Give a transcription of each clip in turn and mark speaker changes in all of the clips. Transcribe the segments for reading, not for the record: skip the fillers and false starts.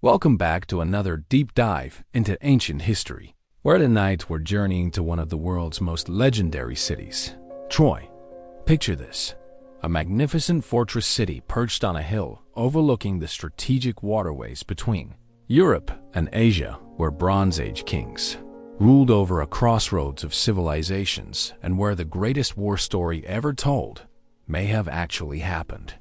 Speaker 1: Welcome back to another deep dive into ancient history, where tonight we're journeying to one of the world's most legendary cities, Troy. Picture this, a magnificent fortress city perched on a hill overlooking the strategic waterways between Europe and Asia, where Bronze Age kings ruled over a crossroads of civilizations and where the greatest war story ever told may have actually happened.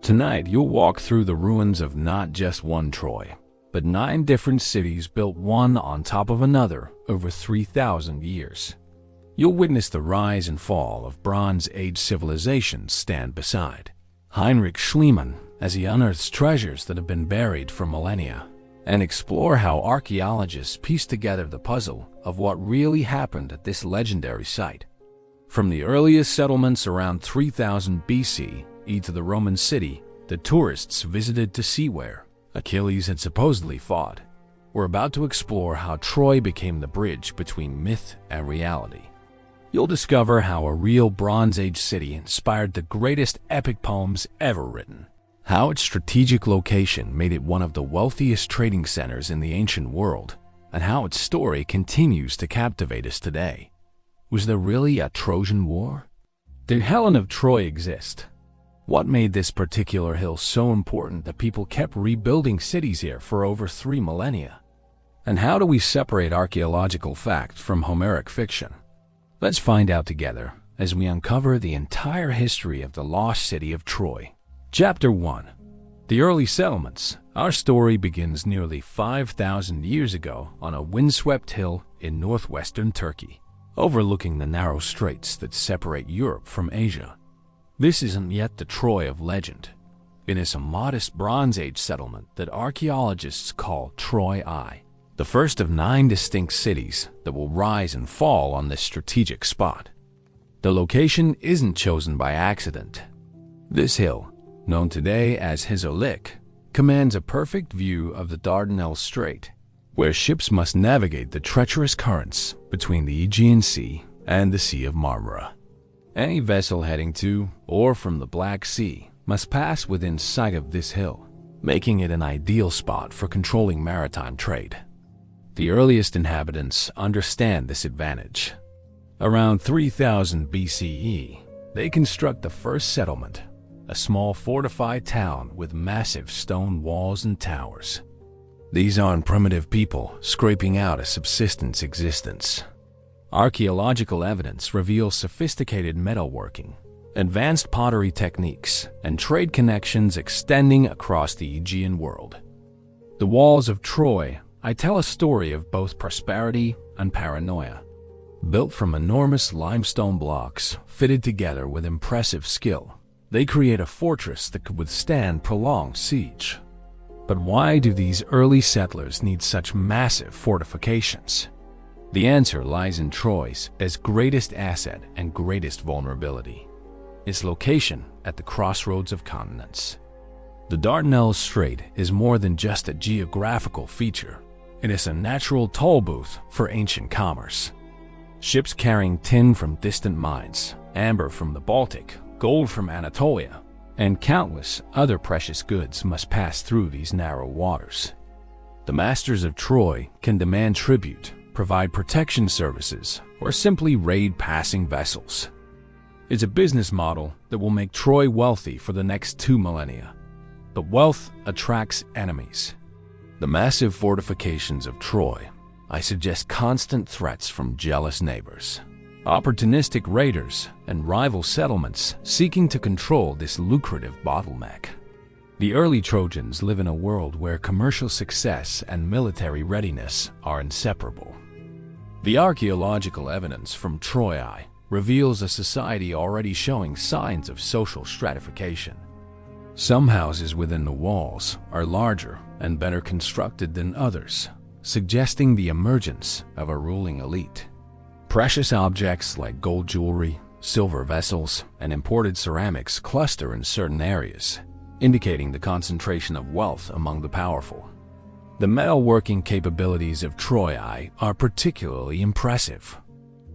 Speaker 1: Tonight, you'll walk through the ruins of not just one Troy, but 9 different cities built one on top of another over 3,000 years. You'll witness the rise and fall of Bronze Age civilizations stand beside Heinrich Schliemann as he unearths treasures that have been buried for millennia, and explore how archaeologists piece together the puzzle of what really happened at this legendary site. From the earliest settlements around 3000 BCE to the Roman city that tourists visited to see where Achilles had supposedly fought, we're about to explore how Troy became the bridge between myth and reality. You'll discover how a real Bronze Age city inspired the greatest epic poems ever written, how its strategic location made it one of the wealthiest trading centers in the ancient world, and how its story continues to captivate us today. Was there really a Trojan War? Did Helen of Troy exist? What made this particular hill so important that people kept rebuilding cities here for over 3 millennia? And how do we separate archaeological fact from Homeric fiction? Let's find out together as we uncover the entire history of the lost city of Troy. Chapter 1. The Early Settlements. Our story begins nearly 5,000 years ago on a windswept hill in northwestern Turkey, overlooking the narrow straits that separate Europe from Asia. This isn't yet the Troy of legend. It is a modest Bronze Age settlement that archaeologists call Troy I, the first of 9 distinct cities that will rise and fall on this strategic spot. The location isn't chosen by accident. This hill, known today as hastily, commands a perfect view of the Dardanelles Strait, where ships must navigate the treacherous currents between the Aegean Sea and the Sea of Marmara. Any vessel heading to or from the Black Sea must pass within sight of this hill, making it an ideal spot for controlling maritime trade. The earliest inhabitants understand this advantage. Around 3000 BCE, they construct the first settlement, a small fortified town with massive stone walls and towers. These aren't primitive people scraping out a subsistence existence. Archaeological evidence reveals sophisticated metalworking, advanced pottery techniques, and trade connections extending across the Aegean world. The walls of Troy tell a story of both prosperity and paranoia. Built from enormous limestone blocks fitted together with impressive skill, they create a fortress that could withstand prolonged siege. But why do these early settlers need such massive fortifications? The answer lies in Troy's greatest asset and greatest vulnerability: its location at the crossroads of continents. The Dardanelles Strait is more than just a geographical feature. It is a natural toll booth for ancient commerce. Ships carrying tin from distant mines, amber from the Baltic, gold from Anatolia, and countless other precious goods must pass through these narrow waters. The masters of Troy can demand tribute, provide protection services, or simply raid passing vessels. It's a business model that will make Troy wealthy for the next 2 millennia. But wealth attracts enemies. The massive fortifications of Troy suggest constant threats from jealous neighbors, opportunistic raiders, and rival settlements seeking to control this lucrative bottleneck. The early Trojans live in a world where commercial success and military readiness are inseparable. The archaeological evidence from Troy I reveals a society already showing signs of social stratification. Some houses within the walls are larger and better constructed than others, suggesting the emergence of a ruling elite. Precious objects like gold jewelry, silver vessels, and imported ceramics cluster in certain areas, indicating the concentration of wealth among the powerful. The metalworking capabilities of Troy I are particularly impressive.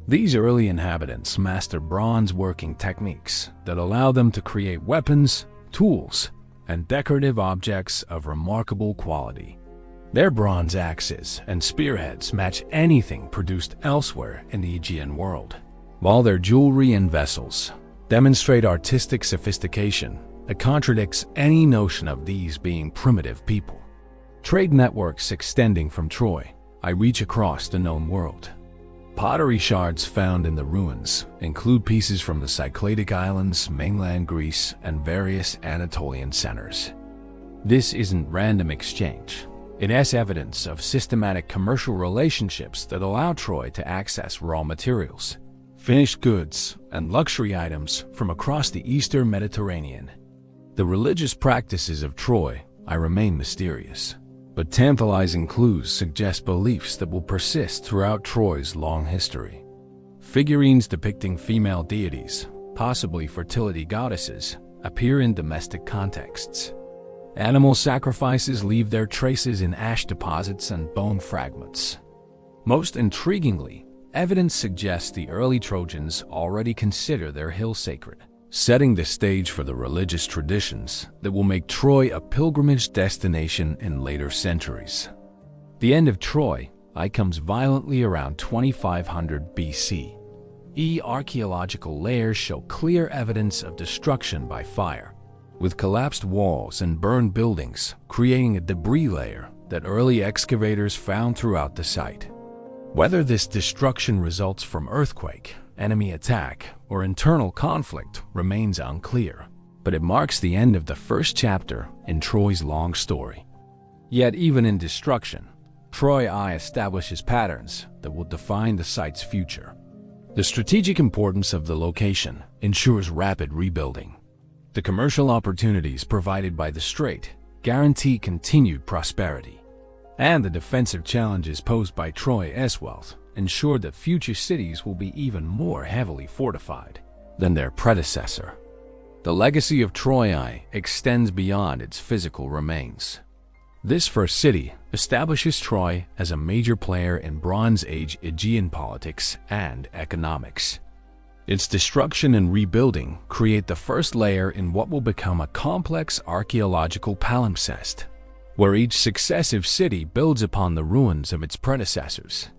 Speaker 1: These early inhabitants master bronze working techniques that allow them to create weapons, tools, and decorative objects of remarkable quality. Their bronze axes and spearheads match anything produced elsewhere in the Aegean world, while their jewelry and vessels demonstrate artistic sophistication that contradicts any notion of these being primitive people. Trade networks extending from Troy, I reach across the known world. Pottery shards found in the ruins include pieces from the Cycladic Islands, mainland Greece, and various Anatolian centers. This isn't random exchange. It has evidence of systematic commercial relationships that allow Troy to access raw materials, finished goods, and luxury items from across the eastern Mediterranean. The religious practices of Troy remain mysterious, but tantalizing clues suggest beliefs that will persist throughout Troy's long history. Figurines depicting female deities, possibly fertility goddesses, appear in domestic contexts. Animal sacrifices leave their traces in ash deposits and bone fragments. Most intriguingly, evidence suggests the early Trojans already consider their hill sacred, setting the stage for the religious traditions that will make Troy a pilgrimage destination in later centuries. The end of Troy comes violently around 2500 BCE. Archaeological layers show clear evidence of destruction by fire, with collapsed walls and burned buildings creating a debris layer that early excavators found throughout the site. Whether this destruction results from earthquake, enemy attack, or internal conflict remains unclear, but it marks the end of the first chapter in Troy's long story. Yet even in destruction, Troy I establishes patterns that will define the site's future. The strategic importance of the location ensures rapid rebuilding. The commercial opportunities provided by the strait guarantee continued prosperity, and the defensive challenges posed by Troy's wealth ensure that future cities will be even more heavily fortified than their predecessor. The legacy of Troy I extends beyond its physical remains. This first city establishes Troy as a major player in Bronze Age Aegean politics and economics. Its destruction and rebuilding create the first layer in what will become a complex archaeological palimpsest, where each successive city builds upon the ruins of its predecessors.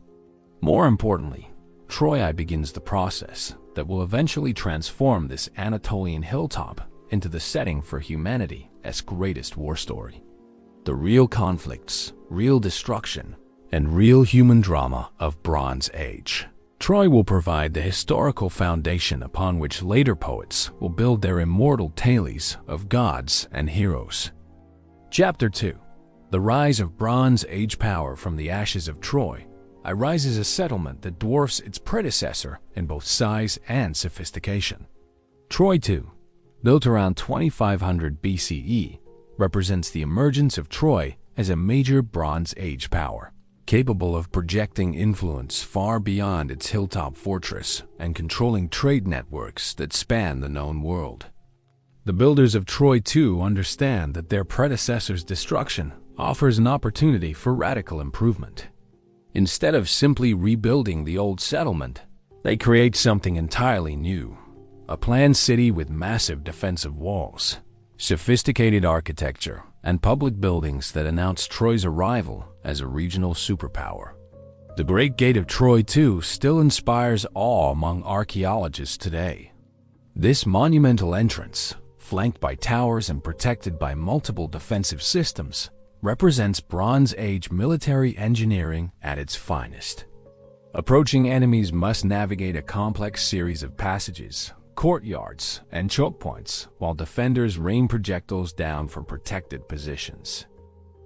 Speaker 1: More importantly, Troy I begins the process that will eventually transform this Anatolian hilltop into the setting for humanity's greatest war story. The real conflicts, real destruction, and real human drama of Bronze Age. Troy will provide the historical foundation upon which later poets will build their immortal tales of gods and heroes. Chapter 2. The Rise of Bronze Age Power. From the ashes of Troy rises a settlement that dwarfs its predecessor in both size and sophistication. Troy II, built around 2500 BCE, represents the emergence of Troy as a major Bronze Age power, capable of projecting influence far beyond its hilltop fortress and controlling trade networks that span the known world. The builders of Troy II understand that their predecessor's destruction offers an opportunity for radical improvement. Instead of simply rebuilding the old settlement, they create something entirely new, a planned city with massive defensive walls, sophisticated architecture, and public buildings that announce Troy's arrival as a regional superpower. The Great Gate of Troy II still inspires awe among archaeologists today. This monumental entrance, flanked by towers and protected by multiple defensive systems, represents Bronze Age military engineering at its finest. Approaching enemies must navigate a complex series of passages, courtyards, and choke points, while defenders rain projectiles down from protected positions.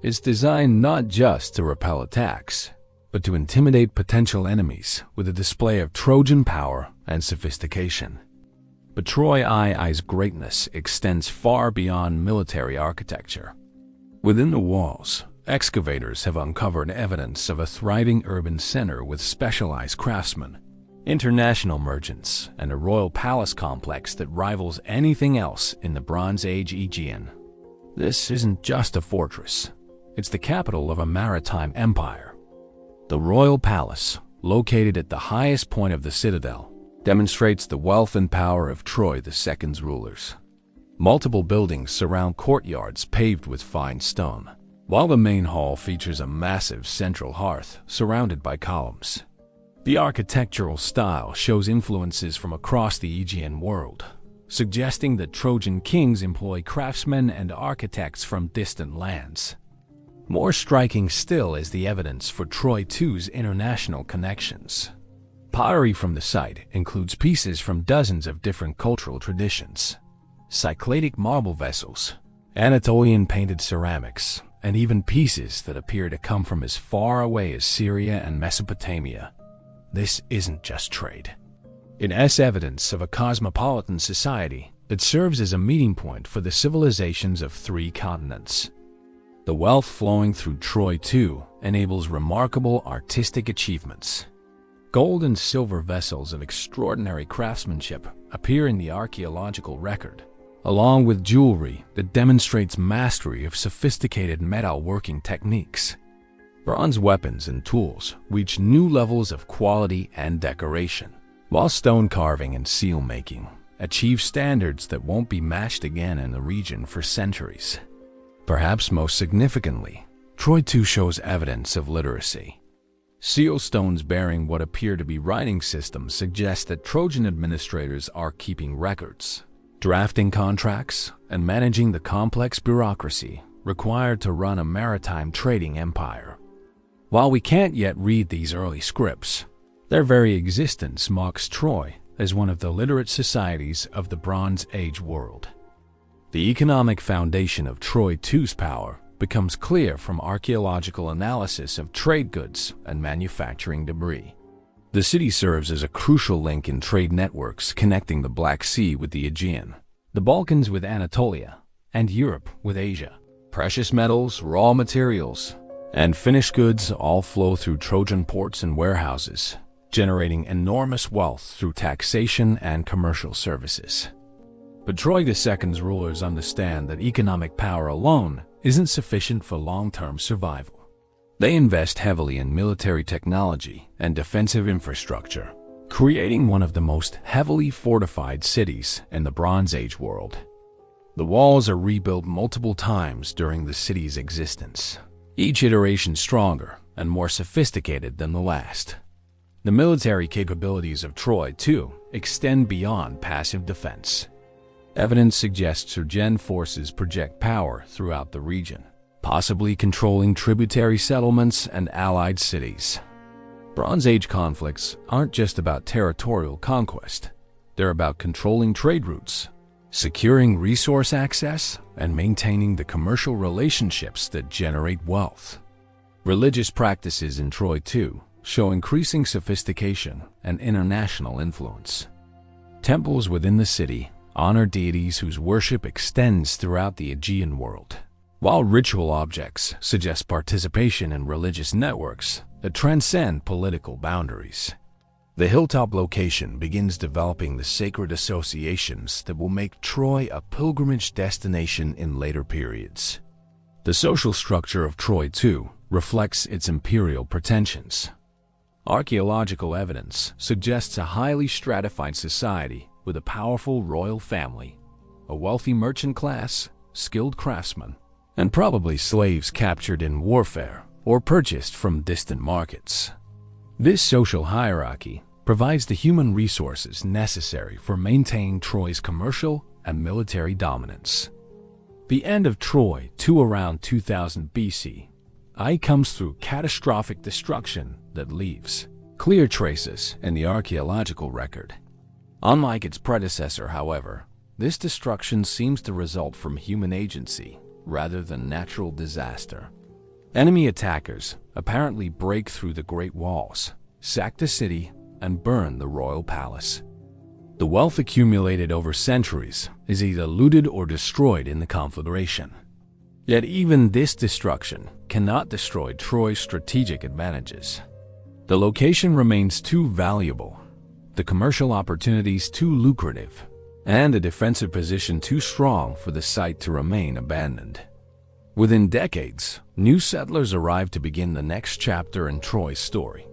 Speaker 1: It's designed not just to repel attacks, but to intimidate potential enemies with a display of Trojan power and sophistication. But Troy I's greatness extends far beyond military architecture. Within the walls, excavators have uncovered evidence of a thriving urban center with specialized craftsmen, international merchants, and a royal palace complex that rivals anything else in the Bronze Age Aegean. This isn't just a fortress, it's the capital of a maritime empire. The royal palace, located at the highest point of the citadel, demonstrates the wealth and power of Troy II's rulers. Multiple buildings surround courtyards paved with fine stone, while the main hall features a massive central hearth surrounded by columns. The architectural style shows influences from across the Aegean world, suggesting that Trojan kings employ craftsmen and architects from distant lands. More striking still is the evidence for Troy II's international connections. Pottery from the site includes pieces from dozens of different cultural traditions, Cycladic marble vessels, Anatolian painted ceramics, and even pieces that appear to come from as far away as Syria and Mesopotamia. This isn't just trade. It is evidence of a cosmopolitan society that serves as a meeting point for the civilizations of 3 continents. The wealth flowing through Troy II enables remarkable artistic achievements. Gold and silver vessels of extraordinary craftsmanship appear in the archaeological record, along with jewelry that demonstrates mastery of sophisticated metalworking techniques. Bronze weapons and tools reach new levels of quality and decoration, while stone carving and seal making achieve standards that won't be matched again in the region for centuries. Perhaps most significantly, Troy II shows evidence of literacy. Seal stones bearing what appear to be writing systems suggest that Trojan administrators are keeping records, drafting contracts, and managing the complex bureaucracy required to run a maritime trading empire. While we can't yet read these early scripts, their very existence marks Troy as one of the literate societies of the Bronze Age world. The economic foundation of Troy II's power becomes clear from archaeological analysis of trade goods and manufacturing debris. The city serves as a crucial link in trade networks connecting the Black Sea with the Aegean, the Balkans with Anatolia, and Europe with Asia. Precious metals, raw materials, and finished goods all flow through Trojan ports and warehouses, generating enormous wealth through taxation and commercial services. But Troy II's rulers understand that economic power alone isn't sufficient for long-term survival. They invest heavily in military technology and defensive infrastructure, creating one of the most heavily fortified cities in the Bronze Age world. The walls are rebuilt multiple times during the city's existence, each iteration stronger and more sophisticated than the last. The military capabilities of Troy II extend beyond passive defense. Evidence suggests Trojan forces project power throughout the region, possibly controlling tributary settlements and allied cities. Bronze Age conflicts aren't just about territorial conquest. They're about controlling trade routes, securing resource access, and maintaining the commercial relationships that generate wealth. Religious practices in Troy II show increasing sophistication and international influence. Temples within the city honor deities whose worship extends throughout the Aegean world, while ritual objects suggest participation in religious networks that transcend political boundaries. The hilltop location begins developing the sacred associations that will make Troy a pilgrimage destination in later periods. The social structure of Troy II reflects its imperial pretensions. Archaeological evidence suggests a highly stratified society with a powerful royal family, a wealthy merchant class, skilled craftsmen, and probably slaves captured in warfare or purchased from distant markets. This social hierarchy provides the human resources necessary for maintaining Troy's commercial and military dominance. The end of Troy to around 2000 BCE comes through catastrophic destruction that leaves clear traces in the archaeological record. Unlike its predecessor, however, this destruction seems to result from human agency rather than natural disaster. Enemy attackers apparently break through the Great Walls, sack the city, and burn the royal palace. The wealth accumulated over centuries is either looted or destroyed in the conflagration. Yet even this destruction cannot destroy Troy's strategic advantages. The location remains too valuable, the commercial opportunities too lucrative, and the defensive position too strong for the site to remain abandoned. Within decades, new settlers arrive to begin the next chapter in Troy's story,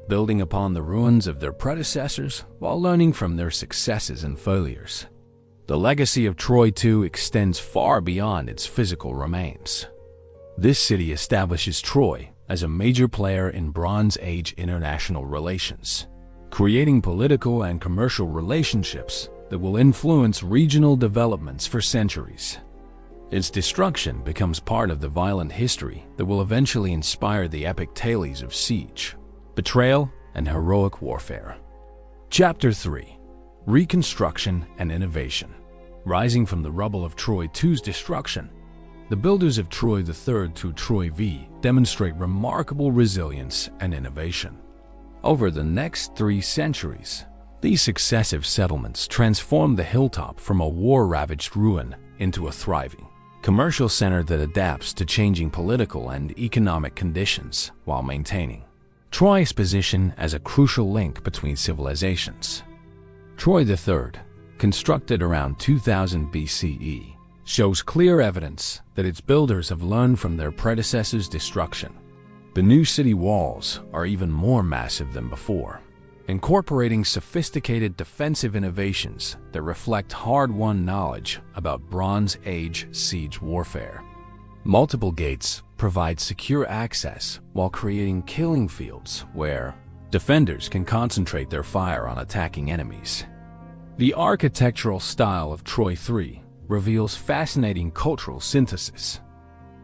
Speaker 1: building upon the ruins of their predecessors while learning from their successes and failures. The legacy of Troy II extends far beyond its physical remains. This city establishes Troy as a major player in Bronze Age international relations, creating political and commercial relationships that will influence regional developments for centuries. Its destruction becomes part of the violent history that will eventually inspire the epic tales of siege, betrayal, and heroic warfare. Chapter 3: Reconstruction and Innovation. Rising from the rubble of Troy II's destruction, the builders of Troy III through Troy V demonstrate remarkable resilience and innovation. Over the next 3 centuries, these successive settlements transformed the hilltop from a war-ravaged ruin into a thriving commercial center that adapts to changing political and economic conditions while maintaining Troy's position as a crucial link between civilizations. Troy III, constructed around 2000 BCE, shows clear evidence that its builders have learned from their predecessors' destruction. The new city walls are even more massive than before, incorporating sophisticated defensive innovations that reflect hard-won knowledge about Bronze Age siege warfare. Multiple gates provide secure access while creating killing fields where defenders can concentrate their fire on attacking enemies. The architectural style of Troy III reveals fascinating cultural synthesis.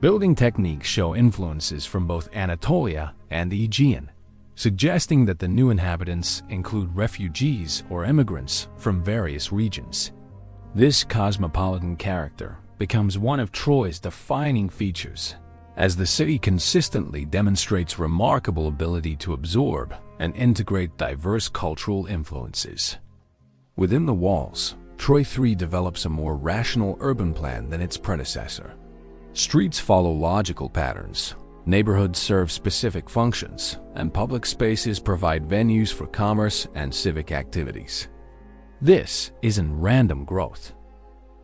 Speaker 1: Building techniques show influences from both Anatolia and the Aegean, suggesting that the new inhabitants include refugees or immigrants from various regions. This cosmopolitan character becomes one of Troy's defining features, as the city consistently demonstrates remarkable ability to absorb and integrate diverse cultural influences. Within the walls, Troy III develops a more rational urban plan than its predecessor. Streets follow logical patterns, neighborhoods serve specific functions, and public spaces provide venues for commerce and civic activities. This isn't random growth.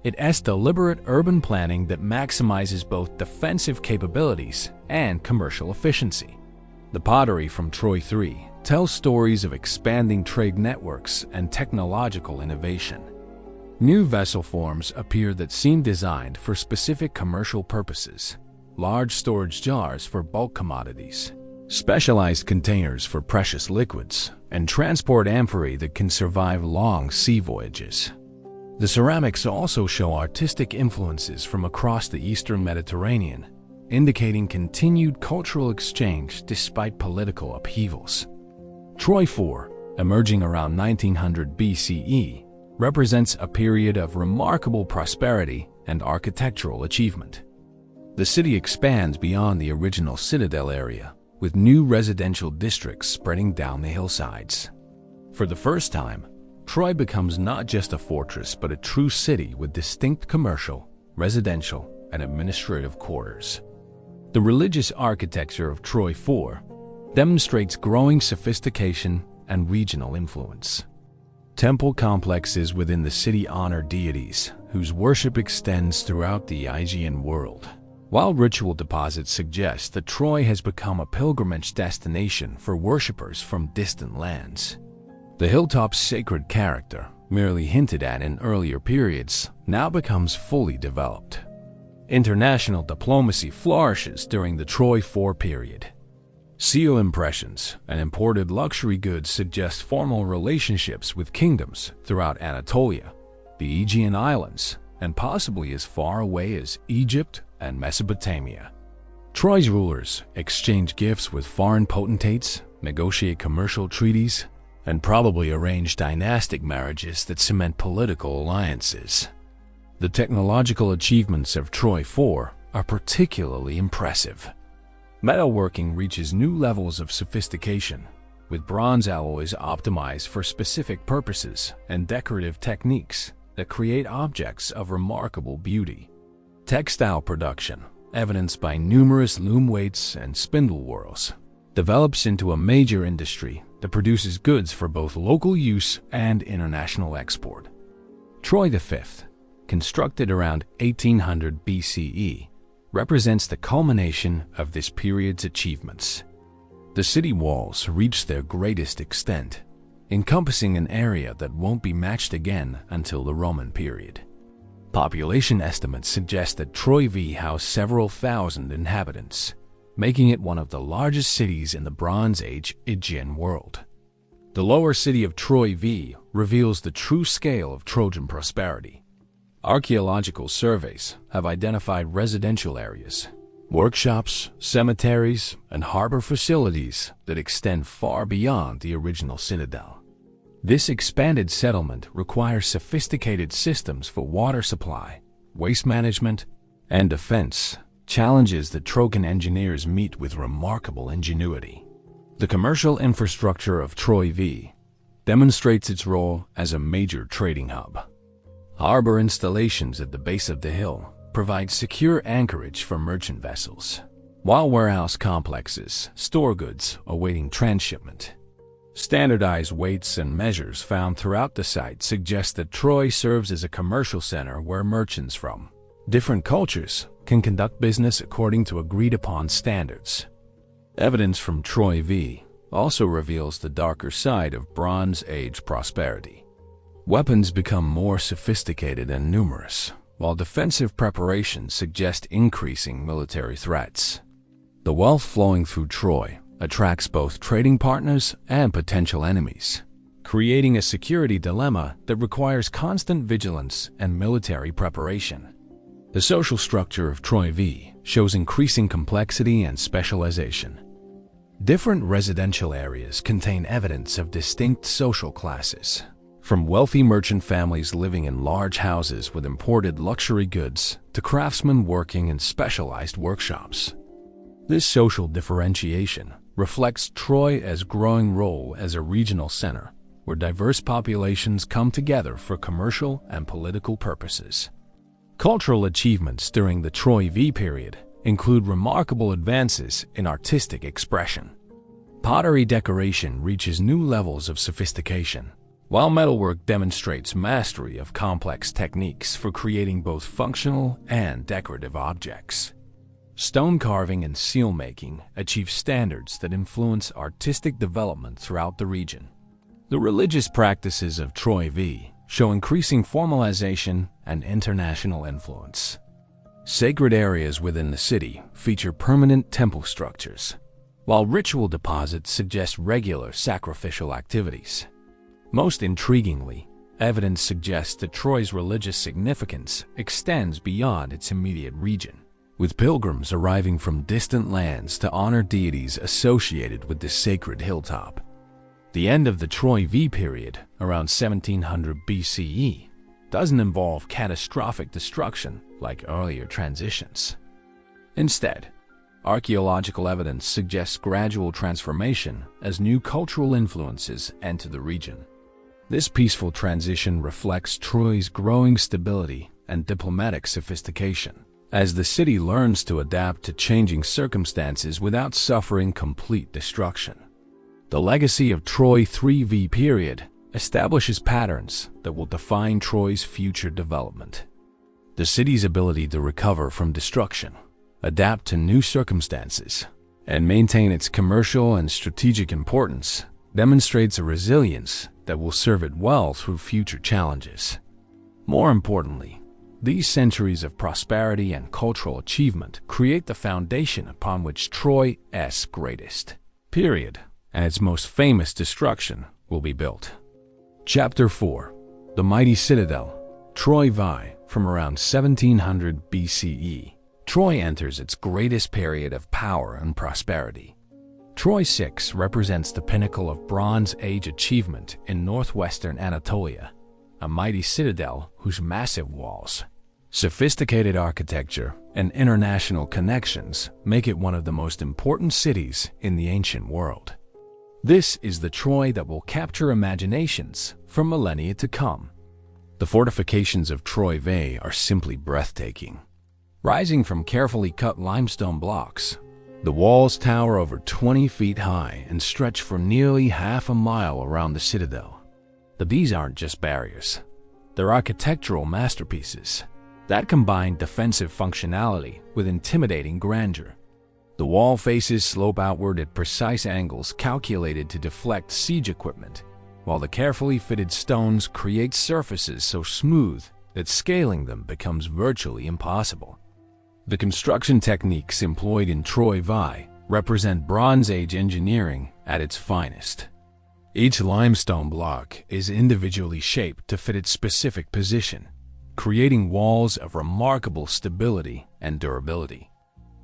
Speaker 1: It is deliberate urban planning that maximizes both defensive capabilities and commercial efficiency. The pottery from Troy III tells stories of expanding trade networks and technological innovation. New vessel forms appear that seem designed for specific commercial purposes: large storage jars for bulk commodities, specialized containers for precious liquids, and transport amphorae that can survive long sea voyages. The ceramics also show artistic influences from across the Eastern Mediterranean, indicating continued cultural exchange despite political upheavals. Troy IV, emerging around 1900 BCE, represents a period of remarkable prosperity and architectural achievement. The city expands beyond the original citadel area, with new residential districts spreading down the hillsides. For the first time, Troy becomes not just a fortress but a true city with distinct commercial, residential, and administrative quarters. The religious architecture of Troy IV demonstrates growing sophistication and regional influence. Temple complexes within the city honor deities whose worship extends throughout the Aegean world, while ritual deposits suggest that Troy has become a pilgrimage destination for worshippers from distant lands. The hilltop's sacred character, merely hinted at in earlier periods, now becomes fully developed. International diplomacy flourishes during the Troy IV period. Seal impressions and imported luxury goods suggest formal relationships with kingdoms throughout Anatolia, the Aegean Islands, and possibly as far away as Egypt and Mesopotamia. Troy's rulers exchange gifts with foreign potentates, negotiate commercial treaties, and probably arrange dynastic marriages that cement political alliances. The technological achievements of Troy IV are particularly impressive. Metalworking reaches new levels of sophistication, with bronze alloys optimized for specific purposes and decorative techniques that create objects of remarkable beauty. Textile production, evidenced by numerous loom weights and spindle whorls, develops into a major industry that produces goods for both local use and international export. Troy V, constructed around 1800 BCE, represents the culmination of this period's achievements. The city walls reach their greatest extent, encompassing an area that won't be matched again until the Roman period. Population estimates suggest that Troy V housed several thousand inhabitants, making it one of the largest cities in the Bronze Age Aegean world. The lower city of Troy V reveals the true scale of Trojan prosperity. Archaeological surveys have identified residential areas, workshops, cemeteries, and harbor facilities that extend far beyond the original citadel. This expanded settlement requires sophisticated systems for water supply, waste management, and defense, challenges that Trojan engineers meet with remarkable ingenuity. The commercial infrastructure of Troy V demonstrates its role as a major trading hub. Harbor installations at the base of the hill provide secure anchorage for merchant vessels, while warehouse complexes store goods awaiting transshipment. Standardized weights and measures found throughout the site suggest that Troy serves as a commercial center where merchants from different cultures can conduct business according to agreed-upon standards. Evidence from Troy V also reveals the darker side of Bronze Age prosperity. Weapons become more sophisticated and numerous, while defensive preparations suggest increasing military threats. The wealth flowing through Troy attracts both trading partners and potential enemies, creating a security dilemma that requires constant vigilance and military preparation. The social structure of Troy V shows increasing complexity and specialization. Different residential areas contain evidence of distinct social classes, from wealthy merchant families living in large houses with imported luxury goods to craftsmen working in specialized workshops. This social differentiation reflects Troy as growing role as a regional center where diverse populations come together for commercial and political purposes. Cultural achievements during the Troy V period include remarkable advances in artistic expression. Pottery decoration reaches new levels of sophistication, while metalwork demonstrates mastery of complex techniques for creating both functional and decorative objects. Stone carving and seal making achieve standards that influence artistic development throughout the region. The religious practices of Troy V show increasing formalization and international influence. Sacred areas within the city feature permanent temple structures, while ritual deposits suggest regular sacrificial activities. Most intriguingly, evidence suggests that Troy's religious significance extends beyond its immediate region, with pilgrims arriving from distant lands to honor deities associated with this sacred hilltop. The end of the Troy V period, around 1700 BCE, doesn't involve catastrophic destruction like earlier transitions. Instead, archaeological evidence suggests gradual transformation as new cultural influences enter the region. This peaceful transition reflects Troy's growing stability and diplomatic sophistication, as the city learns to adapt to changing circumstances without suffering complete destruction. The legacy of Troy IIIV period establishes patterns that will define Troy's future development. The city's ability to recover from destruction, adapt to new circumstances, and maintain its commercial and strategic importance demonstrates a resilience that will serve it well through future challenges. More importantly, these centuries of prosperity and cultural achievement create the foundation upon which Troy's greatest period and its most famous destruction will be built. Chapter 4. The Mighty Citadel, Troy V. From around 1700 BCE, Troy enters its greatest period of power and prosperity. Troy VI represents the pinnacle of Bronze Age achievement in northwestern Anatolia, a mighty citadel whose massive walls, sophisticated architecture, and international connections make it one of the most important cities in the ancient world. This is the Troy that will capture imaginations for millennia to come. The fortifications of Troy V are simply breathtaking. Rising from carefully cut limestone blocks, the walls tower over 20 feet high and stretch for nearly half a mile around the citadel. But these aren't just barriers. They're architectural masterpieces that combine defensive functionality with intimidating grandeur. The wall faces slope outward at precise angles calculated to deflect siege equipment, while the carefully fitted stones create surfaces so smooth that scaling them becomes virtually impossible. The construction techniques employed in Troy I represent Bronze Age engineering at its finest. Each limestone block is individually shaped to fit its specific position, creating walls of remarkable stability and durability.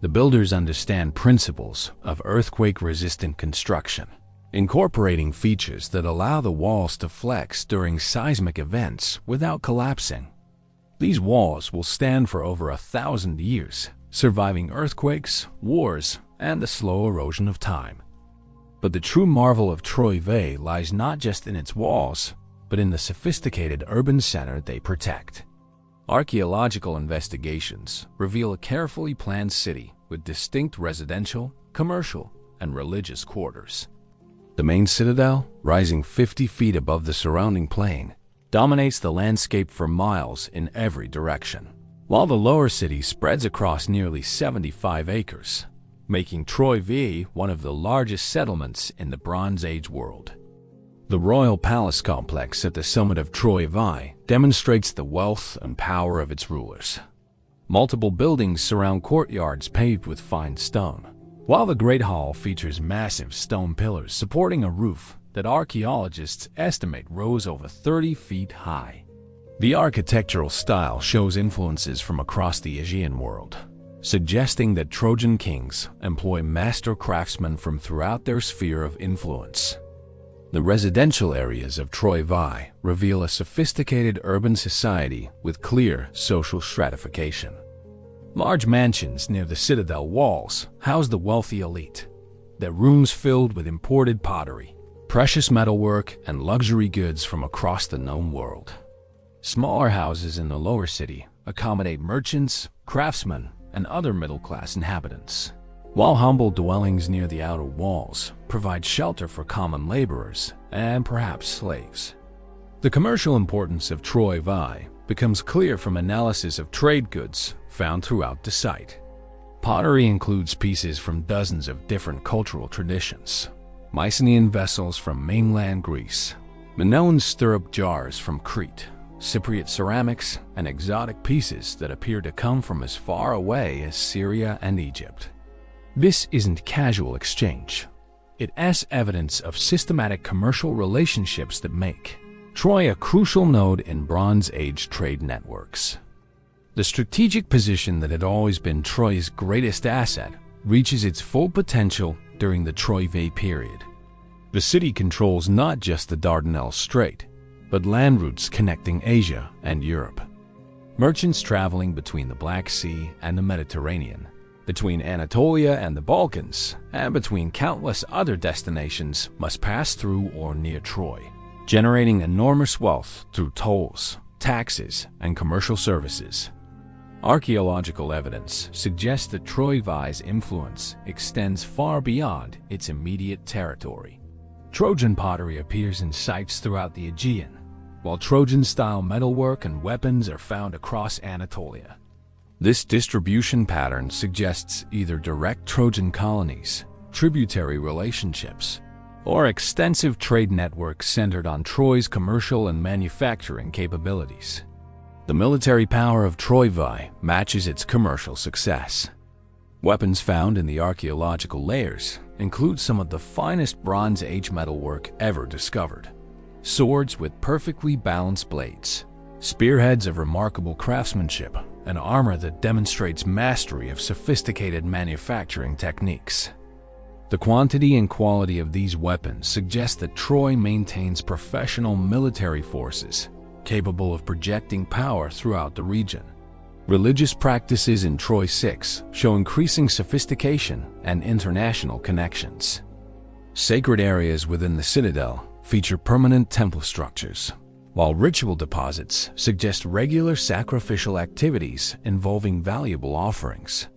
Speaker 1: The builders understand principles of earthquake-resistant construction, incorporating features that allow the walls to flex during seismic events without collapsing. These walls will stand for over 1,000 years, surviving earthquakes, wars, and the slow erosion of time. But the true marvel of Troy I lies not just in its walls, but in the sophisticated urban center they protect. Archaeological investigations reveal a carefully planned city with distinct residential, commercial, and religious quarters. The main citadel, rising 50 feet above the surrounding plain, dominates the landscape for miles in every direction, while the lower city spreads across nearly 75 acres, making Troy I one of the largest settlements in the Bronze Age world. The royal palace complex at the summit of Troy I demonstrates the wealth and power of its rulers. Multiple buildings surround courtyards paved with fine stone, while the Great Hall features massive stone pillars supporting a roof that archaeologists estimate rose over 30 feet high. The architectural style shows influences from across the Aegean world, suggesting that Trojan kings employ master craftsmen from throughout their sphere of influence. The residential areas of Troy I reveal a sophisticated urban society with clear social stratification. Large mansions near the citadel walls house the wealthy elite, their rooms filled with imported pottery, precious metalwork, and luxury goods from across the known world. Smaller houses in the lower city accommodate merchants, craftsmen, and other middle-class inhabitants, while humble dwellings near the outer walls provide shelter for common laborers and perhaps slaves. The commercial importance of Troy I becomes clear from analysis of trade goods found throughout the site. Pottery includes pieces from dozens of different cultural traditions: Mycenaean vessels from mainland Greece, Minoan stirrup jars from Crete, Cypriot ceramics, and exotic pieces that appear to come from as far away as Syria and Egypt. This isn't casual exchange. It's evidence of systematic commercial relationships that make Troy a crucial node in Bronze Age trade networks. The strategic position that had always been Troy's greatest asset reaches its full potential during the Troy I period. The city controls not just the Dardanelles Strait, but land routes connecting Asia and Europe. Merchants traveling between the Black Sea and the Mediterranean, between Anatolia and the Balkans, and between countless other destinations must pass through or near Troy, generating enormous wealth through tolls, taxes, and commercial services. Archaeological evidence suggests that Troy I's influence extends far beyond its immediate territory. Trojan pottery appears in sites throughout the Aegean, while Trojan-style metalwork and weapons are found across Anatolia. This distribution pattern suggests either direct Trojan colonies, tributary relationships, or extensive trade networks centered on Troy's commercial and manufacturing capabilities. The military power of Troy I matches its commercial success. Weapons found in the archaeological layers include some of the finest Bronze Age metalwork ever discovered. Swords with perfectly balanced blades, spearheads of remarkable craftsmanship, and armor that demonstrates mastery of sophisticated manufacturing techniques. The quantity and quality of these weapons suggest that Troy maintains professional military forces capable of projecting power throughout the region. Religious practices in Troy VI show increasing sophistication and international connections. Sacred areas within the citadel feature permanent temple structures, while ritual deposits suggest regular sacrificial activities involving valuable offerings.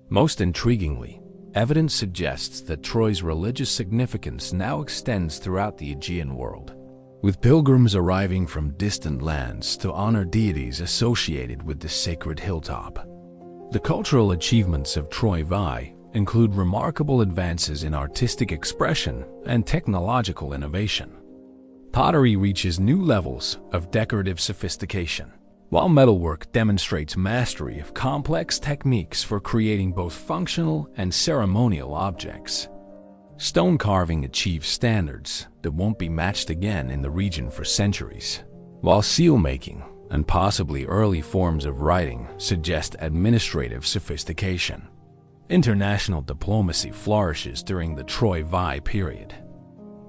Speaker 1: Most intriguingly, evidence suggests that Troy's religious significance now extends throughout the Aegean world, with pilgrims arriving from distant lands to honor deities associated with the sacred hilltop. The cultural achievements of Troy I include remarkable advances in artistic expression and technological innovation. Pottery reaches new levels of decorative sophistication, while metalwork demonstrates mastery of complex techniques for creating both functional and ceremonial objects. Stone carving achieves standards that won't be matched again in the region for centuries, while seal making and possibly early forms of writing suggest administrative sophistication. International diplomacy flourishes during the Troy I period.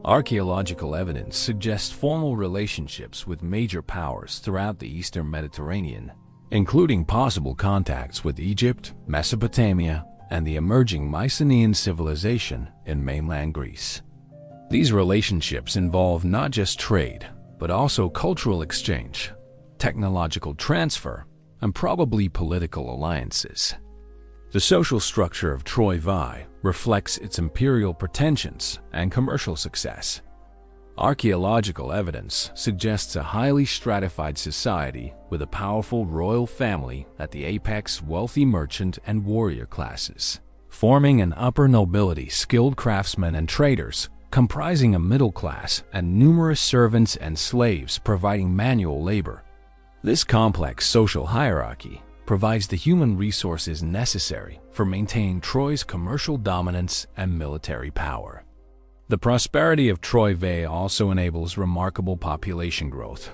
Speaker 1: Archaeological evidence suggests formal relationships with major powers throughout the Eastern Mediterranean, including possible contacts with Egypt, Mesopotamia, and the emerging Mycenaean civilization in mainland Greece. These relationships involve not just trade, but also cultural exchange, technological transfer, and probably political alliances. The social structure of Troy I reflects its imperial pretensions and commercial success. Archaeological evidence suggests a highly stratified society with a powerful royal family at the apex, wealthy merchant and warrior classes, forming an upper nobility, skilled craftsmen and traders, comprising a middle class, and numerous servants and slaves providing manual labor. This complex social hierarchy provides the human resources necessary for maintaining Troy's commercial dominance and military power. The prosperity of Troy I also enables remarkable population growth.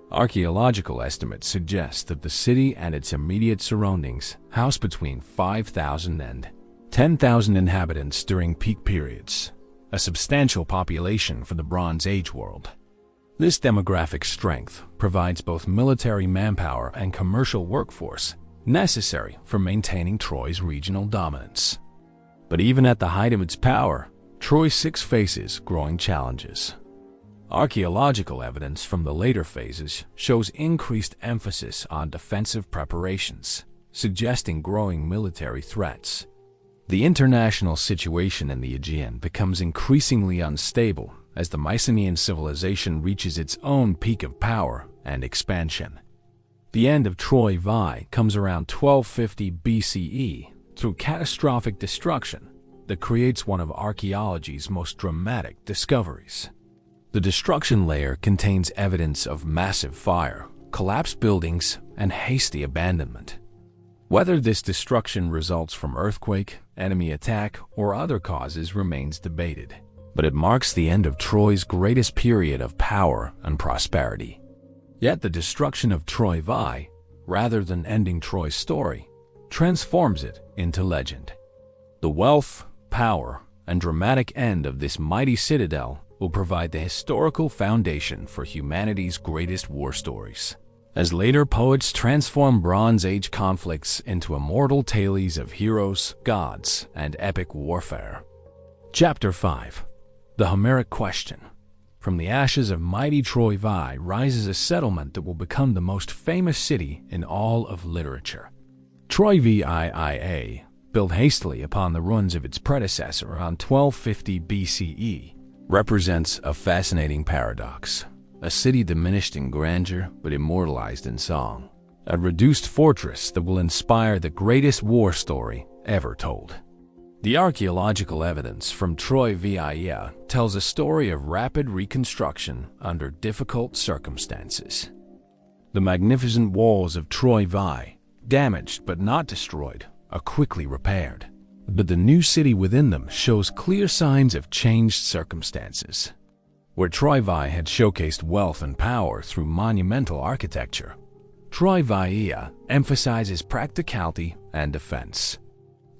Speaker 1: Archaeological estimates suggest that the city and its immediate surroundings house between 5,000 and 10,000 inhabitants during peak periods, a substantial population for the Bronze Age world. This demographic strength provides both military manpower and commercial workforce necessary for maintaining Troy's regional dominance. But even at the height of its power, Troy VI faces growing challenges. Archaeological evidence from the later phases shows increased emphasis on defensive preparations, suggesting growing military threats. The international situation in the Aegean becomes increasingly unstable as the Mycenaean civilization reaches its own peak of power and expansion. The end of Troy I comes around 1250 BCE through catastrophic destruction that creates one of archaeology's most dramatic discoveries. The destruction layer contains evidence of massive fire, collapsed buildings, and hasty abandonment. Whether this destruction results from earthquake, enemy attack, or other causes remains debated, but it marks the end of Troy's greatest period of power and prosperity. Yet the destruction of Troy I, rather than ending Troy's story, transforms it into legend. The wealth, power, and dramatic end of this mighty citadel will provide the historical foundation for humanity's greatest war stories, as later poets transform Bronze Age conflicts into immortal tales of heroes, gods, and epic warfare. Chapter 5. The Homeric Question. From the ashes of mighty Troy I rises a settlement that will become the most famous city in all of literature. Troy VIIa, built hastily upon the ruins of its predecessor around 1250 BCE, represents a fascinating paradox. A city diminished in grandeur but immortalized in song. A reduced fortress that will inspire the greatest war story ever told. The archaeological evidence from Troy VIIa tells a story of rapid reconstruction under difficult circumstances. The magnificent walls of Troy I, damaged but not destroyed, are quickly repaired, but the new city within them shows clear signs of changed circumstances. Where Troy I had showcased wealth and power through monumental architecture, Troy VIIa emphasizes practicality and defense.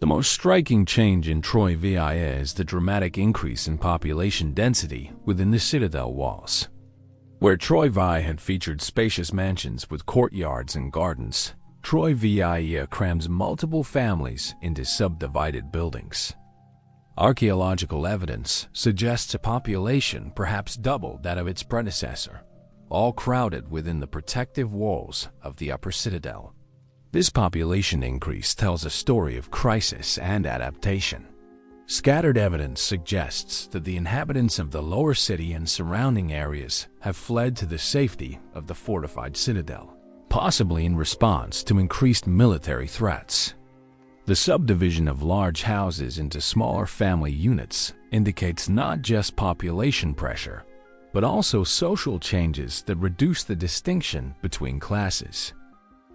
Speaker 1: The most striking change in Troy VIIa is the dramatic increase in population density within the citadel walls. Where Troy I had featured spacious mansions with courtyards and gardens, Troy VIIa crams multiple families into subdivided buildings. Archaeological evidence suggests a population perhaps double that of its predecessor, all crowded within the protective walls of the upper citadel. This population increase tells a story of crisis and adaptation. Scattered evidence suggests that the inhabitants of the lower city and surrounding areas have fled to the safety of the fortified citadel, possibly in response to increased military threats. The subdivision of large houses into smaller family units indicates not just population pressure, but also social changes that reduce the distinction between classes.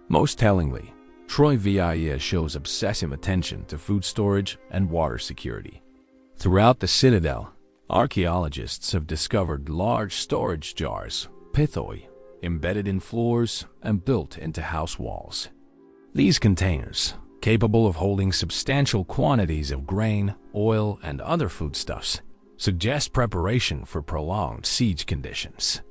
Speaker 1: Most tellingly, Troy VIIa shows obsessive attention to food storage and water security. Throughout the citadel, archaeologists have discovered large storage jars, pithoi, embedded in floors and built into house walls. These containers, capable of holding substantial quantities of grain, oil, and other foodstuffs, suggest preparation for prolonged siege conditions.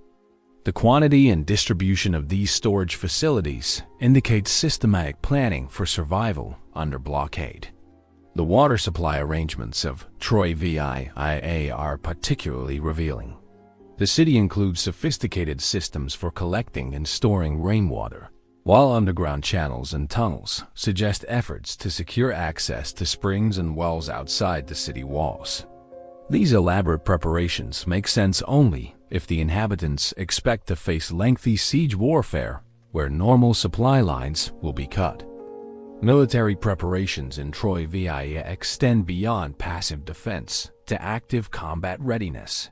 Speaker 1: The quantity and distribution of these storage facilities indicates systematic planning for survival under blockade. The water supply arrangements of Troy VIIa are particularly revealing. The city includes sophisticated systems for collecting and storing rainwater, while underground channels and tunnels suggest efforts to secure access to springs and wells outside the city walls. These elaborate preparations make sense only if the inhabitants expect to face lengthy siege warfare where normal supply lines will be cut. Military preparations in Troy VIIa extend beyond passive defense to active combat readiness.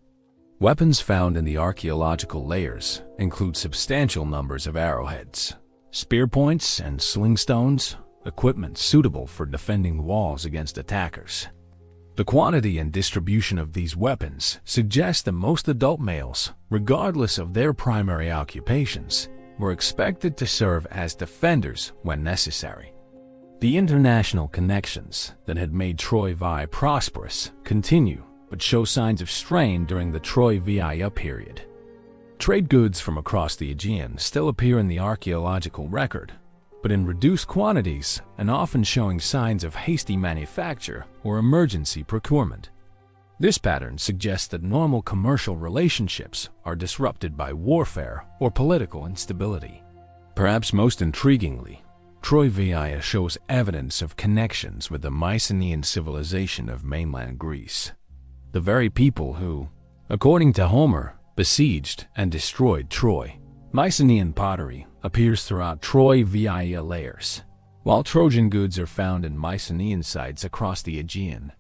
Speaker 1: Weapons found in the archaeological layers include substantial numbers of arrowheads, spearpoints, and sling stones, equipment suitable for defending walls against attackers. The quantity and distribution of these weapons suggest that most adult males, regardless of their primary occupations, were expected to serve as defenders when necessary. The international connections that had made Troy VI prosperous continue, but show signs of strain during the Troy VIIa period. Trade goods from across the Aegean still appear in the archaeological record, but in reduced quantities and often showing signs of hasty manufacture or emergency procurement. This pattern suggests that normal commercial relationships are disrupted by warfare or political instability. Perhaps most intriguingly, Troy VIIa shows evidence of connections with the Mycenaean civilization of mainland Greece. The very people who, according to Homer, besieged and destroyed Troy. Mycenaean pottery appears throughout Troy VIIa layers, while Trojan goods are found in Mycenaean sites across the Aegean.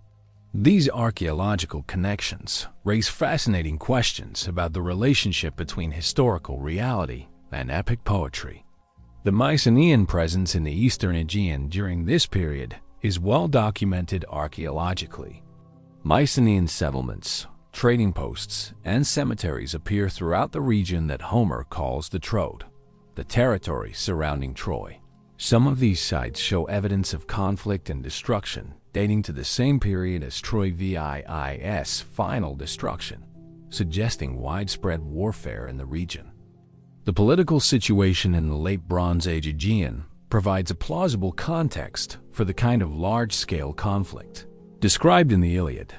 Speaker 1: These archaeological connections raise fascinating questions about the relationship between historical reality and epic poetry. The Mycenaean presence in the eastern Aegean during this period is well documented archaeologically. Mycenaean settlements, trading posts, and cemeteries appear throughout the region that Homer calls the Troad, the territory surrounding Troy. Some of these sites show evidence of conflict and destruction dating to the same period as Troy VII's final destruction, suggesting widespread warfare in the region. The political situation in the late Bronze Age Aegean provides a plausible context for the kind of large-scale conflict described in the Iliad.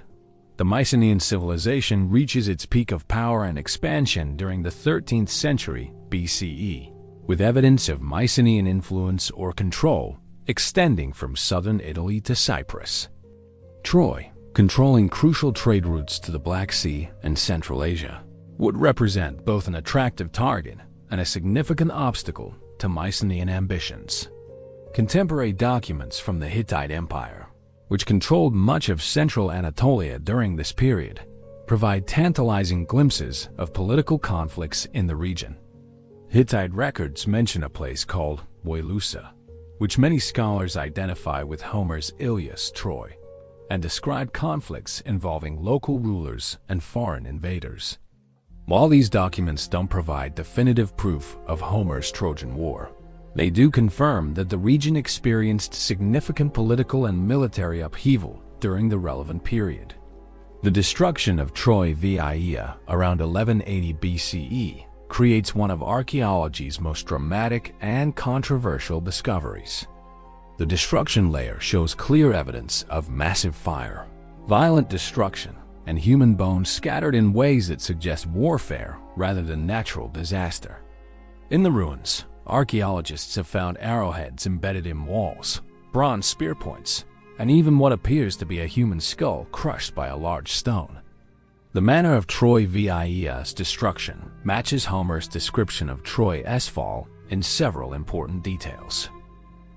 Speaker 1: The Mycenaean civilization reaches its peak of power and expansion during the 13th century BCE, with evidence of Mycenaean influence or control extending from southern Italy to Cyprus. Troy, controlling crucial trade routes to the Black Sea and Central Asia, would represent both an attractive target and a significant obstacle to Mycenaean ambitions. Contemporary documents from the Hittite Empire, which controlled much of central Anatolia during this period, provide tantalizing glimpses of political conflicts in the region. Hittite records mention a place called Wailusa, which many scholars identify with Homer's Ilias, Troy, and describe conflicts involving local rulers and foreign invaders. While these documents don't provide definitive proof of Homer's Trojan War, they do confirm that the region experienced significant political and military upheaval during the relevant period. The destruction of Troy VIIa around 1180 BCE creates one of archaeology's most dramatic and controversial discoveries. The destruction layer shows clear evidence of massive fire, violent destruction, and human bones scattered in ways that suggest warfare rather than natural disaster. In the ruins, archaeologists have found arrowheads embedded in walls, bronze spear points, and even what appears to be a human skull crushed by a large stone. The manner of Troy VIIa's destruction matches Homer's description of Troy's fall in several important details.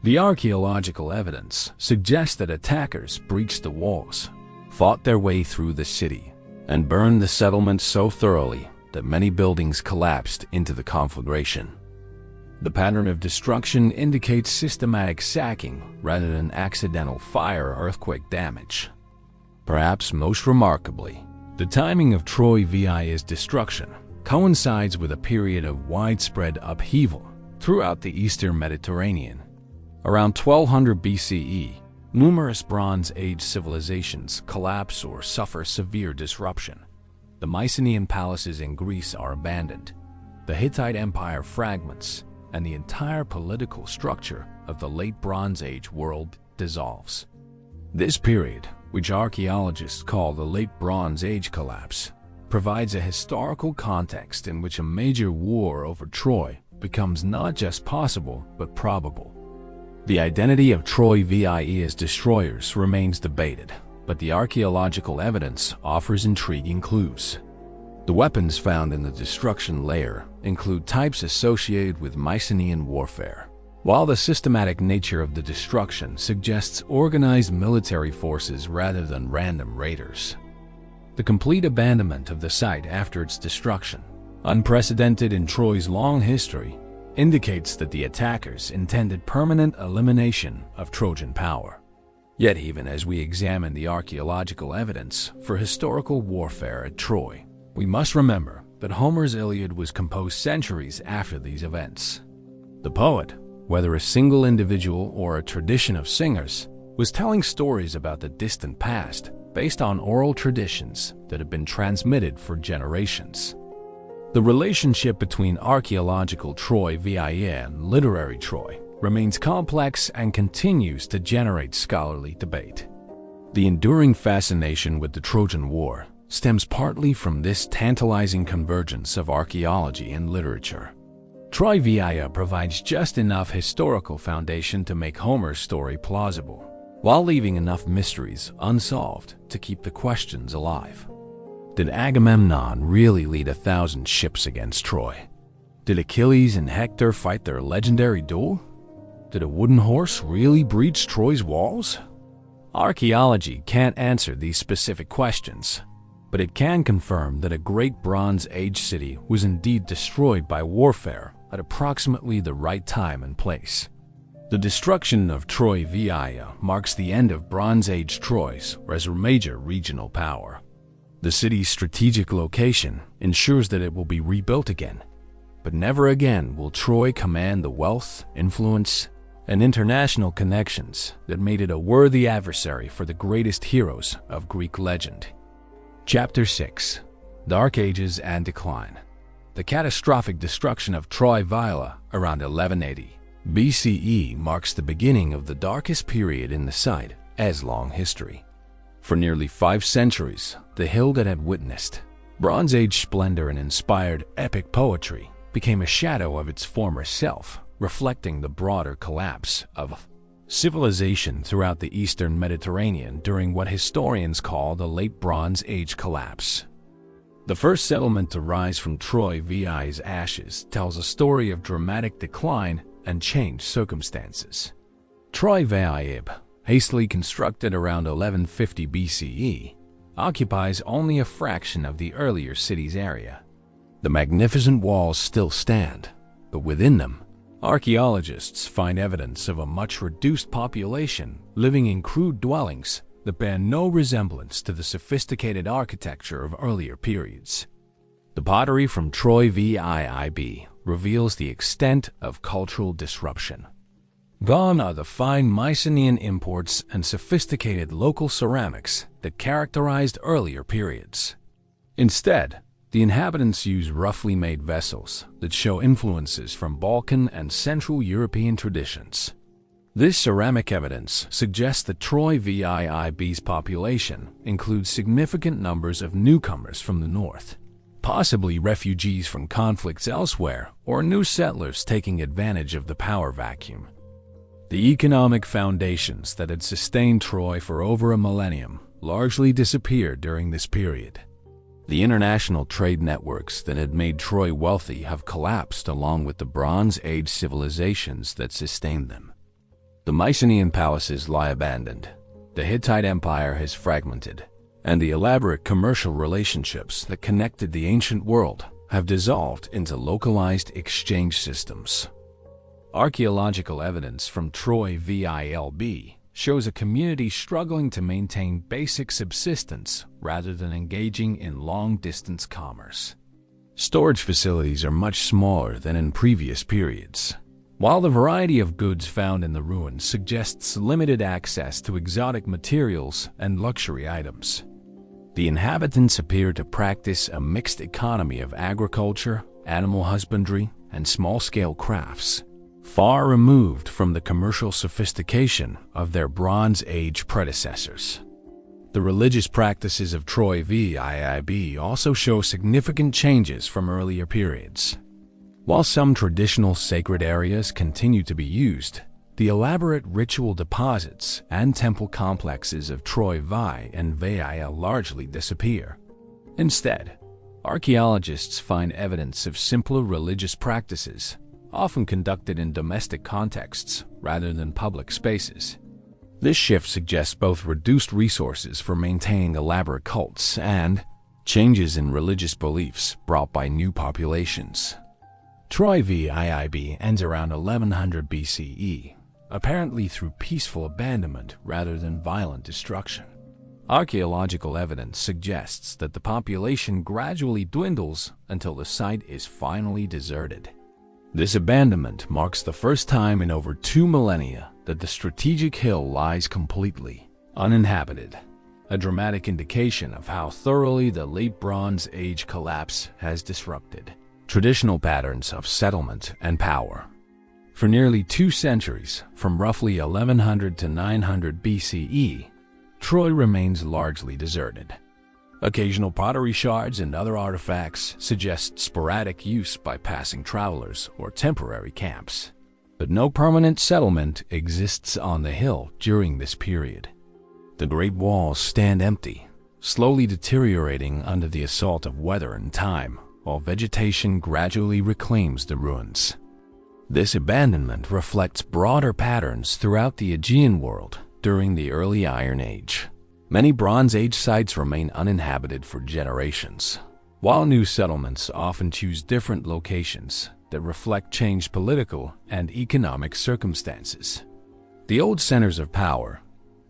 Speaker 1: The archaeological evidence suggests that attackers breached the walls, fought their way through the city, and burned the settlement so thoroughly that many buildings collapsed into the conflagration. The pattern of destruction indicates systematic sacking rather than accidental fire or earthquake damage. Perhaps most remarkably, the timing of Troy VIIa's destruction coincides with a period of widespread upheaval throughout the Eastern Mediterranean. Around 1200 BCE, numerous Bronze Age civilizations collapse or suffer severe disruption. The Mycenaean palaces in Greece are abandoned, the Hittite Empire fragments, and the entire political structure of the late Bronze Age world dissolves. This period, which archaeologists call the Late Bronze Age collapse, provides a historical context in which a major war over Troy becomes not just possible but probable. The identity of Troy VIIa's destroyers remains debated, but the archaeological evidence offers intriguing clues. The weapons found in the destruction layer include types associated with Mycenaean warfare, while the systematic nature of the destruction suggests organized military forces rather than random raiders. The complete abandonment of the site after its destruction, unprecedented in Troy's long history, indicates that the attackers intended permanent elimination of Trojan power. Yet even as we examine the archaeological evidence for historical warfare at Troy, we must remember that Homer's Iliad was composed centuries after these events. The poet, whether a single individual or a tradition of singers, was telling stories about the distant past based on oral traditions that have been transmitted for generations. The relationship between archaeological Troy VIIa and literary Troy remains complex and continues to generate scholarly debate. The enduring fascination with the Trojan War stems partly from this tantalizing convergence of archaeology and literature. Troy VIIa provides just enough historical foundation to make Homer's story plausible, while leaving enough mysteries unsolved to keep the questions alive. Did Agamemnon really lead 1,000 ships against Troy? Did Achilles and Hector fight their legendary duel? Did a wooden horse really breach Troy's walls? Archaeology can't answer these specific questions, but it can confirm that a great Bronze Age city was indeed destroyed by warfare at approximately the right time and place. The destruction of Troy VIIa marks the end of Bronze Age Troy as a major regional power. The city's strategic location ensures that it will be rebuilt again, but never again will Troy command the wealth, influence, and international connections that made it a worthy adversary for the greatest heroes of Greek legend. Chapter 6: Dark Ages and Decline. The catastrophic destruction of Troy VIIa around 1180 BCE marks the beginning of the darkest period in the site's long history. For nearly 5 centuries, the hill that had witnessed Bronze Age splendor and inspired epic poetry became a shadow of its former self, reflecting the broader collapse of civilization throughout the Eastern Mediterranean during what historians call the Late Bronze Age collapse. The first settlement to rise from Troy VIIa's ashes tells a story of dramatic decline and changed circumstances. Troy VIIa, hastily constructed around 1150 BCE, occupies only a fraction of the earlier city's area. The magnificent walls still stand, but within them, archaeologists find evidence of a much reduced population living in crude dwellings that bear no resemblance to the sophisticated architecture of earlier periods. The pottery from Troy VIIb reveals the extent of cultural disruption. Gone are the fine Mycenaean imports and sophisticated local ceramics that characterized earlier periods. Instead, the inhabitants use roughly made vessels that show influences from Balkan and Central European traditions. This ceramic evidence suggests that Troy VIIb's population includes significant numbers of newcomers from the north, possibly refugees from conflicts elsewhere or new settlers taking advantage of the power vacuum. The economic foundations that had sustained Troy for over a millennium largely disappeared during this period. The international trade networks that had made Troy wealthy have collapsed along with the Bronze Age civilizations that sustained them. The Mycenaean palaces lie abandoned, the Hittite Empire has fragmented, and the elaborate commercial relationships that connected the ancient world have dissolved into localized exchange systems. Archaeological evidence from Troy VIIa shows a community struggling to maintain basic subsistence rather than engaging in long-distance commerce. Storage facilities are much smaller than in previous periods, while the variety of goods found in the ruins suggests limited access to exotic materials and luxury items. The inhabitants appear to practice a mixed economy of agriculture, animal husbandry, and small-scale crafts, far removed from the commercial sophistication of their Bronze Age predecessors. The religious practices of Troy VIIb also show significant changes from earlier periods. While some traditional sacred areas continue to be used, the elaborate ritual deposits and temple complexes of Troy VI and VIIa largely disappear. Instead, archaeologists find evidence of simpler religious practices, often conducted in domestic contexts rather than public spaces. This shift suggests both reduced resources for maintaining elaborate cults and changes in religious beliefs brought by new populations. Troy VIIb ends around 1100 BCE, apparently through peaceful abandonment rather than violent destruction. Archaeological evidence suggests that the population gradually dwindles until the site is finally deserted. This abandonment marks the first time in over 2 millennia that the strategic hill lies completely uninhabited, a dramatic indication of how thoroughly the late Bronze Age collapse has disrupted traditional patterns of settlement and power. For nearly 2 centuries, from roughly 1100 to 900 BCE, Troy remains largely deserted. Occasional pottery shards and other artifacts suggest sporadic use by passing travelers or temporary camps, but no permanent settlement exists on the hill during this period. The Great Walls stand empty, slowly deteriorating under the assault of weather and time, while vegetation gradually reclaims the ruins. This abandonment reflects broader patterns throughout the Aegean world during the early Iron Age. Many Bronze Age sites remain uninhabited for generations, while new settlements often choose different locations that reflect changed political and economic circumstances. The old centers of power,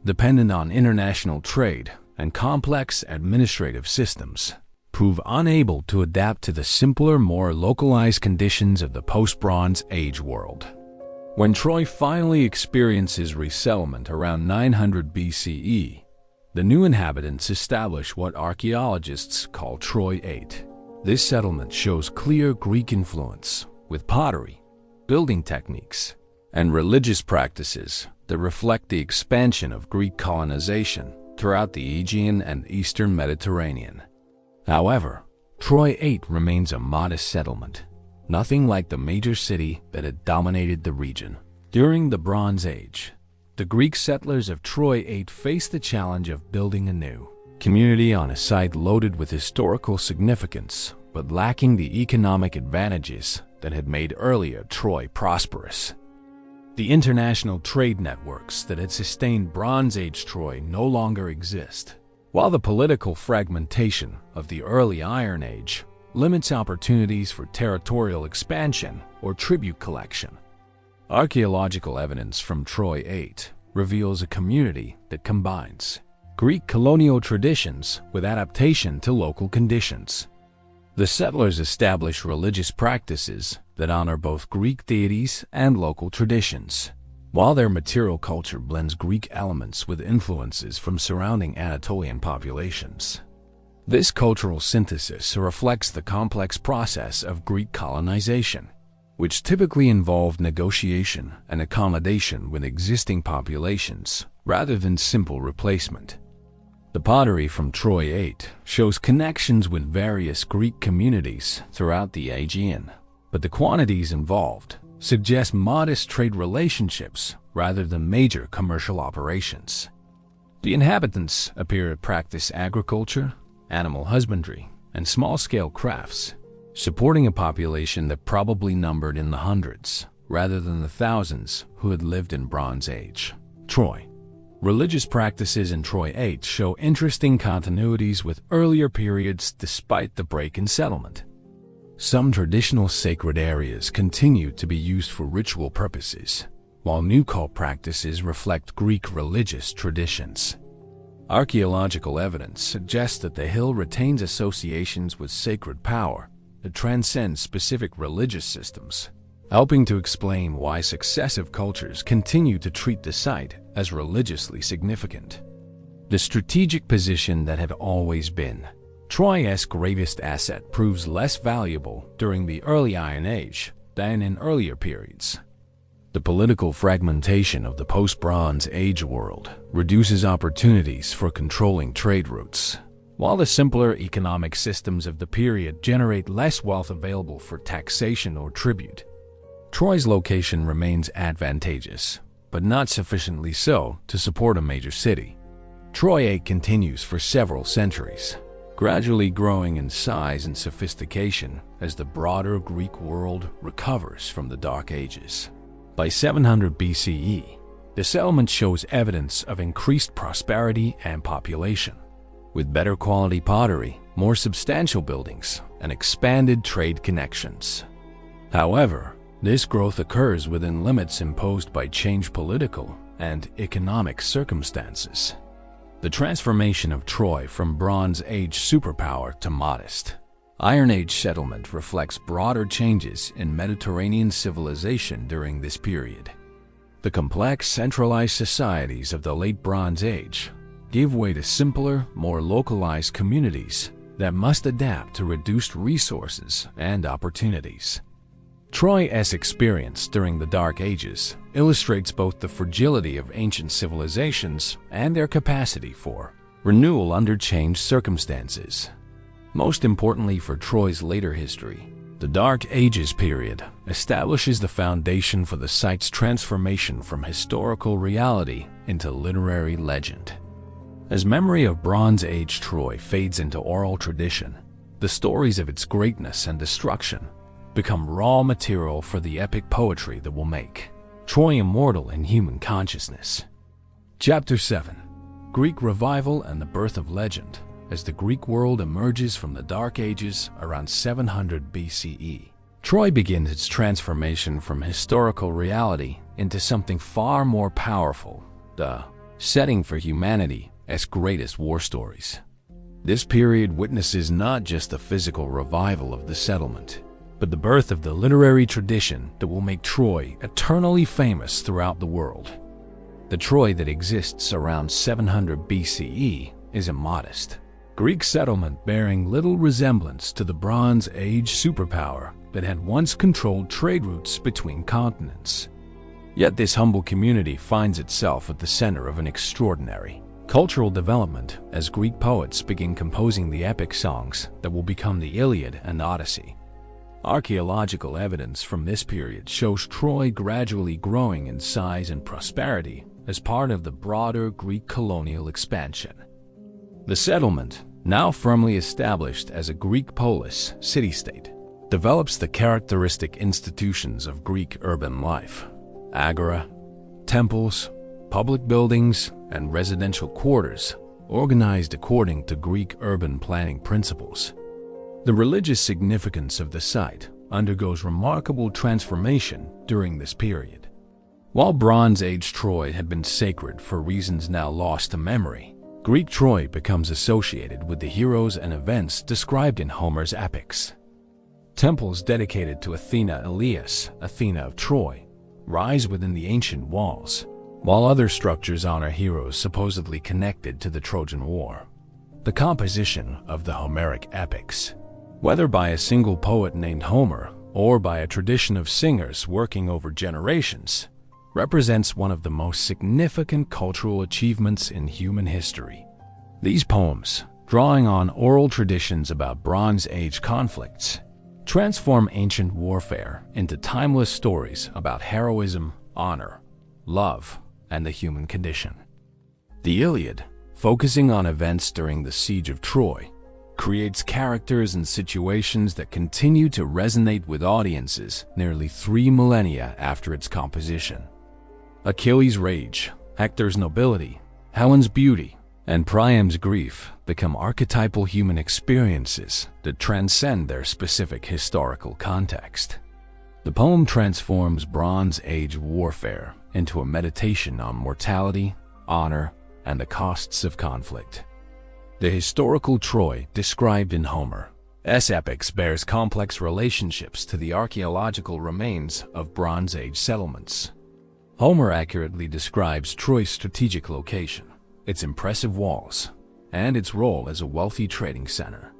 Speaker 1: dependent on international trade and complex administrative systems, prove unable to adapt to the simpler, more localized conditions of the post-Bronze Age world. When Troy finally experiences resettlement around 900 BCE, the new inhabitants establish what archaeologists call Troy VIII. This settlement shows clear Greek influence, with pottery, building techniques, and religious practices that reflect the expansion of Greek colonization throughout the Aegean and Eastern Mediterranean. However, Troy VIII remains a modest settlement, nothing like the major city that had dominated the region. During the Bronze Age, the Greek settlers of Troy VIII faced the challenge of building a new community on a site loaded with historical significance, but lacking the economic advantages that had made earlier Troy prosperous. The international trade networks that had sustained Bronze Age Troy no longer exist, while the political fragmentation of the early Iron Age limits opportunities for territorial expansion or tribute collection. Archaeological evidence from Troy VIII reveals a community that combines Greek colonial traditions with adaptation to local conditions. The settlers establish religious practices that honor both Greek deities and local traditions, while their material culture blends Greek elements with influences from surrounding Anatolian populations. This cultural synthesis reflects the complex process of Greek colonization, which typically involved negotiation and accommodation with existing populations rather than simple replacement. The pottery from Troy VIII shows connections with various Greek communities throughout the Aegean, but the quantities involved suggest modest trade relationships rather than major commercial operations. The inhabitants appear to practice agriculture, animal husbandry, and small-scale crafts, supporting a population that probably numbered in the hundreds rather than the thousands who had lived in Bronze Age Troy. Religious practices in Troy VIII show interesting continuities with earlier periods despite the break in settlement. Some traditional sacred areas continue to be used for ritual purposes, while new cult practices reflect Greek religious traditions. Archaeological evidence suggests that the hill retains associations with sacred power that transcend specific religious systems, helping to explain why successive cultures continue to treat the site as religiously significant. The strategic position that had always been Troy's greatest asset proves less valuable during the early Iron Age than in earlier periods. The political fragmentation of the post-Bronze Age world reduces opportunities for controlling trade routes, while the simpler economic systems of the period generate less wealth available for taxation or tribute. Troy's location remains advantageous, but not sufficiently so to support a major city. Troy I continues for several centuries, gradually growing in size and sophistication as the broader Greek world recovers from the Dark Ages. By 700 BCE, the settlement shows evidence of increased prosperity and population, with better quality pottery, more substantial buildings, and expanded trade connections. However, this growth occurs within limits imposed by changed political and economic circumstances. The transformation of Troy from Bronze Age superpower to modest Iron Age settlement reflects broader changes in Mediterranean civilization during this period. The complex centralized societies of the late Bronze Age give way to simpler, more localized communities that must adapt to reduced resources and opportunities. Troy's experience during the Dark Ages illustrates both the fragility of ancient civilizations and their capacity for renewal under changed circumstances. Most importantly for Troy's later history, the Dark Ages period establishes the foundation for the site's transformation from historical reality into literary legend. As memory of Bronze Age Troy fades into oral tradition, the stories of its greatness and destruction become raw material for the epic poetry that will make Troy immortal in human consciousness. Chapter 7: Greek Revival and the Birth of Legend. As the Greek world emerges from the Dark Ages around 700 BCE, Troy begins its transformation from historical reality into something far more powerful, the setting for humanity's greatest war stories. This period witnesses not just the physical revival of the settlement, but the birth of the literary tradition that will make Troy eternally famous throughout the world. The Troy that exists around 700 BCE is a modest Greek settlement bearing little resemblance to the Bronze Age superpower that had once controlled trade routes between continents. Yet this humble community finds itself at the center of an extraordinary cultural development as Greek poets begin composing the epic songs that will become the Iliad and Odyssey. Archaeological evidence from this period shows Troy gradually growing in size and prosperity as part of the broader Greek colonial expansion. The settlement, now firmly established as a Greek polis city-state, develops the characteristic institutions of Greek urban life: agora, temples, public buildings, and residential quarters, organized according to Greek urban planning principles. The religious significance of the site undergoes remarkable transformation during this period. While Bronze Age Troy had been sacred for reasons now lost to memory, Greek Troy becomes associated with the heroes and events described in Homer's epics. Temples dedicated to Athena Elias, Athena of Troy, rise within the ancient walls, while other structures honor heroes supposedly connected to the Trojan War. The composition of the Homeric epics, whether by a single poet named Homer or by a tradition of singers working over generations, represents one of the most significant cultural achievements in human history. These poems, drawing on oral traditions about Bronze Age conflicts, transform ancient warfare into timeless stories about heroism, honor, love, and the human condition. The Iliad, focusing on events during the Siege of Troy, creates characters and situations that continue to resonate with audiences nearly 3 millennia after its composition. Achilles' rage, Hector's nobility, Helen's beauty, and Priam's grief become archetypal human experiences that transcend their specific historical context. The poem transforms Bronze Age warfare into a meditation on mortality, honor, and the costs of conflict. The historical Troy described in Homer's epics bears complex relationships to the archaeological remains of Bronze Age settlements. Homer accurately describes Troy's strategic location, its impressive walls, and its role as a wealthy trading center.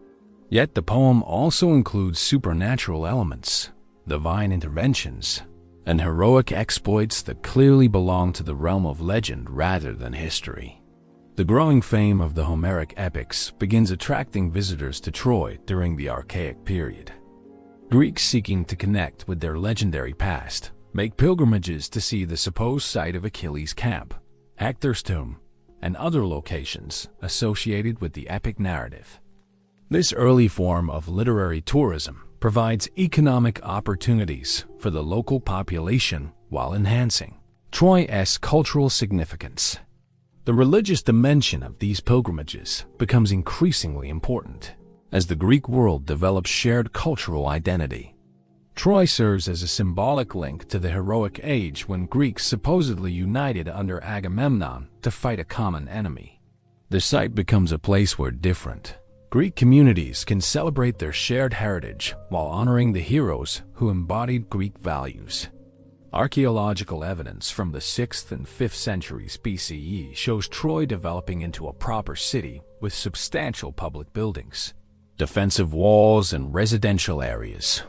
Speaker 1: Yet the poem also includes supernatural elements, divine interventions, and heroic exploits that clearly belong to the realm of legend rather than history. The growing fame of the Homeric epics begins attracting visitors to Troy during the Archaic period. Greeks seeking to connect with their legendary past make pilgrimages to see the supposed site of Achilles' camp, Hector's tomb, and other locations associated with the epic narrative. This early form of literary tourism provides economic opportunities for the local population while enhancing Troy's cultural significance. The religious dimension of these pilgrimages becomes increasingly important as the Greek world develops shared cultural identity. Troy serves as a symbolic link to the heroic age when Greeks supposedly united under Agamemnon to fight a common enemy. The site becomes a place where different Greek communities can celebrate their shared heritage while honoring the heroes who embodied Greek values. Archaeological evidence from the 6th and 5th centuries BCE shows Troy developing into a proper city with substantial public buildings, defensive walls, and residential areas.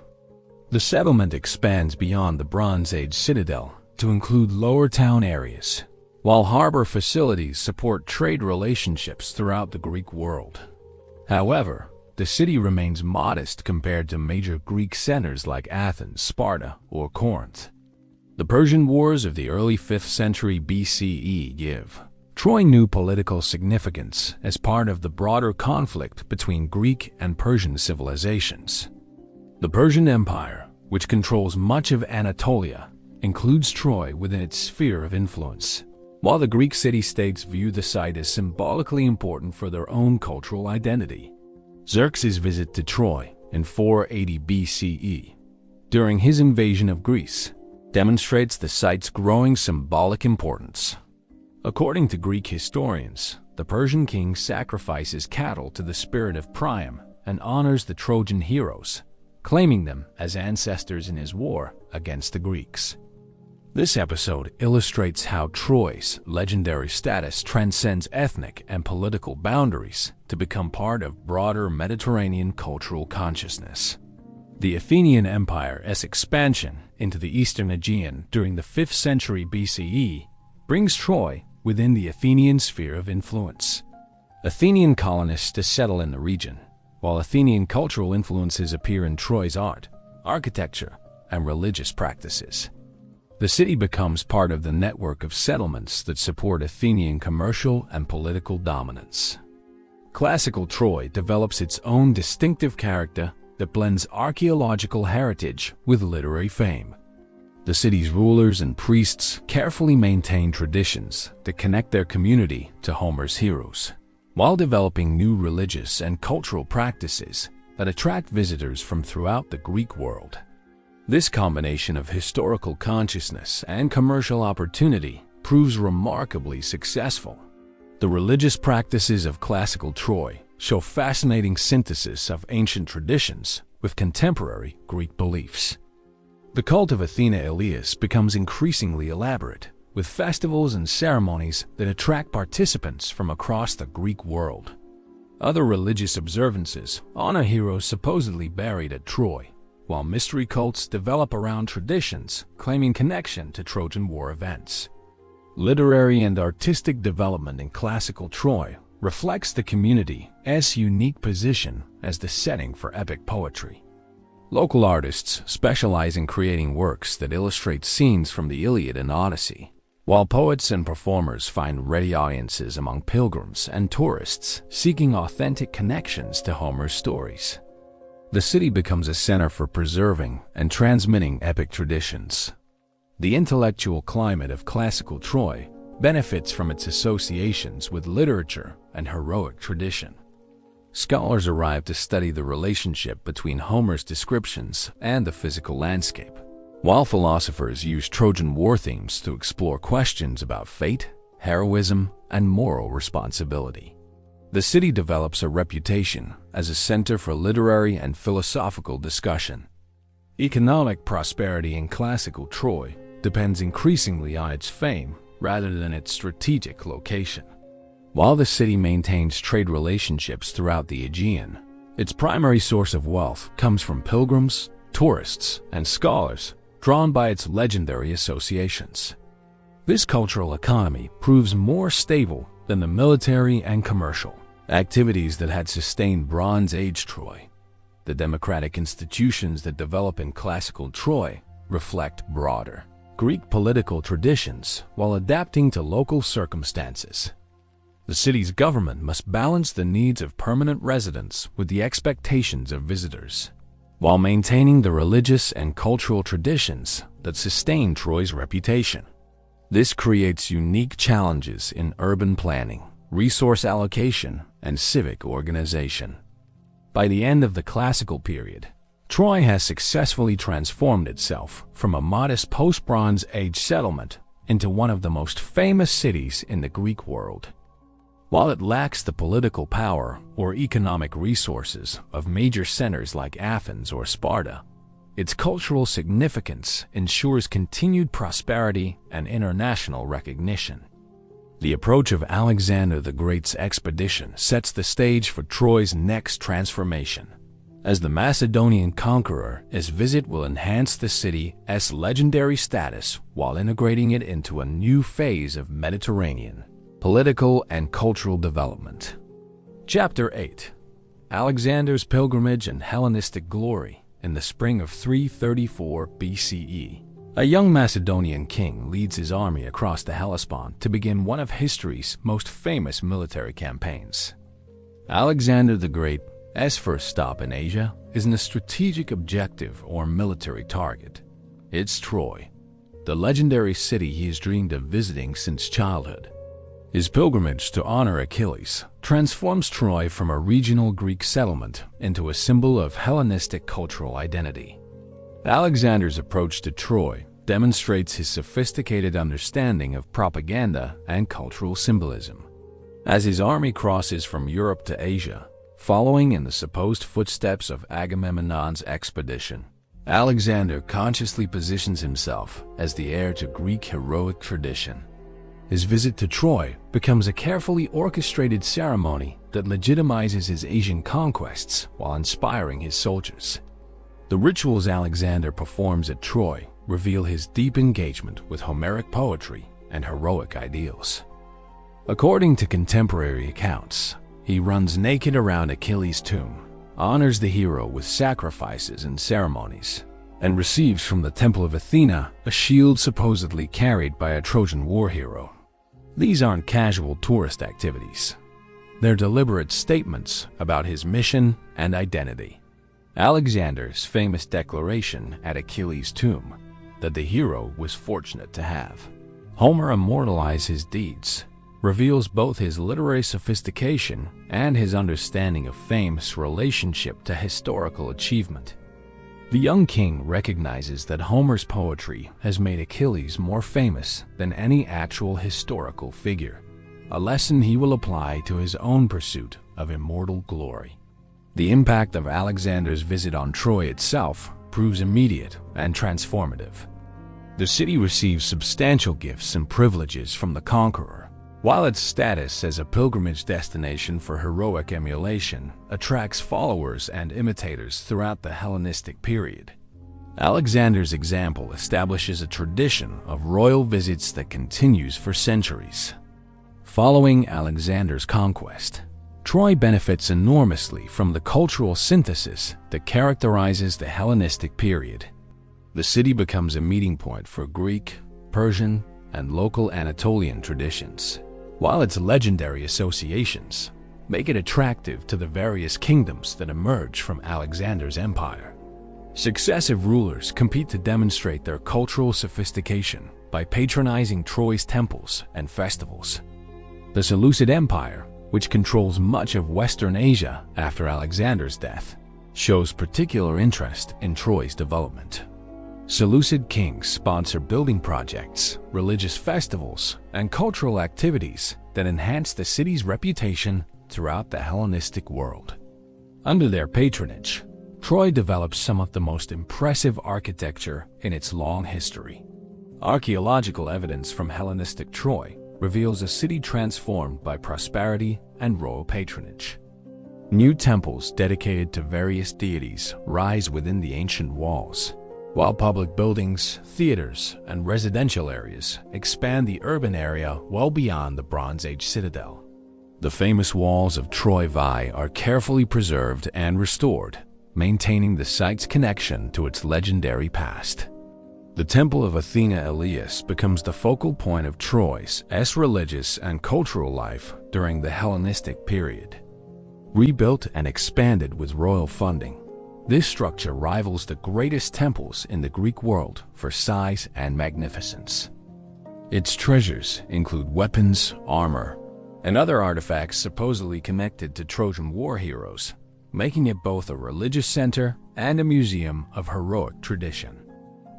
Speaker 1: The settlement expands beyond the Bronze Age citadel to include lower town areas, while harbor facilities support trade relationships throughout the Greek world. However, the city remains modest compared to major Greek centers like Athens, Sparta, or Corinth. The Persian Wars of the early 5th century BCE give Troy new political significance as part of the broader conflict between Greek and Persian civilizations. The Persian Empire, which controls much of Anatolia, includes Troy within its sphere of influence, while the Greek city-states view the site as symbolically important for their own cultural identity. Xerxes' visit to Troy in 480 BCE, during his invasion of Greece, demonstrates the site's growing symbolic importance. According to Greek historians, the Persian king sacrifices cattle to the spirit of Priam and honors the Trojan heroes, claiming them as ancestors in his war against the Greeks. This episode illustrates how Troy's legendary status transcends ethnic and political boundaries to become part of broader Mediterranean cultural consciousness. The Athenian Empire's expansion into the Eastern Aegean during the 5th century BCE brings Troy within the Athenian sphere of influence. Athenian colonists settle in the region, while Athenian cultural influences appear in Troy's art, architecture, and religious practices. The city becomes part of the network of settlements that support Athenian commercial and political dominance. Classical Troy develops its own distinctive character that blends archaeological heritage with literary fame. The city's rulers and priests carefully maintain traditions that connect their community to Homer's heroes, while developing new religious and cultural practices that attract visitors from throughout the Greek world. This combination of historical consciousness and commercial opportunity proves remarkably successful. The religious practices of classical Troy show fascinating synthesis of ancient traditions with contemporary Greek beliefs. The cult of Athena Elias becomes increasingly elaborate, with festivals and ceremonies that attract participants from across the Greek world. Other religious observances honor heroes supposedly buried at Troy, while mystery cults develop around traditions claiming connection to Trojan War events. Literary and artistic development in classical Troy reflects the community's unique position as the setting for epic poetry. Local artists specialize in creating works that illustrate scenes from the Iliad and Odyssey, while poets and performers find ready audiences among pilgrims and tourists seeking authentic connections to Homer's stories. The city becomes a center for preserving and transmitting epic traditions. The intellectual climate of classical Troy benefits from its associations with literature and heroic tradition. Scholars arrived to study the relationship between Homer's descriptions and the physical landscape, while philosophers used Trojan War themes to explore questions about fate, heroism, and moral responsibility. The city develops a reputation as a center for literary and philosophical discussion. Economic prosperity in classical Troy depends increasingly on its fame rather than its strategic location. While the city maintains trade relationships throughout the Aegean, its primary source of wealth comes from pilgrims, tourists, and scholars drawn by its legendary associations. This cultural economy proves more stable than the military and commercial activities that had sustained Bronze Age Troy. The democratic institutions that develop in classical Troy reflect broader Greek political traditions while adapting to local circumstances. The city's government must balance the needs of permanent residents with the expectations of visitors, while maintaining the religious and cultural traditions that sustain Troy's reputation. This creates unique challenges in urban planning, resource allocation, and civic organization. By the end of the classical period, Troy has successfully transformed itself from a modest post-Bronze Age settlement into one of the most famous cities in the Greek world. While it lacks the political power or economic resources of major centers like Athens or Sparta, its cultural significance ensures continued prosperity and international recognition. The approach of Alexander the Great's expedition sets the stage for Troy's next transformation. As the Macedonian conqueror, his visit will enhance the city's legendary status while integrating it into a new phase of Mediterranean political and cultural development. Chapter 8: Alexander's Pilgrimage and Hellenistic Glory. In the spring of 334 BCE, a young Macedonian king leads his army across the Hellespont to begin one of history's most famous military campaigns. Alexander the Great's first stop in Asia isn't a strategic objective or military target. It's Troy, the legendary city he has dreamed of visiting since childhood. His pilgrimage to honor Achilles transforms Troy from a regional Greek settlement into a symbol of Hellenistic cultural identity. Alexander's approach to Troy demonstrates his sophisticated understanding of propaganda and cultural symbolism. As his army crosses from Europe to Asia, following in the supposed footsteps of Agamemnon's expedition, Alexander consciously positions himself as the heir to Greek heroic tradition. His visit to Troy becomes a carefully orchestrated ceremony that legitimizes his Asian conquests while inspiring his soldiers. The rituals Alexander performs at Troy reveal his deep engagement with Homeric poetry and heroic ideals. According to contemporary accounts, he runs naked around Achilles' tomb, honors the hero with sacrifices and ceremonies, and receives from the Temple of Athena a shield supposedly carried by a Trojan war hero. These aren't casual tourist activities. They're deliberate statements about his mission and identity. Alexander's famous declaration at Achilles' tomb that the hero was fortunate to have Homer immortalize his deeds reveals both his literary sophistication and his understanding of fame's relationship to historical achievement. The young king recognizes that Homer's poetry has made Achilles more famous than any actual historical figure, a lesson he will apply to his own pursuit of immortal glory. The impact of Alexander's visit on Troy itself proves immediate and transformative. The city receives substantial gifts and privileges from the conqueror, while its status as a pilgrimage destination for heroic emulation attracts followers and imitators throughout the Hellenistic period. Alexander's example establishes a tradition of royal visits that continues for centuries. Following Alexander's conquest, Troy benefits enormously from the cultural synthesis that characterizes the Hellenistic period. The city becomes a meeting point for Greek, Persian, and local Anatolian traditions, while its legendary associations make it attractive to the various kingdoms that emerge from Alexander's empire. Successive rulers compete to demonstrate their cultural sophistication by patronizing Troy's temples and festivals. The Seleucid Empire, which controls much of Western Asia after Alexander's death, shows particular interest in Troy's development. Seleucid kings sponsor building projects, religious festivals, and cultural activities that enhance the city's reputation throughout the Hellenistic world. Under their patronage, Troy develops some of the most impressive architecture in its long history. Archaeological evidence from Hellenistic Troy reveals a city transformed by prosperity and royal patronage. New temples dedicated to various deities rise within the ancient walls, while public buildings, theaters, and residential areas expand the urban area well beyond the Bronze Age citadel. The famous walls of Troy I are carefully preserved and restored, maintaining the site's connection to its legendary past. The Temple of Athena Elias becomes the focal point of Troy's religious and cultural life during the Hellenistic period. Rebuilt and expanded with royal funding, this structure rivals the greatest temples in the Greek world for size and magnificence. Its treasures include weapons, armor, and other artifacts supposedly connected to Trojan war heroes, making it both a religious center and a museum of heroic tradition.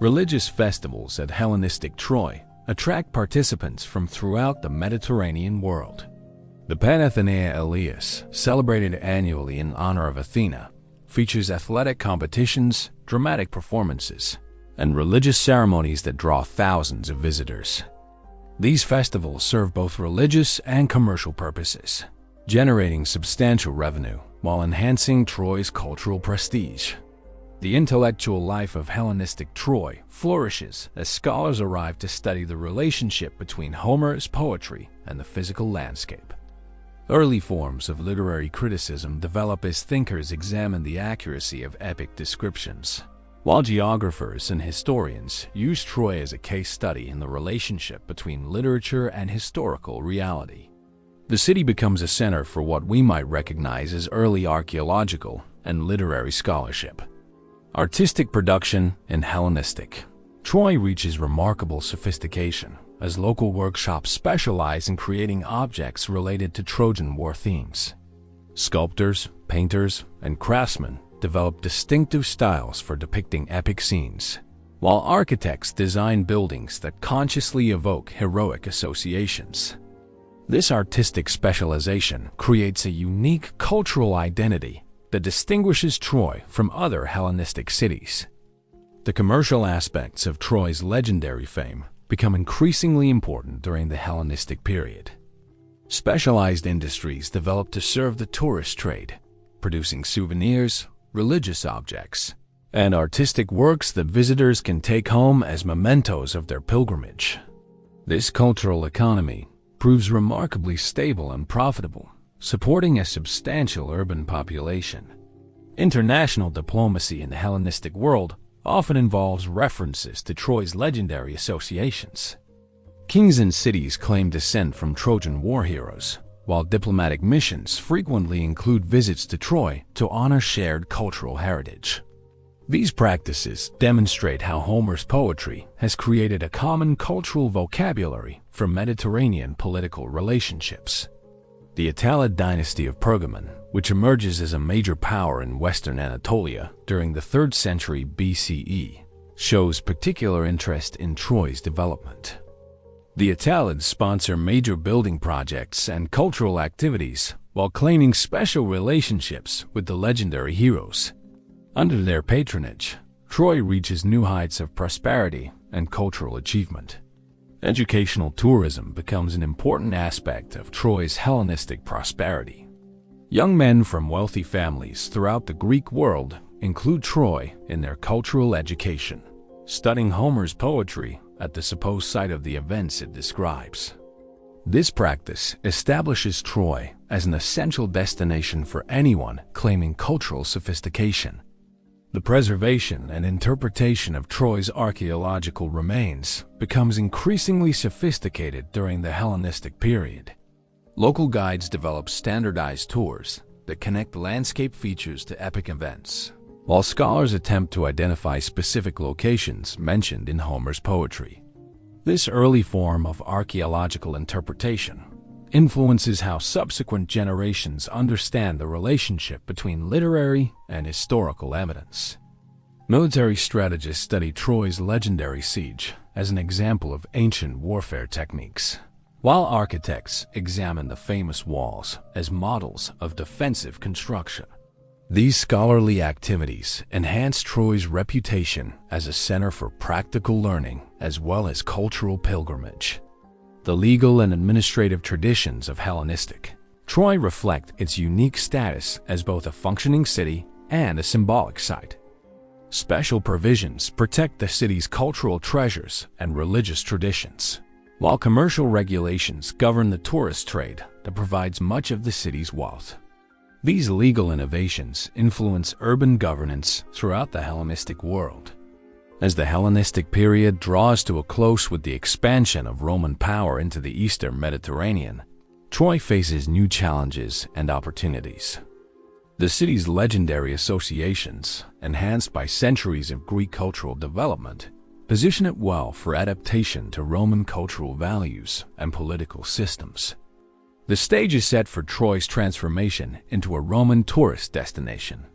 Speaker 1: Religious festivals at Hellenistic Troy attract participants from throughout the Mediterranean world. The Panathenea Elias, celebrated annually in honor of Athena, features athletic competitions, dramatic performances, and religious ceremonies that draw thousands of visitors. These festivals serve both religious and commercial purposes, generating substantial revenue while enhancing Troy's cultural prestige. The intellectual life of Hellenistic Troy flourishes as scholars arrive to study the relationship between Homer's poetry and the physical landscape. Early forms of literary criticism develop as thinkers examine the accuracy of epic descriptions, while geographers and historians use Troy as a case study in the relationship between literature and historical reality. The city becomes a center for what we might recognize as early archaeological and literary scholarship. Artistic production in Hellenistic Troy reaches remarkable sophistication as local workshops specialize in creating objects related to Trojan War themes. Sculptors, painters, and craftsmen develop distinctive styles for depicting epic scenes, while architects design buildings that consciously evoke heroic associations. This artistic specialization creates a unique cultural identity that distinguishes Troy from other Hellenistic cities. The commercial aspects of Troy's legendary fame become increasingly important during the Hellenistic period. Specialized industries develop to serve the tourist trade, producing souvenirs, religious objects, and artistic works that visitors can take home as mementos of their pilgrimage. This cultural economy proves remarkably stable and profitable, supporting a substantial urban population. International diplomacy in the Hellenistic world often involves references to Troy's legendary associations. Kings and cities claim descent from Trojan war heroes, while diplomatic missions frequently include visits to Troy to honor shared cultural heritage. These practices demonstrate how Homer's poetry has created a common cultural vocabulary for Mediterranean political relationships. The Attalid dynasty of Pergamon, which emerges as a major power in western Anatolia during the 3rd century BCE, shows particular interest in Troy's development. The Attalids sponsor major building projects and cultural activities while claiming special relationships with the legendary heroes. Under their patronage, Troy reaches new heights of prosperity and cultural achievement. Educational tourism becomes an important aspect of Troy's Hellenistic prosperity. Young men from wealthy families throughout the Greek world include Troy in their cultural education, studying Homer's poetry at the supposed site of the events it describes. This practice establishes Troy as an essential destination for anyone claiming cultural sophistication. The preservation and interpretation of Troy's archaeological remains becomes increasingly sophisticated during the Hellenistic period. Local guides develop standardized tours that connect landscape features to epic events, while scholars attempt to identify specific locations mentioned in Homer's poetry. This early form of archaeological interpretation influences how subsequent generations understand the relationship between literary and historical evidence. Military strategists study Troy's legendary siege as an example of ancient warfare techniques, while architects examine the famous walls as models of defensive construction. These scholarly activities enhance Troy's reputation as a center for practical learning as well as cultural pilgrimage. The legal and administrative traditions of Hellenistic Troy reflect its unique status as both a functioning city and a symbolic site. Special provisions protect the city's cultural treasures and religious traditions, while commercial regulations govern the tourist trade that provides much of the city's wealth. These legal innovations influence urban governance throughout the Hellenistic world. As the Hellenistic period draws to a close with the expansion of Roman power into the eastern Mediterranean, Troy faces new challenges and opportunities. The city's legendary associations, enhanced by centuries of Greek cultural development, position it well for adaptation to Roman cultural values and political systems. The stage is set for Troy's transformation into a Roman tourist destination.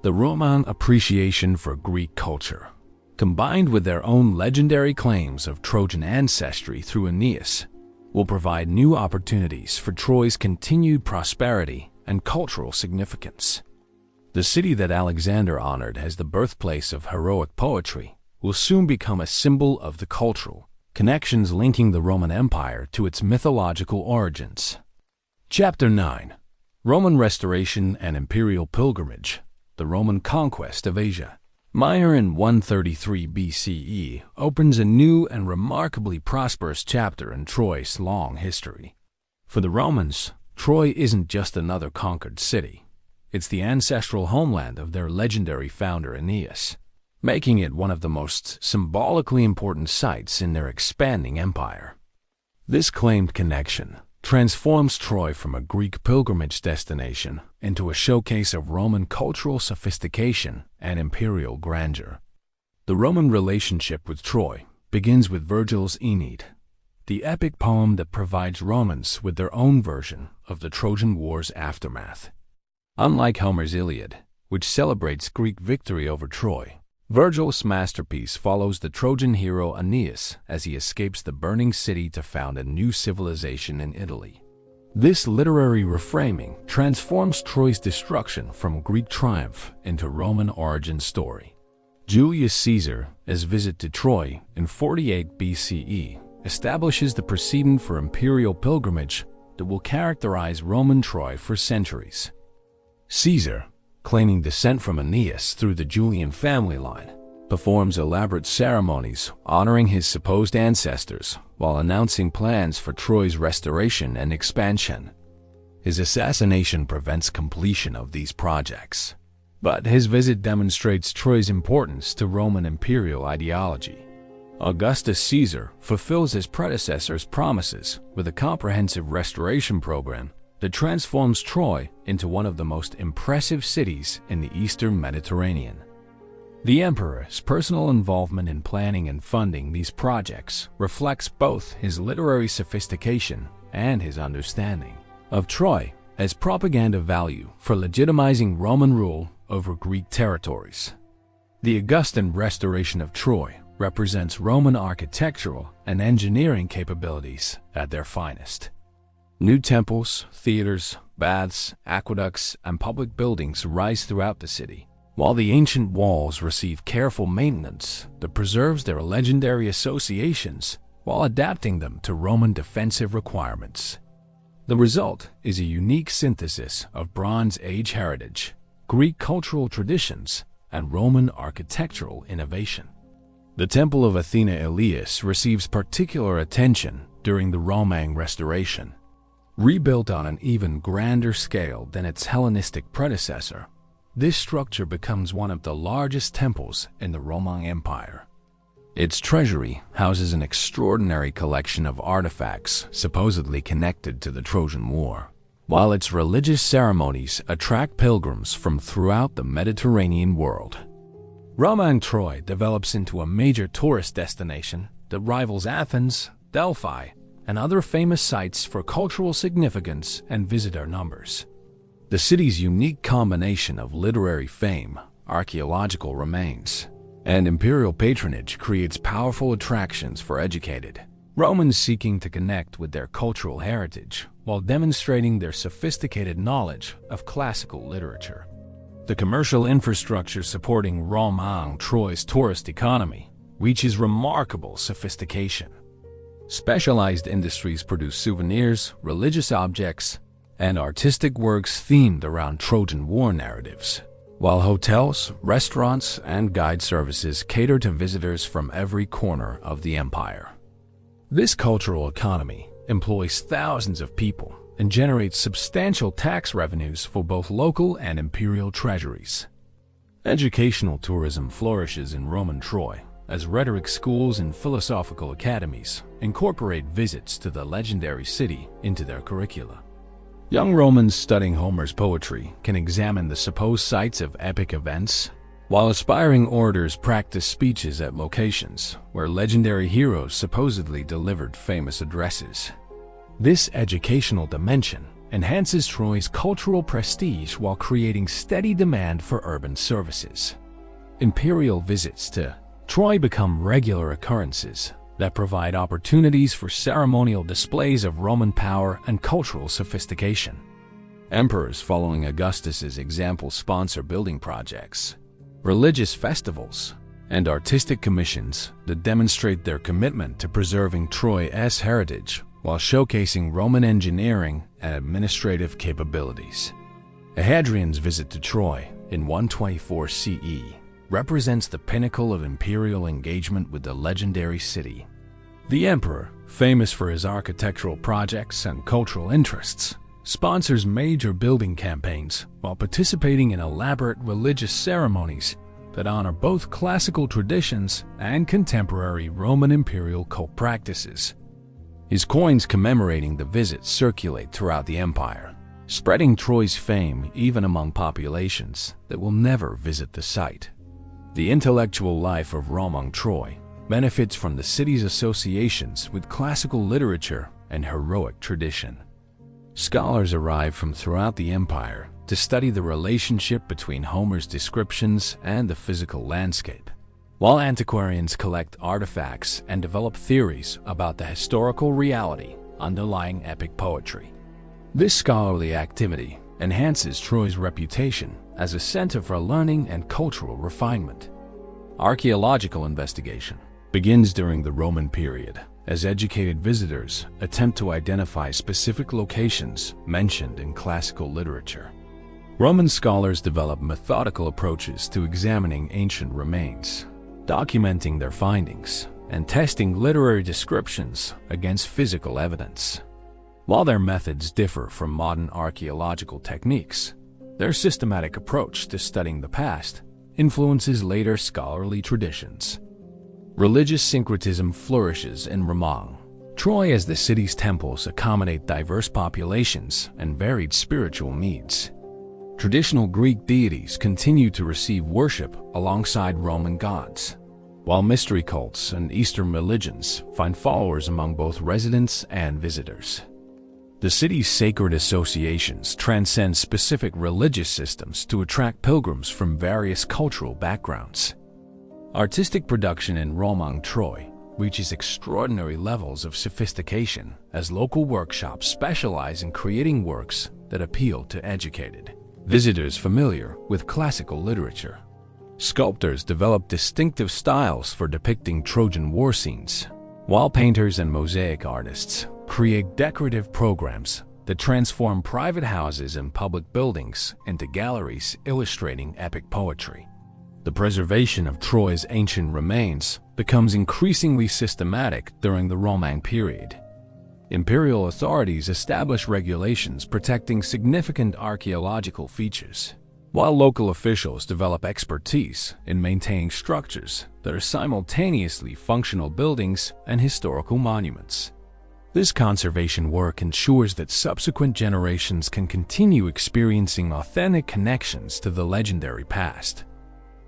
Speaker 1: The Roman appreciation for Greek culture, combined with their own legendary claims of Trojan ancestry through Aeneas, will provide new opportunities for Troy's continued prosperity and cultural significance. The city that Alexander honored as the birthplace of heroic poetry will soon become a symbol of the cultural connections linking the Roman Empire to its mythological origins. Chapter 9. Roman Restoration and Imperial Pilgrimage, the Roman Conquest of Asia. Meyer in 133 BCE opens a new and remarkably prosperous chapter in Troy's long history. For the Romans, Troy isn't just another conquered city. It's the ancestral homeland of their legendary founder Aeneas, making it one of the most symbolically important sites in their expanding empire. This claimed connection transforms Troy from a Greek pilgrimage destination into a showcase of Roman cultural sophistication and imperial grandeur. The Roman relationship with Troy begins with Virgil's Aeneid, the epic poem that provides Romans with their own version of the Trojan War's aftermath. Unlike Homer's Iliad, which celebrates Greek victory over Troy, Virgil's masterpiece follows the Trojan hero Aeneas as he escapes the burning city to found a new civilization in Italy. This literary reframing transforms Troy's destruction from Greek triumph into Roman origin story. Julius Caesar's visit to Troy in 48 BCE establishes the precedent for imperial pilgrimage that will characterize Roman Troy for centuries. Caesar, claiming descent from Aeneas through the Julian family line, performs elaborate ceremonies honoring his supposed ancestors while announcing plans for Troy's restoration and expansion. His assassination prevents completion of these projects, but his visit demonstrates Troy's importance to Roman imperial ideology. Augustus Caesar fulfills his predecessor's promises with a comprehensive restoration program that transforms Troy into one of the most impressive cities in the eastern Mediterranean. The emperor's personal involvement in planning and funding these projects reflects both his literary sophistication and his understanding of Troy as propaganda value for legitimizing Roman rule over Greek territories. The Augustan restoration of Troy represents Roman architectural and engineering capabilities at their finest. New temples, theaters, baths, aqueducts, and public buildings rise throughout the city, while the ancient walls receive careful maintenance that preserves their legendary associations while adapting them to Roman defensive requirements. The result is a unique synthesis of Bronze Age heritage, Greek cultural traditions, and Roman architectural innovation. The Temple of Athena Elias receives particular attention during the Roman Restoration. Rebuilt on an even grander scale than its Hellenistic predecessor, this structure becomes one of the largest temples in the Roman Empire. Its treasury houses an extraordinary collection of artifacts supposedly connected to the Trojan War, while its religious ceremonies attract pilgrims from throughout the Mediterranean world. Roman Troy develops into a major tourist destination that rivals Athens, Delphi, and other famous sites for cultural significance and visitor numbers. The city's unique combination of literary fame, archaeological remains, and imperial patronage creates powerful attractions for educated Romans seeking to connect with their cultural heritage while demonstrating their sophisticated knowledge of classical literature. The commercial infrastructure supporting Troy's tourist economy reaches remarkable sophistication. Specialized industries produce souvenirs, religious objects, and artistic works themed around Trojan War narratives, while hotels, restaurants, and guide services cater to visitors from every corner of the empire. This cultural economy employs thousands of people and generates substantial tax revenues for both local and imperial treasuries. Educational tourism flourishes in Roman Troy, as rhetoric schools and philosophical academies incorporate visits to the legendary city into their curricula. Young Romans studying Homer's poetry can examine the supposed sites of epic events, while aspiring orators practice speeches at locations where legendary heroes supposedly delivered famous addresses. This educational dimension enhances Troy's cultural prestige while creating steady demand for urban services. Imperial visits to Troy become regular occurrences that provide opportunities for ceremonial displays of Roman power and cultural sophistication. Emperors following Augustus's example sponsor building projects, religious festivals, and artistic commissions that demonstrate their commitment to preserving Troy's heritage while showcasing Roman engineering and administrative capabilities. Hadrian's visit to Troy in 124 CE represents the pinnacle of imperial engagement with the legendary city. The emperor, famous for his architectural projects and cultural interests, sponsors major building campaigns while participating in elaborate religious ceremonies that honor both classical traditions and contemporary Roman imperial cult practices. His coins commemorating the visit circulate throughout the empire, spreading Troy's fame even among populations that will never visit the site. The intellectual life of Roman Troy benefits from the city's associations with classical literature and heroic tradition. Scholars arrive from throughout the empire to study the relationship between Homer's descriptions and the physical landscape, while antiquarians collect artifacts and develop theories about the historical reality underlying epic poetry. This scholarly activity enhances Troy's reputation as a center for learning and cultural refinement. Archaeological investigation begins during the Roman period, as educated visitors attempt to identify specific locations mentioned in classical literature. Roman scholars develop methodical approaches to examining ancient remains, documenting their findings, and testing literary descriptions against physical evidence. While their methods differ from modern archaeological techniques, their systematic approach to studying the past influences later scholarly traditions. Religious syncretism flourishes in Rome, Troy, as the city's temples accommodate diverse populations and varied spiritual needs. Traditional Greek deities continue to receive worship alongside Roman gods, while mystery cults and Eastern religions find followers among both residents and visitors. The city's sacred associations transcend specific religious systems to attract pilgrims from various cultural backgrounds. Artistic production in Roman Troy reaches extraordinary levels of sophistication as local workshops specialize in creating works that appeal to educated visitors familiar with classical literature. Sculptors develop distinctive styles for depicting Trojan War scenes, while painters and mosaic artists create decorative programs that transform private houses and public buildings into galleries illustrating epic poetry. The preservation of Troy's ancient remains becomes increasingly systematic during the Roman period. Imperial authorities establish regulations protecting significant archaeological features, while local officials develop expertise in maintaining structures that are simultaneously functional buildings and historical monuments. This conservation work ensures that subsequent generations can continue experiencing authentic connections to the legendary past.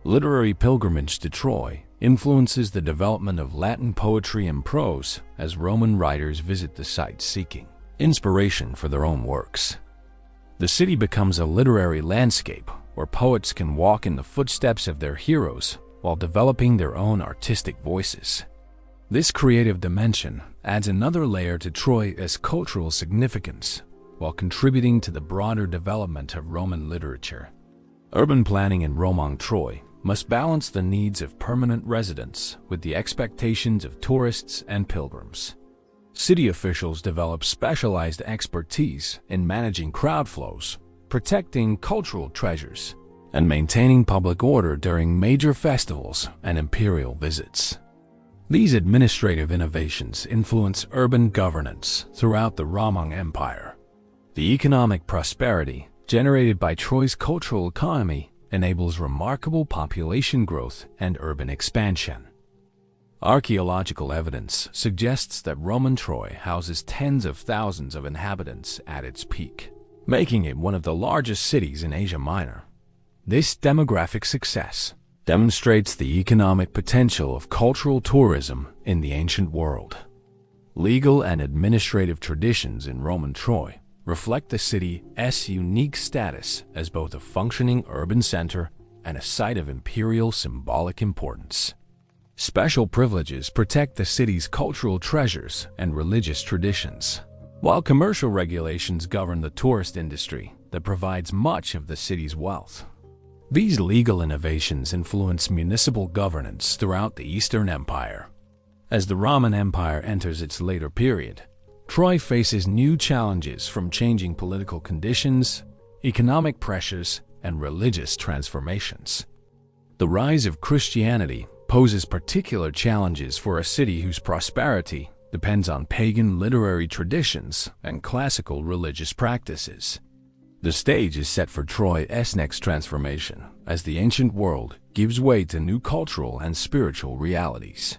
Speaker 1: Literary pilgrimage to Troy influences the development of Latin poetry and prose as Roman writers visit the site seeking inspiration for their own works. The city becomes a literary landscape where poets can walk in the footsteps of their heroes while developing their own artistic voices. This creative dimension adds another layer to Troy's cultural significance while contributing to the broader development of Roman literature. Urban planning in Roman Troy must balance the needs of permanent residents with the expectations of tourists and pilgrims. City officials develop specialized expertise in managing crowd flows, protecting cultural treasures, and maintaining public order during major festivals and imperial visits. These administrative innovations influence urban governance throughout the Roman Empire. The economic prosperity generated by Troy's cultural economy enables remarkable population growth and urban expansion. Archaeological evidence suggests that Roman Troy houses tens of thousands of inhabitants at its peak, making it one of the largest cities in Asia Minor. This demographic success demonstrates the economic potential of cultural tourism in the ancient world. Legal and administrative traditions in Roman Troy reflect the city's unique status as both a functioning urban center and a site of imperial symbolic importance. Special privileges protect the city's cultural treasures and religious traditions, while commercial regulations govern the tourist industry that provides much of the city's wealth. These legal innovations influence municipal governance throughout the Eastern Empire. As the Roman Empire enters its later period, Troy faces new challenges from changing political conditions, economic pressures, and religious transformations. The rise of Christianity poses particular challenges for a city whose prosperity depends on pagan literary traditions and classical religious practices. The stage is set for Troy's next transformation as the ancient world gives way to new cultural and spiritual realities.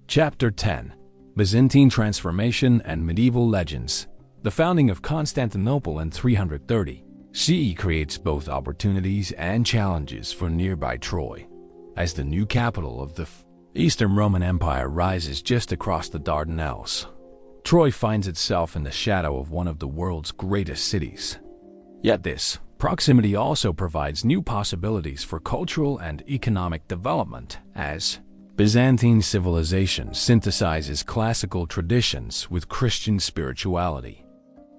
Speaker 1: Chapter 10: Byzantine Transformation and Medieval Legends. The founding of Constantinople in 330 CE creates both opportunities and challenges for nearby Troy. As the new capital of the Eastern Roman Empire rises just across the Dardanelles, Troy finds itself in the shadow of one of the world's greatest cities. Yet this proximity also provides new possibilities for cultural and economic development as Byzantine civilization synthesizes classical traditions with Christian spirituality.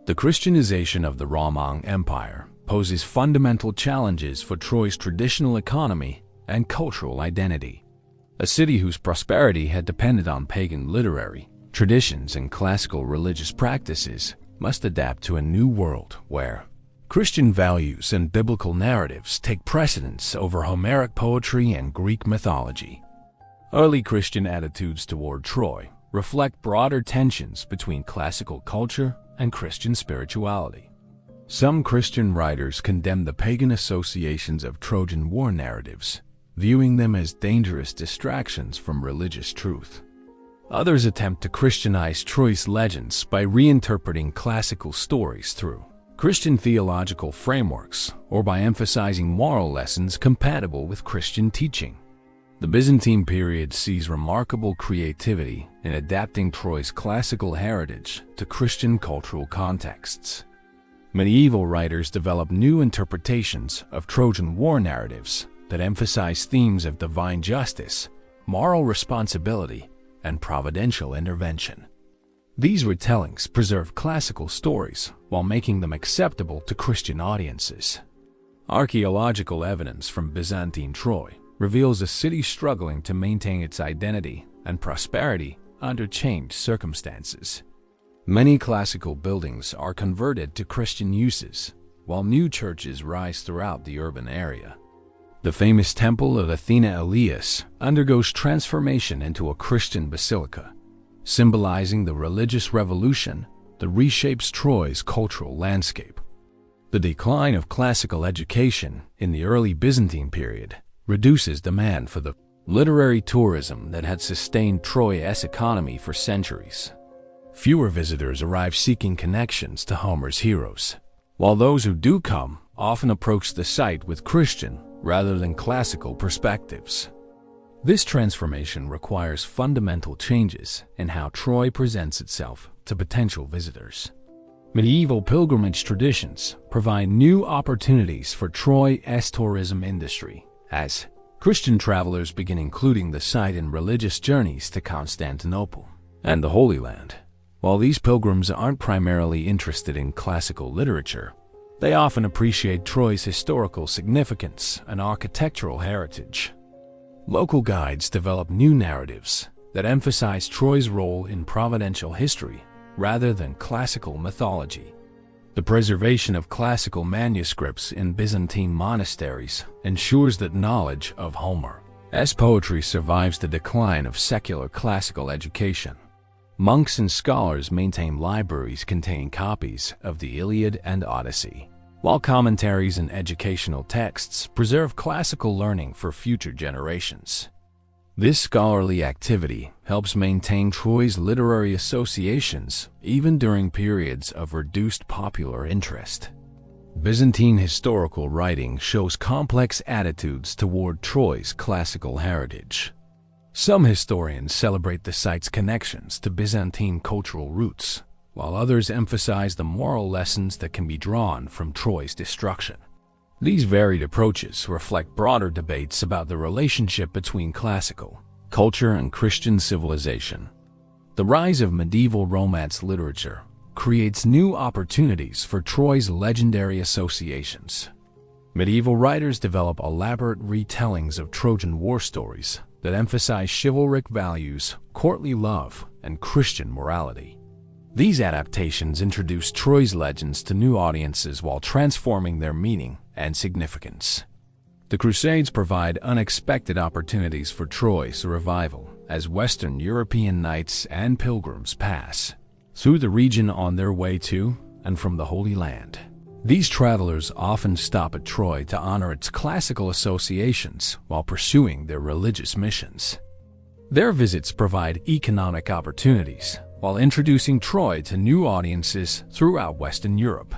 Speaker 1: The Christianization of the Roman Empire poses fundamental challenges for Troy's traditional economy and cultural identity. A city whose prosperity had depended on pagan literary traditions and classical religious practices must adapt to a new world where Christian values and biblical narratives take precedence over Homeric poetry and Greek mythology. Early Christian attitudes toward Troy reflect broader tensions between classical culture and Christian spirituality. Some Christian writers condemn the pagan associations of Trojan War narratives, viewing them as dangerous distractions from religious truth. Others attempt to Christianize Troy's legends by reinterpreting classical stories through Christian theological frameworks or by emphasizing moral lessons compatible with Christian teaching. The Byzantine period sees remarkable creativity in adapting Troy's classical heritage to Christian cultural contexts. Medieval writers develop new interpretations of Trojan War narratives that emphasize themes of divine justice, moral responsibility, and providential intervention. These retellings preserve classical stories while making them acceptable to Christian audiences. Archaeological evidence from Byzantine Troy reveals a city struggling to maintain its identity and prosperity under changed circumstances. Many classical buildings are converted to Christian uses, while new churches rise throughout the urban area. The famous temple of Athena Elias undergoes transformation into a Christian basilica, symbolizing the religious revolution that reshapes Troy's cultural landscape. The decline of classical education in the early Byzantine period reduces demand for the literary tourism that had sustained Troy's economy for centuries. Fewer visitors arrive seeking connections to Homer's heroes, while those who do come often approach the site with Christian rather than classical perspectives. This transformation requires fundamental changes in how Troy presents itself to potential visitors. Medieval pilgrimage traditions provide new opportunities for Troy's tourism industry, as Christian travelers begin including the site in religious journeys to Constantinople and the Holy Land. While these pilgrims aren't primarily interested in classical literature, they often appreciate Troy's historical significance and architectural heritage. Local guides develop new narratives that emphasize Troy's role in providential history rather than classical mythology. The preservation of classical manuscripts in Byzantine monasteries ensures that knowledge of Homer's poetry survives the decline of secular classical education. Monks and scholars maintain libraries containing copies of the Iliad and Odyssey, while commentaries and educational texts preserve classical learning for future generations. This scholarly activity helps maintain Troy's literary associations even during periods of reduced popular interest. Byzantine historical writing shows complex attitudes toward Troy's classical heritage. Some historians celebrate the site's connections to Byzantine cultural roots, while others emphasize the moral lessons that can be drawn from Troy's destruction. These varied approaches reflect broader debates about the relationship between classical culture and Christian civilization. The rise of medieval Romance literature creates new opportunities for Troy's legendary associations. Medieval writers develop elaborate retellings of Trojan war stories that emphasize chivalric values, courtly love, and Christian morality. These adaptations introduce Troy's legends to new audiences while transforming their meaning and significance. The Crusades provide unexpected opportunities for Troy's revival as Western European knights and pilgrims pass through the region on their way to and from the Holy Land. These travelers often stop at Troy to honor its classical associations while pursuing their religious missions. Their visits provide economic opportunities while introducing Troy to new audiences throughout Western Europe.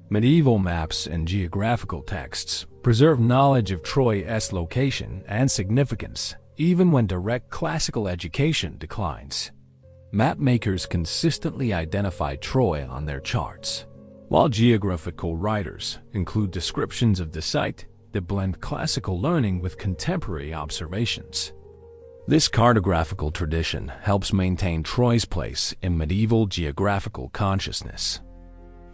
Speaker 1: Medieval maps and geographical texts preserve knowledge of Troy's location and significance, even when direct classical education declines. Map makers consistently identify Troy on their charts, while geographical writers include descriptions of the site that blend classical learning with contemporary observations. This cartographical tradition helps maintain Troy's place in medieval geographical consciousness.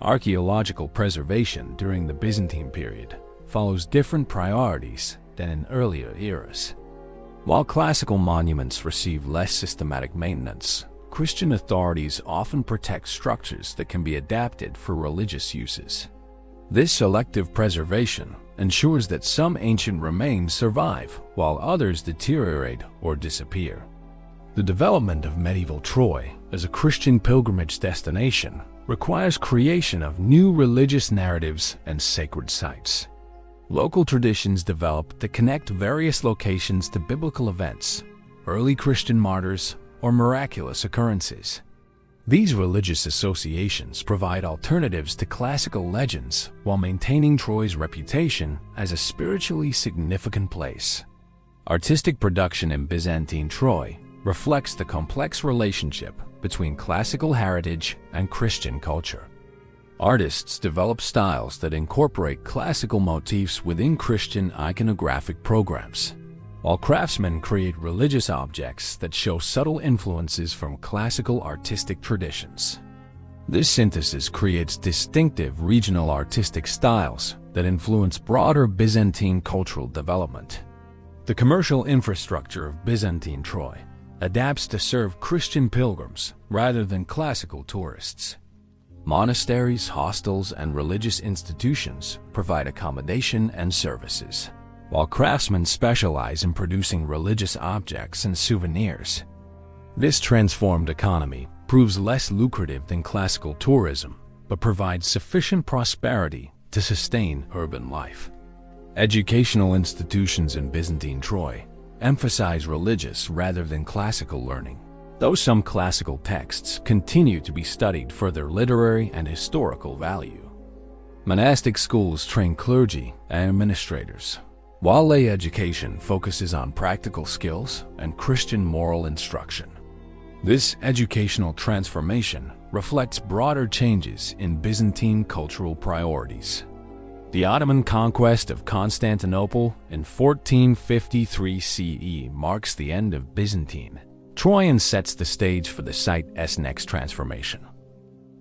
Speaker 1: Archaeological preservation during the Byzantine period follows different priorities than in earlier eras. While classical monuments receive less systematic maintenance, Christian authorities often protect structures that can be adapted for religious uses. This selective preservation ensures that some ancient remains survive while others deteriorate or disappear. The development of medieval Troy as a Christian pilgrimage destination requires creation of new religious narratives and sacred sites. Local traditions develop that connect various locations to biblical events, early Christian martyrs, or miraculous occurrences. These religious associations provide alternatives to classical legends while maintaining Troy's reputation as a spiritually significant place. Artistic production in Byzantine Troy reflects the complex relationship between classical heritage and Christian culture. Artists develop styles that incorporate classical motifs within Christian iconographic programs, while craftsmen create religious objects that show subtle influences from classical artistic traditions. This synthesis creates distinctive regional artistic styles that influence broader Byzantine cultural development. The commercial infrastructure of Byzantine Troy adapts to serve Christian pilgrims rather than classical tourists. Monasteries, hostels, and religious institutions provide accommodation and services, while craftsmen specialize in producing religious objects and souvenirs. This transformed economy proves less lucrative than classical tourism, but provides sufficient prosperity to sustain urban life. Educational institutions in Byzantine Troy emphasize religious rather than classical learning, though some classical texts continue to be studied for their literary and historical value. Monastic schools train clergy and administrators, while lay education focuses on practical skills and Christian moral instruction. This educational transformation reflects broader changes in Byzantine cultural priorities. The Ottoman conquest of Constantinople in 1453 CE marks the end of Byzantine Troy and sets the stage for the site's next transformation.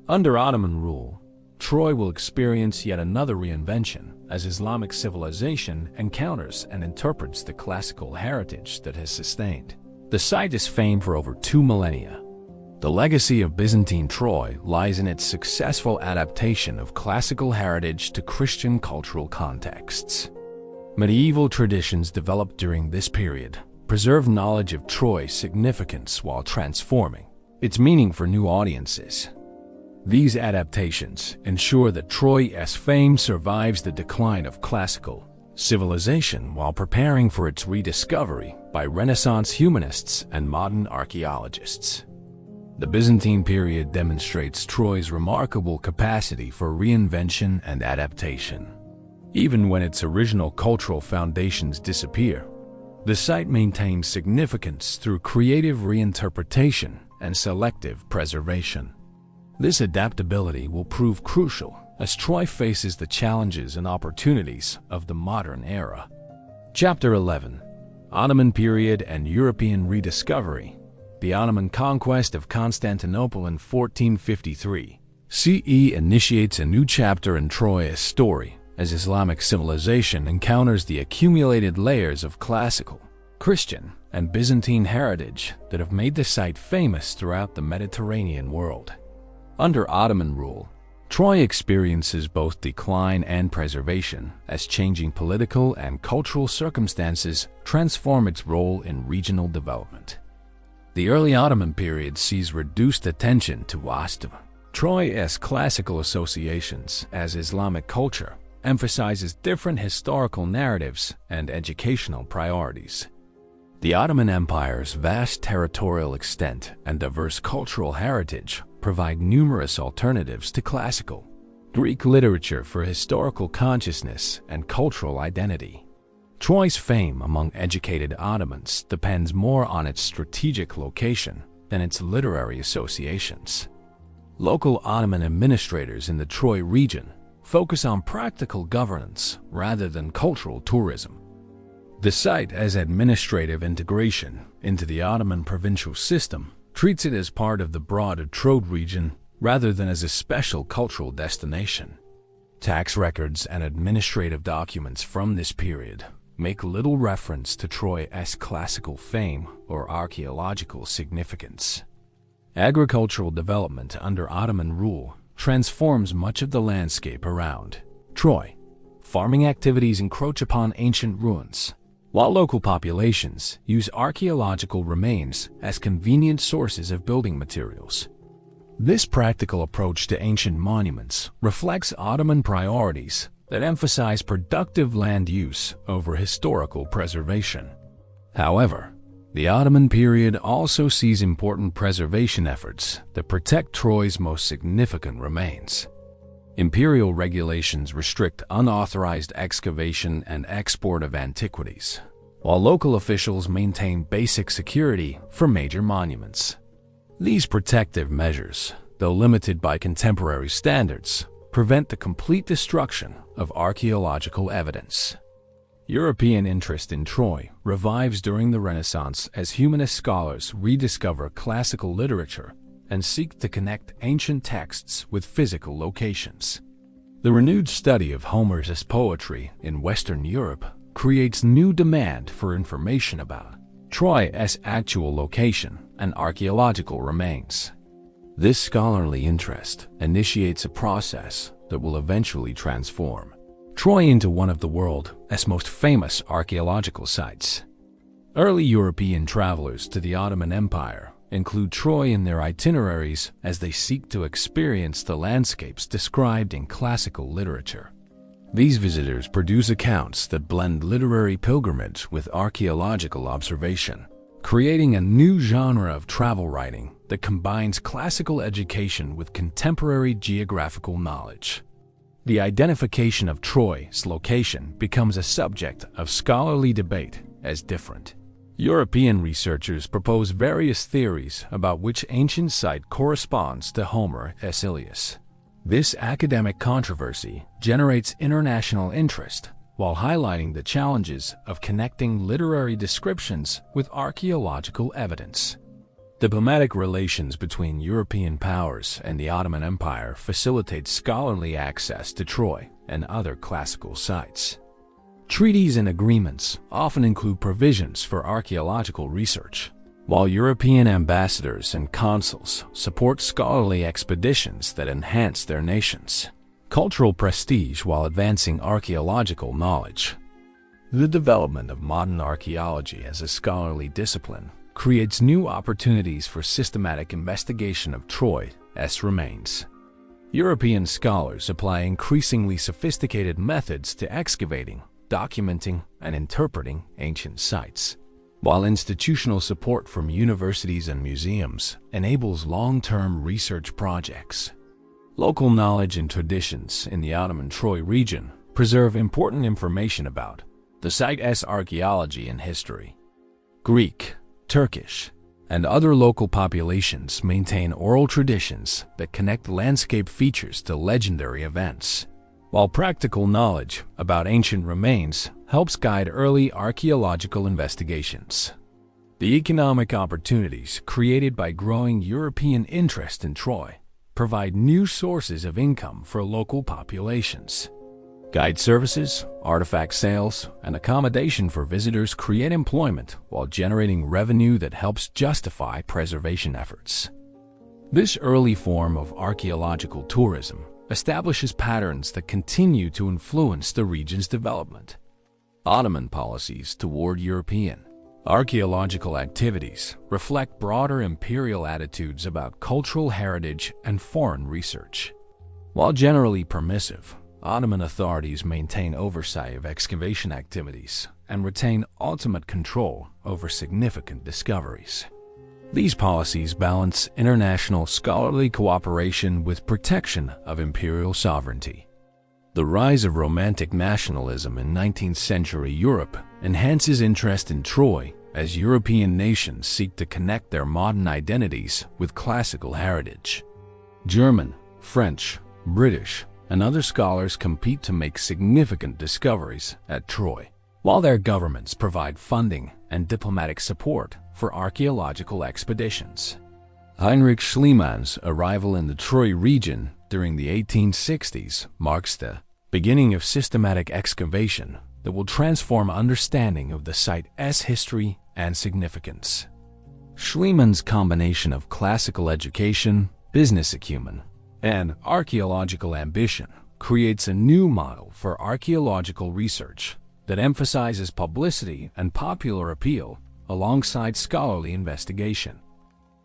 Speaker 1: Under Ottoman rule, Troy will experience yet another reinvention as Islamic civilization encounters and interprets the classical heritage that has sustained the site is famed for over 2 millennia. The legacy of Byzantine Troy lies in its successful adaptation of classical heritage to Christian cultural contexts. Medieval traditions developed during this period preserve knowledge of Troy's significance while transforming its meaning for new audiences. These adaptations ensure that Troy's fame survives the decline of classical civilization while preparing for its rediscovery by Renaissance humanists and modern archaeologists. The Byzantine period demonstrates Troy's remarkable capacity for reinvention and adaptation. Even when its original cultural foundations disappear, the site maintains significance through creative reinterpretation and selective preservation. This adaptability will prove crucial as Troy faces the challenges and opportunities of the modern era. Chapter 11: Ottoman Period and European Rediscovery. The Ottoman conquest of Constantinople in 1453 CE initiates a new chapter in Troy's story as Islamic civilization encounters the accumulated layers of classical, Christian, and Byzantine heritage that have made the site famous throughout the Mediterranean world. Under Ottoman rule, Troy experiences both decline and preservation as changing political and cultural circumstances transform its role in regional development. The early Ottoman period sees reduced attention to Wasta, Troy's classical associations, as Islamic culture emphasizes different historical narratives and educational priorities. The Ottoman Empire's vast territorial extent and diverse cultural heritage provide numerous alternatives to classical Greek literature for historical consciousness and cultural identity. Troy's fame among educated Ottomans depends more on its strategic location than its literary associations. Local Ottoman administrators in the Troy region focus on practical governance rather than cultural tourism. The site, as administrative integration into the Ottoman provincial system, treats it as part of the broader Troad region rather than as a special cultural destination. Tax records and administrative documents from this period make little reference to Troy's classical fame or archaeological significance. Agricultural development under Ottoman rule transforms much of the landscape around Troy. Farming activities encroach upon ancient ruins, while local populations use archaeological remains as convenient sources of building materials. This practical approach to ancient monuments reflects Ottoman priorities that emphasize productive land use over historical preservation. However, the Ottoman period also sees important preservation efforts that protect Troy's most significant remains. Imperial regulations restrict unauthorized excavation and export of antiquities, while local officials maintain basic security for major monuments. These protective measures, though limited by contemporary standards, prevent the complete destruction of archaeological evidence. European interest in Troy revives during the Renaissance as humanist scholars rediscover classical literature and seek to connect ancient texts with physical locations. The renewed study of Homer's poetry in Western Europe creates new demand for information about Troy's actual location and archaeological remains. This scholarly interest initiates a process that will eventually transform Troy into one of the world's most famous archaeological sites. Early European travelers to the Ottoman Empire include Troy in their itineraries as they seek to experience the landscapes described in classical literature. These visitors produce accounts that blend literary pilgrimage with archaeological observation, creating a new genre of travel writing that combines classical education with contemporary geographical knowledge. The identification of Troy's location becomes a subject of scholarly debate as different. European researchers propose various theories about which ancient site corresponds to Homer Achilles. This academic controversy generates international interest while highlighting the challenges of connecting literary descriptions with archaeological evidence. Diplomatic relations between European powers and the Ottoman Empire facilitate scholarly access to Troy and other classical sites. Treaties and agreements often include provisions for archaeological research, while European ambassadors and consuls support scholarly expeditions that enhance their nations' cultural prestige while advancing archaeological knowledge. The development of modern archaeology as a scholarly discipline creates new opportunities for systematic investigation of Troy's remains. European scholars apply increasingly sophisticated methods to excavating, documenting, and interpreting ancient sites, while institutional support from universities and museums enables long-term research projects. Local knowledge and traditions in the Ottoman Troy region preserve important information about the site's archaeology and history. Greek, Turkish, and other local populations maintain oral traditions that connect landscape features to legendary events, while practical knowledge about ancient remains helps guide early archaeological investigations. The economic opportunities created by growing European interest in Troy provide new sources of income for local populations. Guide services, artifact sales, and accommodation for visitors create employment while generating revenue that helps justify preservation efforts. This early form of archaeological tourism establishes patterns that continue to influence the region's development. Ottoman policies toward European archaeological activities reflect broader imperial attitudes about cultural heritage and foreign research. While generally permissive, Ottoman authorities maintain oversight of excavation activities and retain ultimate control over significant discoveries. These policies balance international scholarly cooperation with protection of imperial sovereignty. The rise of Romantic nationalism in 19th century Europe enhances interest in Troy as European nations seek to connect their modern identities with classical heritage. German, French, British, and other scholars compete to make significant discoveries at Troy, while their governments provide funding and diplomatic support for archaeological expeditions. Heinrich Schliemann's arrival in the Troy region during the 1860s marks the beginning of systematic excavation that will transform understanding of the site's history and significance. Schliemann's combination of classical education, business acumen, and archaeological ambition creates a new model for archaeological research that emphasizes publicity and popular appeal alongside scholarly investigation.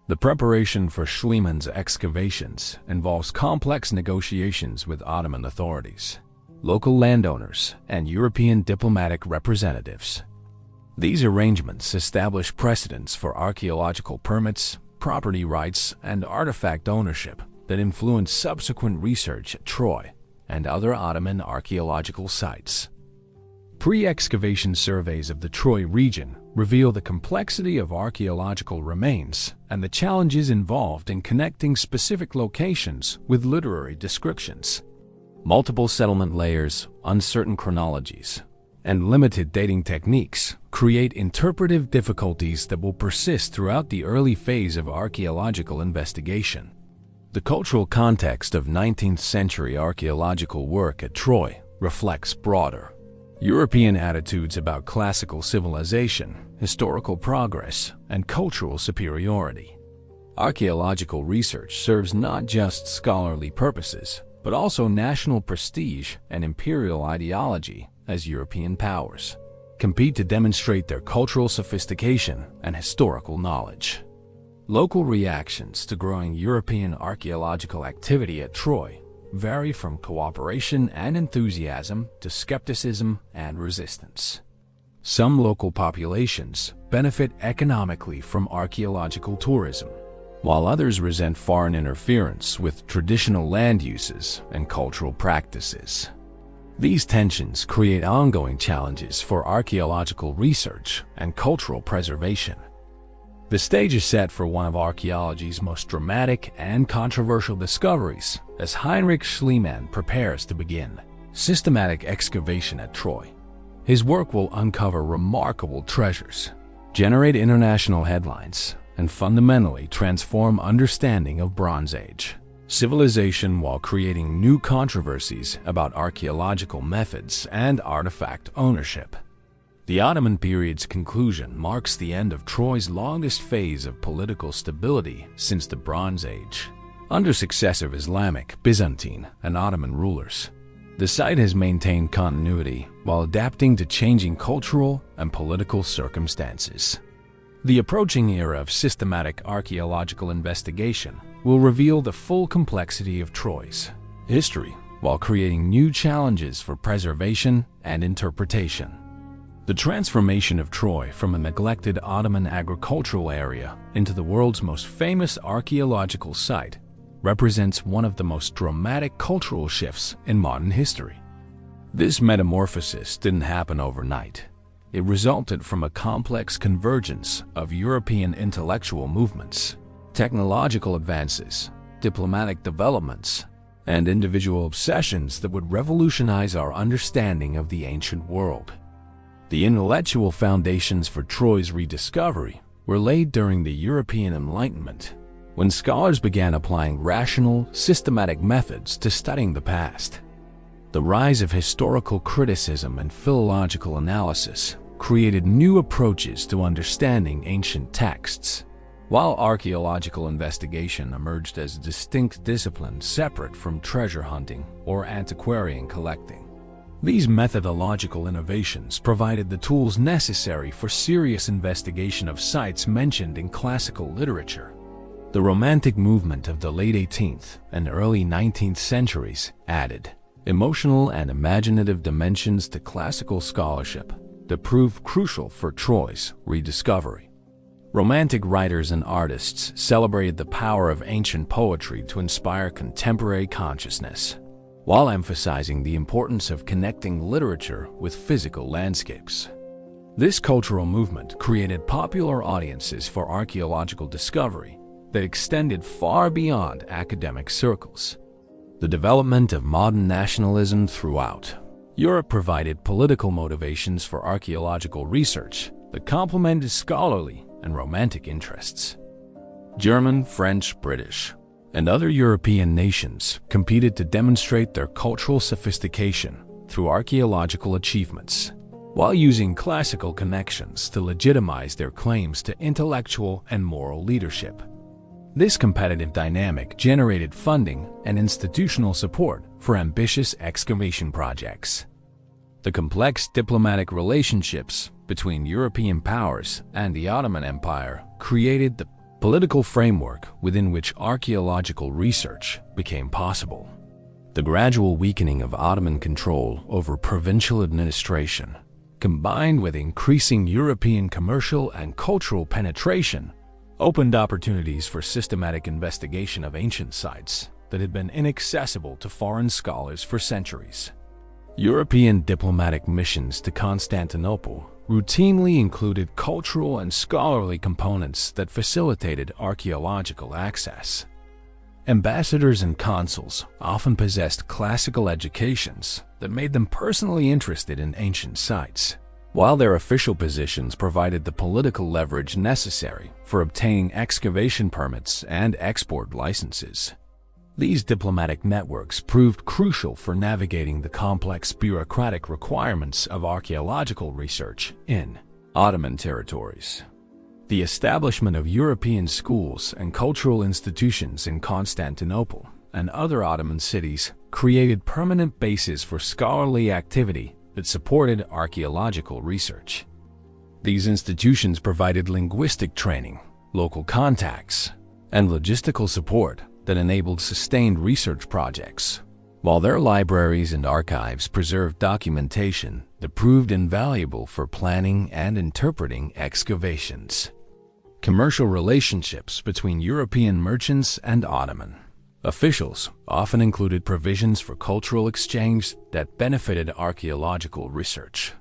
Speaker 1: The preparation for Schliemann's excavations involves complex negotiations with Ottoman authorities, local landowners, and European diplomatic representatives. These arrangements establish precedents for archaeological permits, property rights, and artifact ownership that influence subsequent research at Troy and other Ottoman archaeological sites. Pre-excavation surveys of the Troy region reveal the complexity of archaeological remains and the challenges involved in connecting specific locations with literary descriptions. Multiple settlement layers, uncertain chronologies, and limited dating techniques create interpretive difficulties that will persist throughout the early phase of archaeological investigation. The cultural context of 19th century archaeological work at Troy reflects broader European attitudes about classical civilization, historical progress, and cultural superiority. Archaeological research serves not just scholarly purposes, but also national prestige and imperial ideology as European powers compete to demonstrate their cultural sophistication and historical knowledge. Local reactions to growing European archaeological activity at Troy vary from cooperation and enthusiasm to skepticism and resistance. Some local populations benefit economically from archaeological tourism, while others resent foreign interference with traditional land uses and cultural practices. These tensions create ongoing challenges for archaeological research and cultural preservation. The stage is set for one of archaeology's most dramatic and controversial discoveries as Heinrich Schliemann prepares to begin systematic excavation at Troy. His work will uncover remarkable treasures, generate international headlines, and fundamentally transform understanding of Bronze Age civilization while creating new controversies about archaeological methods and artifact ownership. The Ottoman period's conclusion marks the end of Troy's longest phase of political stability since the Bronze Age. Under successive Islamic, Byzantine, and Ottoman rulers, the site has maintained continuity while adapting to changing cultural and political circumstances. The approaching era of systematic archaeological investigation will reveal the full complexity of Troy's history while creating new challenges for preservation and interpretation. The transformation of Troy from a neglected Ottoman agricultural area into the world's most famous archaeological site represents one of the most dramatic cultural shifts in modern history. This metamorphosis didn't happen overnight. It resulted from a complex convergence of European intellectual movements, technological advances, diplomatic developments, and individual obsessions that would revolutionize our understanding of the ancient world. The intellectual foundations for Troy's rediscovery were laid during the European Enlightenment, when scholars began applying rational, systematic methods to studying the past. The rise of historical criticism and philological analysis created new approaches to understanding ancient texts, while archaeological investigation emerged as a distinct discipline separate from treasure hunting or antiquarian collecting. These methodological innovations provided the tools necessary for serious investigation of sites mentioned in classical literature. The Romantic movement of the late 18th and early 19th centuries added emotional and imaginative dimensions to classical scholarship that proved crucial for Troy's rediscovery. Romantic writers and artists celebrated the power of ancient poetry to inspire contemporary consciousness, while emphasizing the importance of connecting literature with physical landscapes. This cultural movement created popular audiences for archaeological discovery that extended far beyond academic circles. The development of modern nationalism throughout Europe provided political motivations for archaeological research that complemented scholarly and romantic interests. German, French, British, and other European nations competed to demonstrate their cultural sophistication through archaeological achievements, while using classical connections to legitimize their claims to intellectual and moral leadership. This competitive dynamic generated funding and institutional support for ambitious excavation projects. The complex diplomatic relationships between European powers and the Ottoman Empire created the political framework within which archaeological research became possible. The gradual weakening of Ottoman control over provincial administration, combined with increasing European commercial and cultural penetration, opened opportunities for systematic investigation of ancient sites that had been inaccessible to foreign scholars for centuries. European diplomatic missions to Constantinople routinely included cultural and scholarly components that facilitated archaeological access. Ambassadors and consuls often possessed classical educations that made them personally interested in ancient sites, while their official positions provided the political leverage necessary for obtaining excavation permits and export licenses. These diplomatic networks proved crucial for navigating the complex bureaucratic requirements of archaeological research in Ottoman territories. The establishment of European schools and cultural institutions in Constantinople and other Ottoman cities created permanent bases for scholarly activity that supported archaeological research. These institutions provided linguistic training, local contacts, and logistical support that enabled sustained research projects, while their libraries and archives preserved documentation that proved invaluable for planning and interpreting excavations. Commercial relationships between European merchants and Ottoman officials often included provisions for cultural exchange that benefited archaeological research.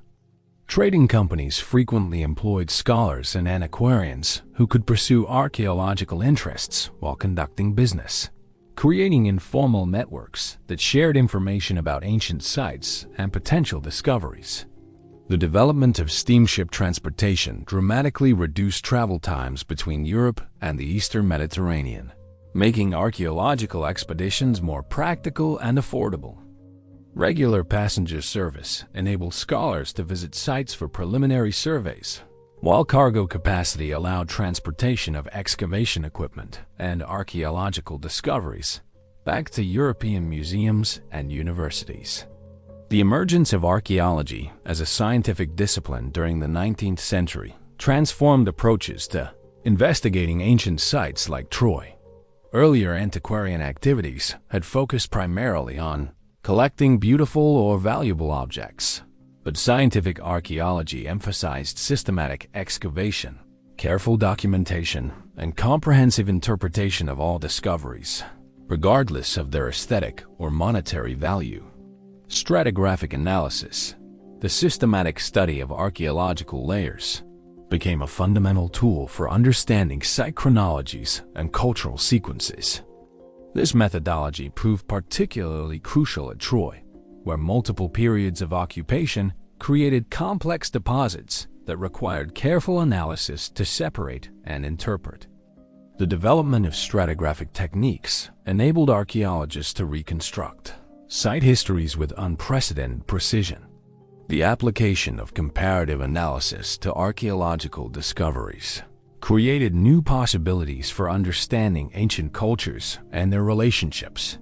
Speaker 1: Trading companies frequently employed scholars and antiquarians who could pursue archaeological interests while conducting business, creating informal networks that shared information about ancient sites and potential discoveries. The development of steamship transportation dramatically reduced travel times between Europe and the Eastern Mediterranean, making archaeological expeditions more practical and affordable. Regular passenger service enabled scholars to visit sites for preliminary surveys, while cargo capacity allowed transportation of excavation equipment and archaeological discoveries back to European museums and universities. The emergence of archaeology as a scientific discipline during the 19th century transformed approaches to investigating ancient sites like Troy. Earlier antiquarian activities had focused primarily on collecting beautiful or valuable objects, but scientific archaeology emphasized systematic excavation, careful documentation, and comprehensive interpretation of all discoveries, regardless of their aesthetic or monetary value. Stratigraphic analysis, the systematic study of archaeological layers, became a fundamental tool for understanding site chronologies and cultural sequences. This methodology proved particularly crucial at Troy, where multiple periods of occupation created complex deposits that required careful analysis to separate and interpret. The development of stratigraphic techniques enabled archaeologists to reconstruct site histories with unprecedented precision. The application of comparative analysis to archaeological discoveries created new possibilities for understanding ancient cultures and their relationships.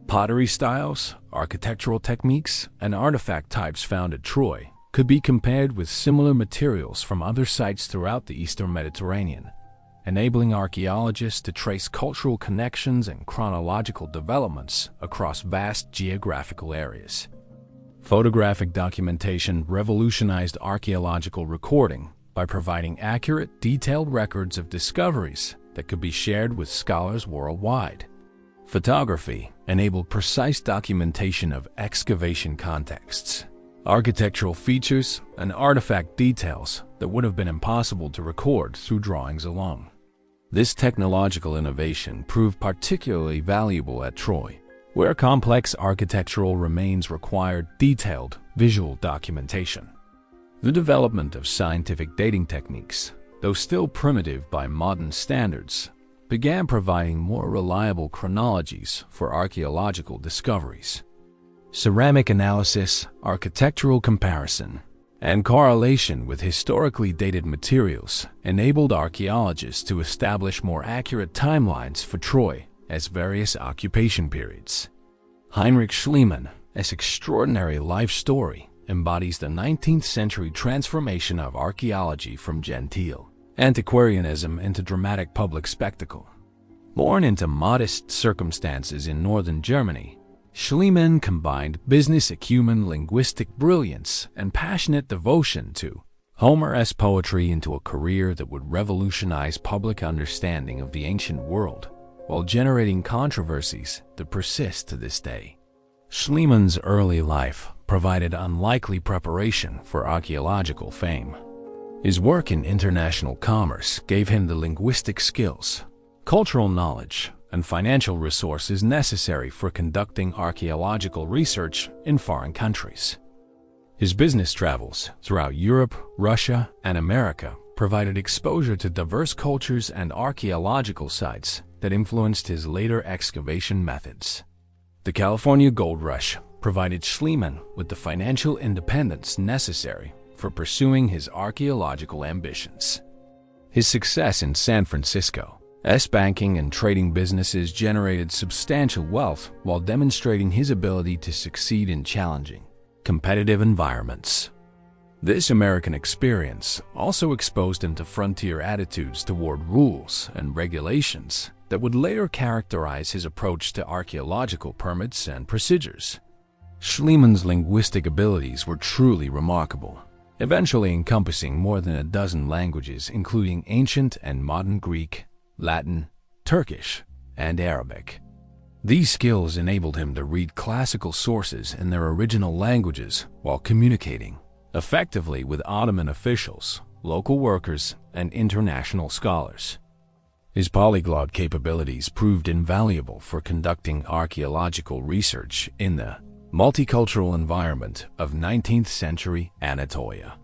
Speaker 1: Pottery styles, architectural techniques, and artifact types found at Troy could be compared with similar materials from other sites throughout the Eastern Mediterranean, enabling archaeologists to trace cultural connections and chronological developments across vast geographical areas. Photographic documentation revolutionized archaeological recording by providing accurate, detailed records of discoveries that could be shared with scholars worldwide. Photography enabled precise documentation of excavation contexts, architectural features, and artifact details that would have been impossible to record through drawings alone. This technological innovation proved particularly valuable at Troy, where complex architectural remains required detailed visual documentation. The development of scientific dating techniques, though still primitive by modern standards, began providing more reliable chronologies for archaeological discoveries. Ceramic analysis, architectural comparison, and correlation with historically dated materials enabled archaeologists to establish more accurate timelines for Troy as various occupation periods. Heinrich Schliemann's extraordinary life story embodies the 19th century transformation of archaeology from genteel antiquarianism into dramatic public spectacle. Born into modest circumstances in northern Germany, Schliemann combined business acumen, linguistic brilliance, and passionate devotion to Homer's poetry into a career that would revolutionize public understanding of the ancient world, while generating controversies that persist to this day. Schliemann's early life provided unlikely preparation for archaeological fame. His work in international commerce gave him the linguistic skills, cultural knowledge, and financial resources necessary for conducting archaeological research in foreign countries. His business travels throughout Europe, Russia, and America provided exposure to diverse cultures and archaeological sites that influenced his later excavation methods. The California Gold Rush provided Schliemann with the financial independence necessary for pursuing his archaeological ambitions. His success in San Francisco's banking and trading businesses generated substantial wealth while demonstrating his ability to succeed in challenging, competitive environments. This American experience also exposed him to frontier attitudes toward rules and regulations that would later characterize his approach to archaeological permits and procedures. Schliemann's linguistic abilities were truly remarkable. eventually encompassing more than a dozen languages including ancient and modern Greek, Latin, Turkish, and Arabic. These skills enabled him to read classical sources in their original languages while communicating effectively with Ottoman officials, local workers, and international scholars. His polyglot capabilities proved invaluable for conducting archaeological research in the multicultural environment of 19th century Anatolia.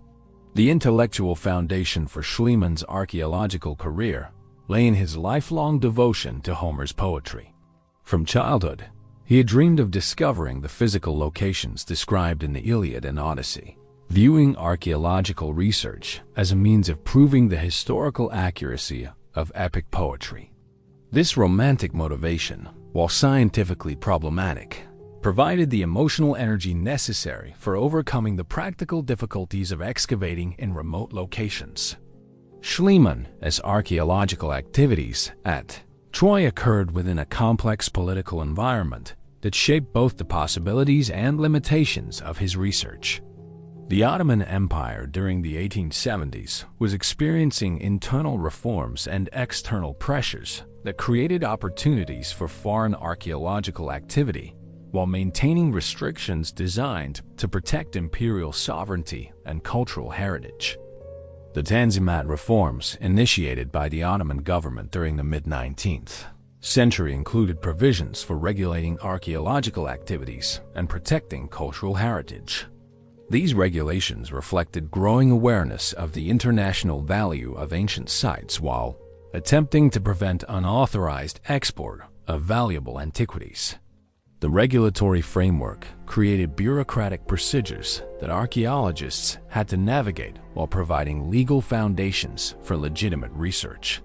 Speaker 1: The intellectual foundation for Schlieman's archaeological career lay in his lifelong devotion to Homer's poetry. From childhood, he had dreamed of discovering the physical locations described in the Iliad and Odyssey, viewing archaeological research as a means of proving the historical accuracy of epic poetry. This romantic motivation, while scientifically problematic, provided the emotional energy necessary for overcoming the practical difficulties of excavating in remote locations. Schlieman's archaeological activities at Troy occurred within a complex political environment that shaped both the possibilities and limitations of his research. The Ottoman Empire during the 1870s was experiencing internal reforms and external pressures that created opportunities for foreign archaeological activity while maintaining restrictions designed to protect imperial sovereignty and cultural heritage. The Tanzimat reforms initiated by the Ottoman government during the mid-19th century included provisions for regulating archaeological activities and protecting cultural heritage. These regulations reflected growing awareness of the international value of ancient sites while attempting to prevent unauthorized export of valuable antiquities. The regulatory framework created bureaucratic procedures that archaeologists had to navigate while providing legal foundations for legitimate research.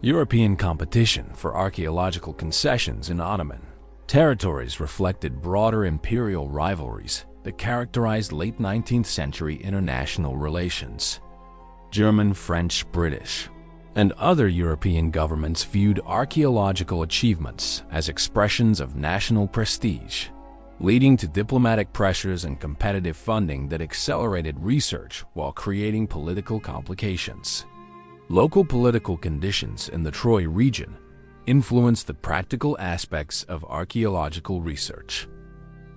Speaker 1: European competition for archaeological concessions in Ottoman territories reflected broader imperial rivalries that characterized late 19th century international relations. German, French, British, and other European governments viewed archaeological achievements as expressions of national prestige, leading to diplomatic pressures and competitive funding that accelerated research while creating political complications. Local political conditions in the Troy region influenced the practical aspects of archaeological research.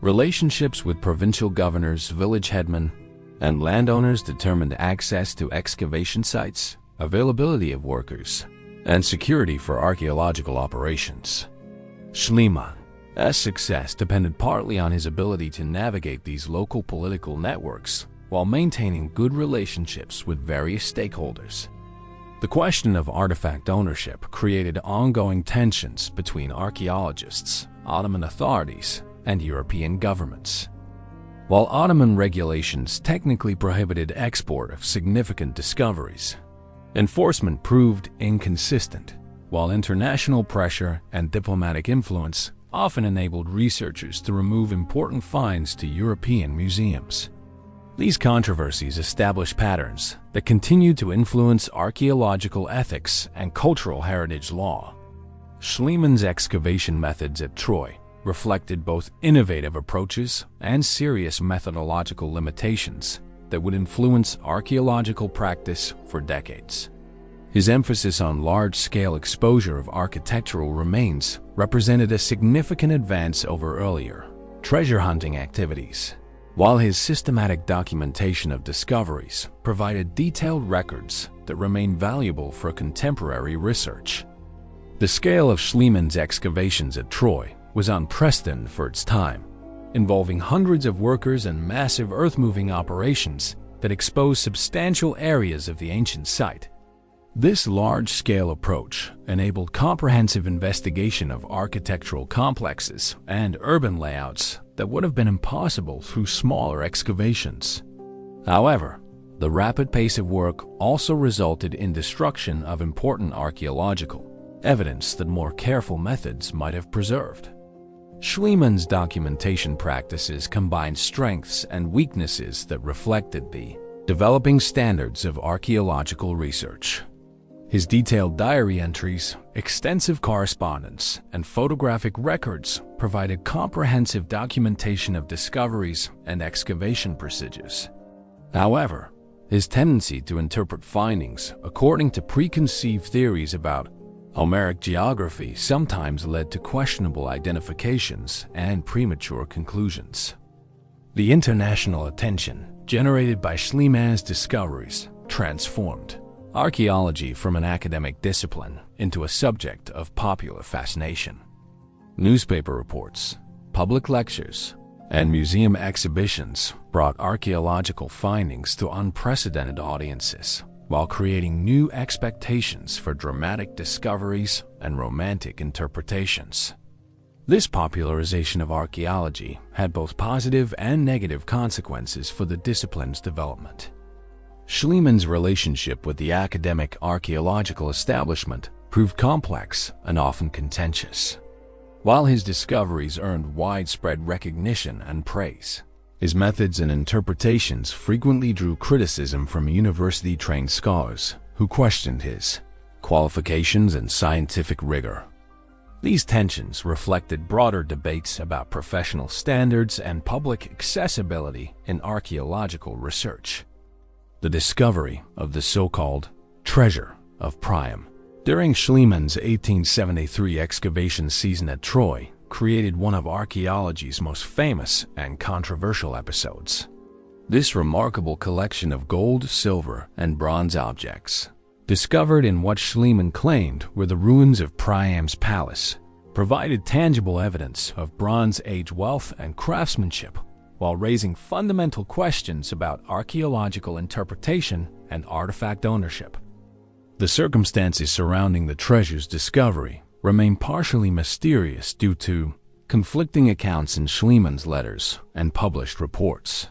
Speaker 1: Relationships with provincial governors, village headmen, and landowners determined access to excavation sites, availability of workers, and security for archaeological operations. Schlieman's success depended partly on his ability to navigate these local political networks while maintaining good relationships with various stakeholders. The question of artifact ownership created ongoing tensions between archaeologists, Ottoman authorities, and European governments. While Ottoman regulations technically prohibited export of significant discoveries, enforcement proved inconsistent, while international pressure and diplomatic influence often enabled researchers to remove important finds to European museums. These controversies established patterns that continued to influence archaeological ethics and cultural heritage law. Schlieman's excavation methods at Troy reflected both innovative approaches and serious methodological limitations that would influence archaeological practice for decades. His emphasis on large-scale exposure of architectural remains represented a significant advance over earlier treasure hunting activities, while his systematic documentation of discoveries provided detailed records that remain valuable for contemporary research. The scale of Schlieman's excavations at Troy was unprecedented for its time, involving hundreds of workers and massive earth-moving operations that exposed substantial areas of the ancient site. This large-scale approach enabled comprehensive investigation of architectural complexes and urban layouts that would have been impossible through smaller excavations. However, the rapid pace of work also resulted in destruction of important archaeological evidence that more careful methods might have preserved. Schlieman's documentation practices combined strengths and weaknesses that reflected the developing standards of archaeological research. His detailed diary entries, extensive correspondence, and photographic records provided comprehensive documentation of discoveries and excavation procedures. However, his tendency to interpret findings according to preconceived theories about Homeric geography sometimes led to questionable identifications and premature conclusions. The international attention generated by Schliemann's discoveries transformed archaeology from an academic discipline into a subject of popular fascination. Newspaper reports, public lectures, and museum exhibitions brought archaeological findings to unprecedented audiences, while creating new expectations for dramatic discoveries and romantic interpretations. This popularization of archaeology had both positive and negative consequences for the discipline's development. Schliemann's relationship with the academic archaeological establishment proved complex and often contentious. While his discoveries earned widespread recognition and praise, his methods and interpretations frequently drew criticism from university-trained scholars who questioned his qualifications and scientific rigor. These tensions reflected broader debates about professional standards and public accessibility in archaeological research. The discovery of the so-called treasure of Priam during Schliemann's 1873 excavation season at Troy created one of archaeology's most famous and controversial episodes. This remarkable collection of gold, silver, and bronze objects, discovered in what Schliemann claimed were the ruins of Priam's palace, provided tangible evidence of Bronze Age wealth and craftsmanship, while raising fundamental questions about archaeological interpretation and artifact ownership. The circumstances surrounding the treasure's discovery remain partially mysterious due to conflicting accounts in Schliemann's letters and published reports.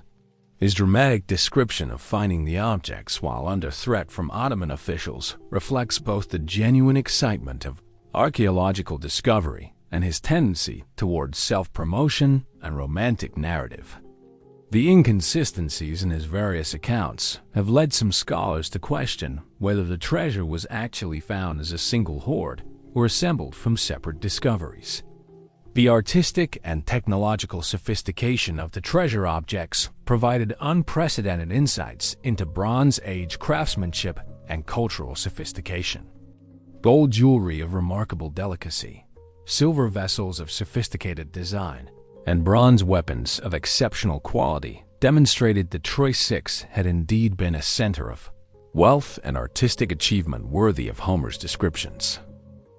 Speaker 1: His dramatic description of finding the objects while under threat from Ottoman officials reflects both the genuine excitement of archaeological discovery and his tendency towards self-promotion and romantic narrative. The inconsistencies in his various accounts have led some scholars to question whether the treasure was actually found as a single hoard or assembled from separate discoveries. The artistic and technological sophistication of the treasure objects provided unprecedented insights into Bronze Age craftsmanship and cultural sophistication. Gold jewelry of remarkable delicacy, silver vessels of sophisticated design, and bronze weapons of exceptional quality demonstrated that Troy VI had indeed been a center of wealth and artistic achievement worthy of Homer's descriptions.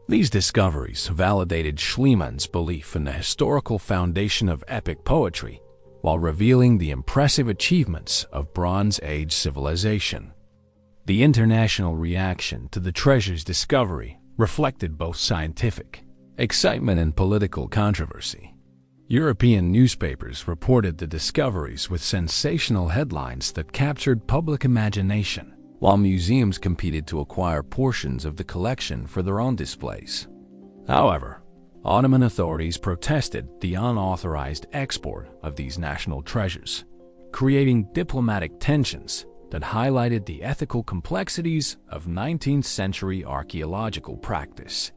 Speaker 1: These discoveries validated Schliemann's belief in the historical foundation of epic poetry, while revealing the impressive achievements of Bronze Age civilization. The international reaction to the treasure's discovery reflected both scientific excitement and political controversy. European newspapers reported the discoveries with sensational headlines that captured public imagination, while museums competed to acquire portions of the collection for their own displays. However, Ottoman authorities protested the unauthorized export of these national treasures, creating diplomatic tensions that highlighted the ethical complexities of 19th-century archaeological practice.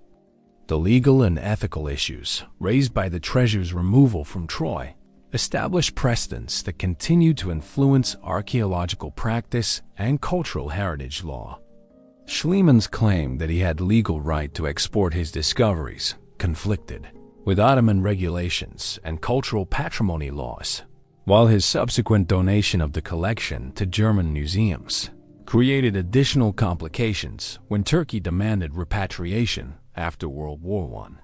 Speaker 1: The legal and ethical issues raised by the treasure's removal from Troy established precedents that continue to influence archaeological practice and cultural heritage law. Schliemann's claim that he had legal right to export his discoveries conflicted with Ottoman regulations and cultural patrimony laws, while his subsequent donation of the collection to German museums created additional complications when Turkey demanded repatriation after World War I.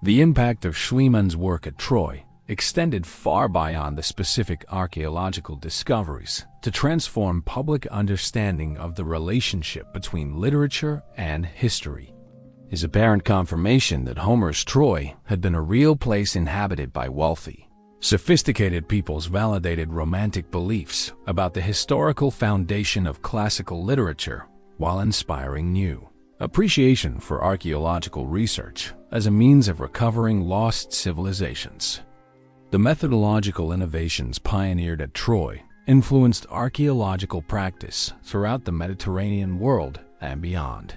Speaker 1: The impact of Schliemann's work at Troy extended far beyond the specific archaeological discoveries to transform public understanding of the relationship between literature and history. His apparent confirmation that Homer's Troy had been a real place inhabited by wealthy, sophisticated peoples validated romantic beliefs about the historical foundation of classical literature while inspiring new appreciation for archaeological research as a means of recovering lost civilizations. The methodological innovations pioneered at Troy influenced archaeological practice throughout the Mediterranean world and beyond.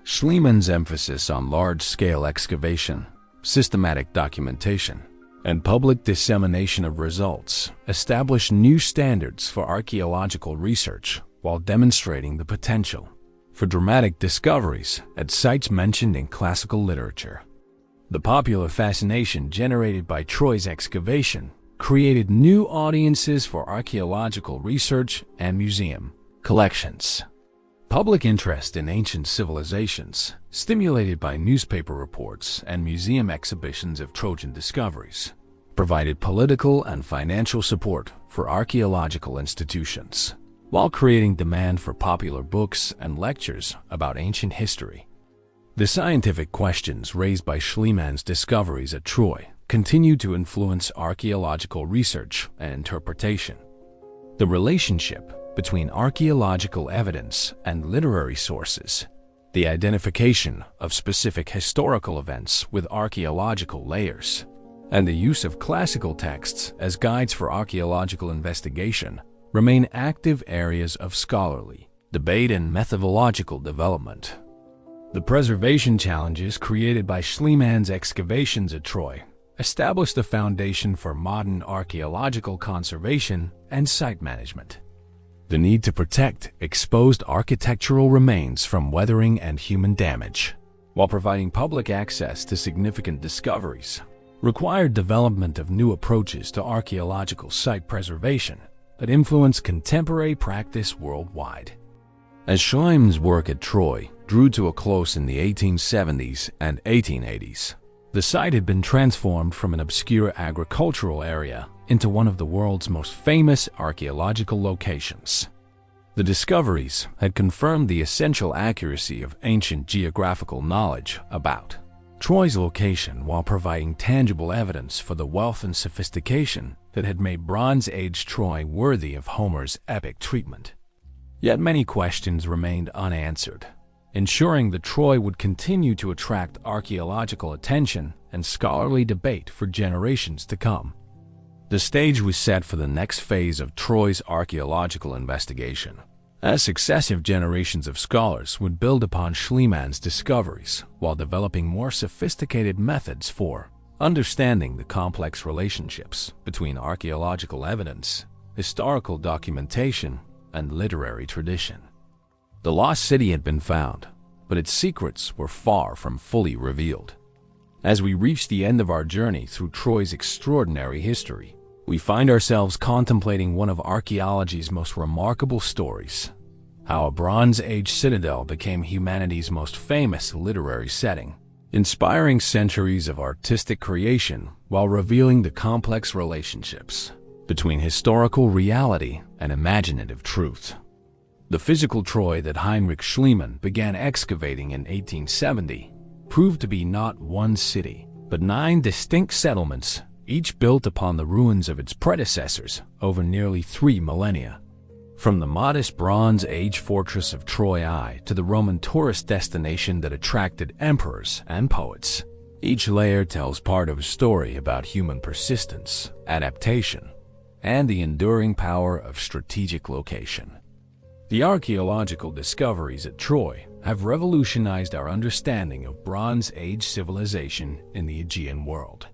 Speaker 1: Schliemann's emphasis on large-scale excavation, systematic documentation, and public dissemination of results established new standards for archaeological research while demonstrating the potential for dramatic discoveries at sites mentioned in classical literature. The popular fascination generated by Troy's excavation created new audiences for archaeological research and museum collections. Public interest in ancient civilizations, stimulated by newspaper reports and museum exhibitions of Trojan discoveries, provided political and financial support for archaeological institutions, while creating demand for popular books and lectures about ancient history. The scientific questions raised by Schliemann's discoveries at Troy continue to influence archaeological research and interpretation. The relationship between archaeological evidence and literary sources, the identification of specific historical events with archaeological layers, and the use of classical texts as guides for archaeological investigation remain active areas of scholarly debate and methodological development. The preservation challenges created by Schliemann's excavations at Troy established the foundation for modern archaeological conservation and site management. The need to protect exposed architectural remains from weathering and human damage, while providing public access to significant discoveries, required development of new approaches to archaeological site preservation that influence contemporary practice worldwide. As Schliemann's work at Troy drew to a close in the 1870s and 1880s, the site had been transformed from an obscure agricultural area into one of the world's most famous archaeological locations. The discoveries had confirmed the essential accuracy of ancient geographical knowledge about Troy's location while providing tangible evidence for the wealth and sophistication that had made Bronze Age Troy worthy of Homer's epic treatment. Yet many questions remained unanswered, ensuring that Troy would continue to attract archaeological attention and scholarly debate for generations to come. The stage was set for the next phase of Troy's archaeological investigation, as successive generations of scholars would build upon Schliemann's discoveries while developing more sophisticated methods for understanding the complex relationships between archaeological evidence, historical documentation, and literary tradition. The lost city had been found, but its secrets were far from fully revealed. As we reach the end of our journey through Troy's extraordinary history, we find ourselves contemplating one of archaeology's most remarkable stories: how a Bronze Age citadel became humanity's most famous literary setting, inspiring centuries of artistic creation while revealing the complex relationships between historical reality and imaginative truth. The physical Troy that Heinrich Schliemann began excavating in 1870 proved to be not one city, but 9 distinct settlements, each built upon the ruins of its predecessors over nearly 3 millennia. From the modest Bronze Age fortress of Troy I to the Roman tourist destination that attracted emperors and poets, each layer tells part of a story about human persistence, adaptation, and the enduring power of strategic location. The archaeological discoveries at Troy have revolutionized our understanding of Bronze Age civilization in the Aegean world.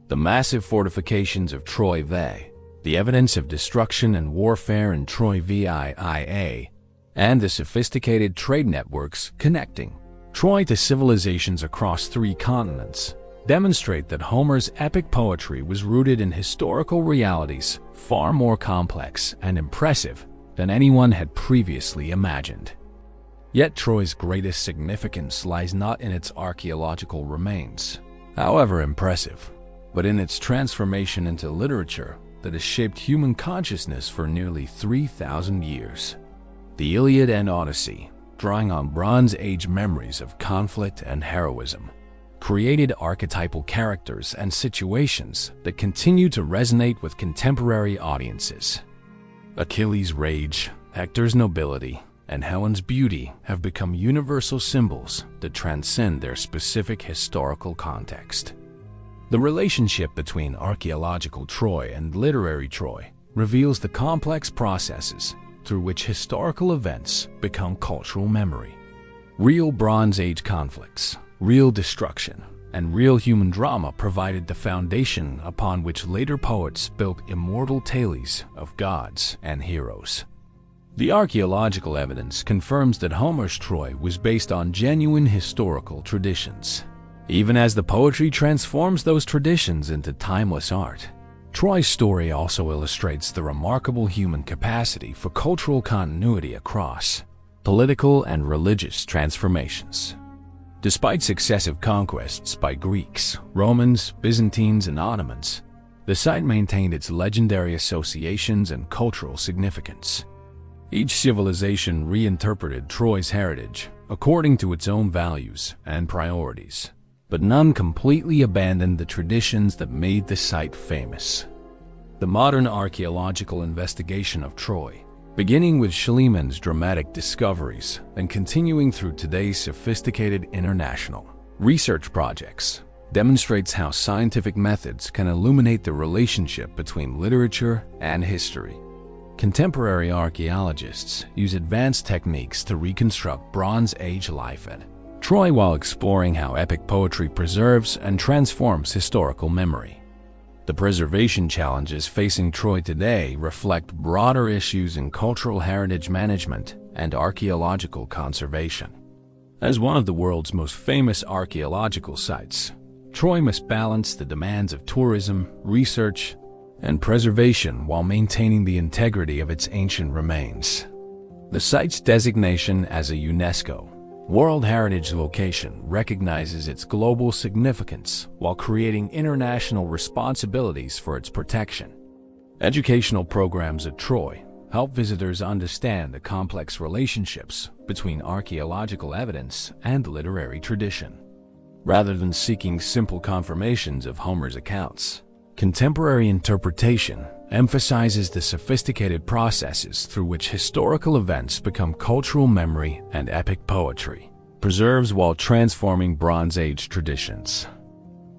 Speaker 1: The massive fortifications of Troy VIIa, the evidence of destruction and warfare in Troy VIIa, and the sophisticated trade networks connecting Troy to civilizations across 3 continents demonstrate that Homer's epic poetry was rooted in historical realities far more complex and impressive than anyone had previously imagined. Yet Troy's greatest significance lies not in its archaeological remains, however impressive, but in its transformation into literature that has shaped human consciousness for nearly 3,000 years. The Iliad and Odyssey, drawing on Bronze Age memories of conflict and heroism, created archetypal characters and situations that continue to resonate with contemporary audiences. Achilles' rage, Hector's nobility, and Helen's beauty have become universal symbols that transcend their specific historical context. The relationship between archaeological Troy and literary Troy reveals the complex processes through which historical events become cultural memory. Real Bronze Age conflicts, real destruction, and real human drama provided the foundation upon which later poets built immortal tales of gods and heroes. The archaeological evidence confirms that Homer's Troy was based on genuine historical traditions, even as the poetry transforms those traditions into timeless art. Troy's story also illustrates the remarkable human capacity for cultural continuity across political and religious transformations. Despite successive conquests by Greeks, Romans, Byzantines, and Ottomans, the site maintained its legendary associations and cultural significance. Each civilization reinterpreted Troy's heritage according to its own values and priorities, but none completely abandoned the traditions that made the site famous. The modern archaeological investigation of Troy, beginning with Schlieman's dramatic discoveries and continuing through today's sophisticated international research projects, demonstrates how scientific methods can illuminate the relationship between literature and history. Contemporary archaeologists use advanced techniques to reconstruct Bronze Age life at Troy while exploring how epic poetry preserves and transforms historical memory. The preservation challenges facing Troy today reflect broader issues in cultural heritage management and archaeological conservation. As one of the world's most famous archaeological sites, Troy must balance the demands of tourism, research, and preservation while maintaining the integrity of its ancient remains. The site's designation as a UNESCO World Heritage location recognizes its global significance while creating international responsibilities for its protection. Educational programs at Troy help visitors understand the complex relationships between archaeological evidence and literary tradition. Rather than seeking simple confirmations of Homer's accounts, contemporary interpretation emphasizes the sophisticated processes through which historical events become cultural memory and epic poetry, preserves while transforming Bronze Age traditions.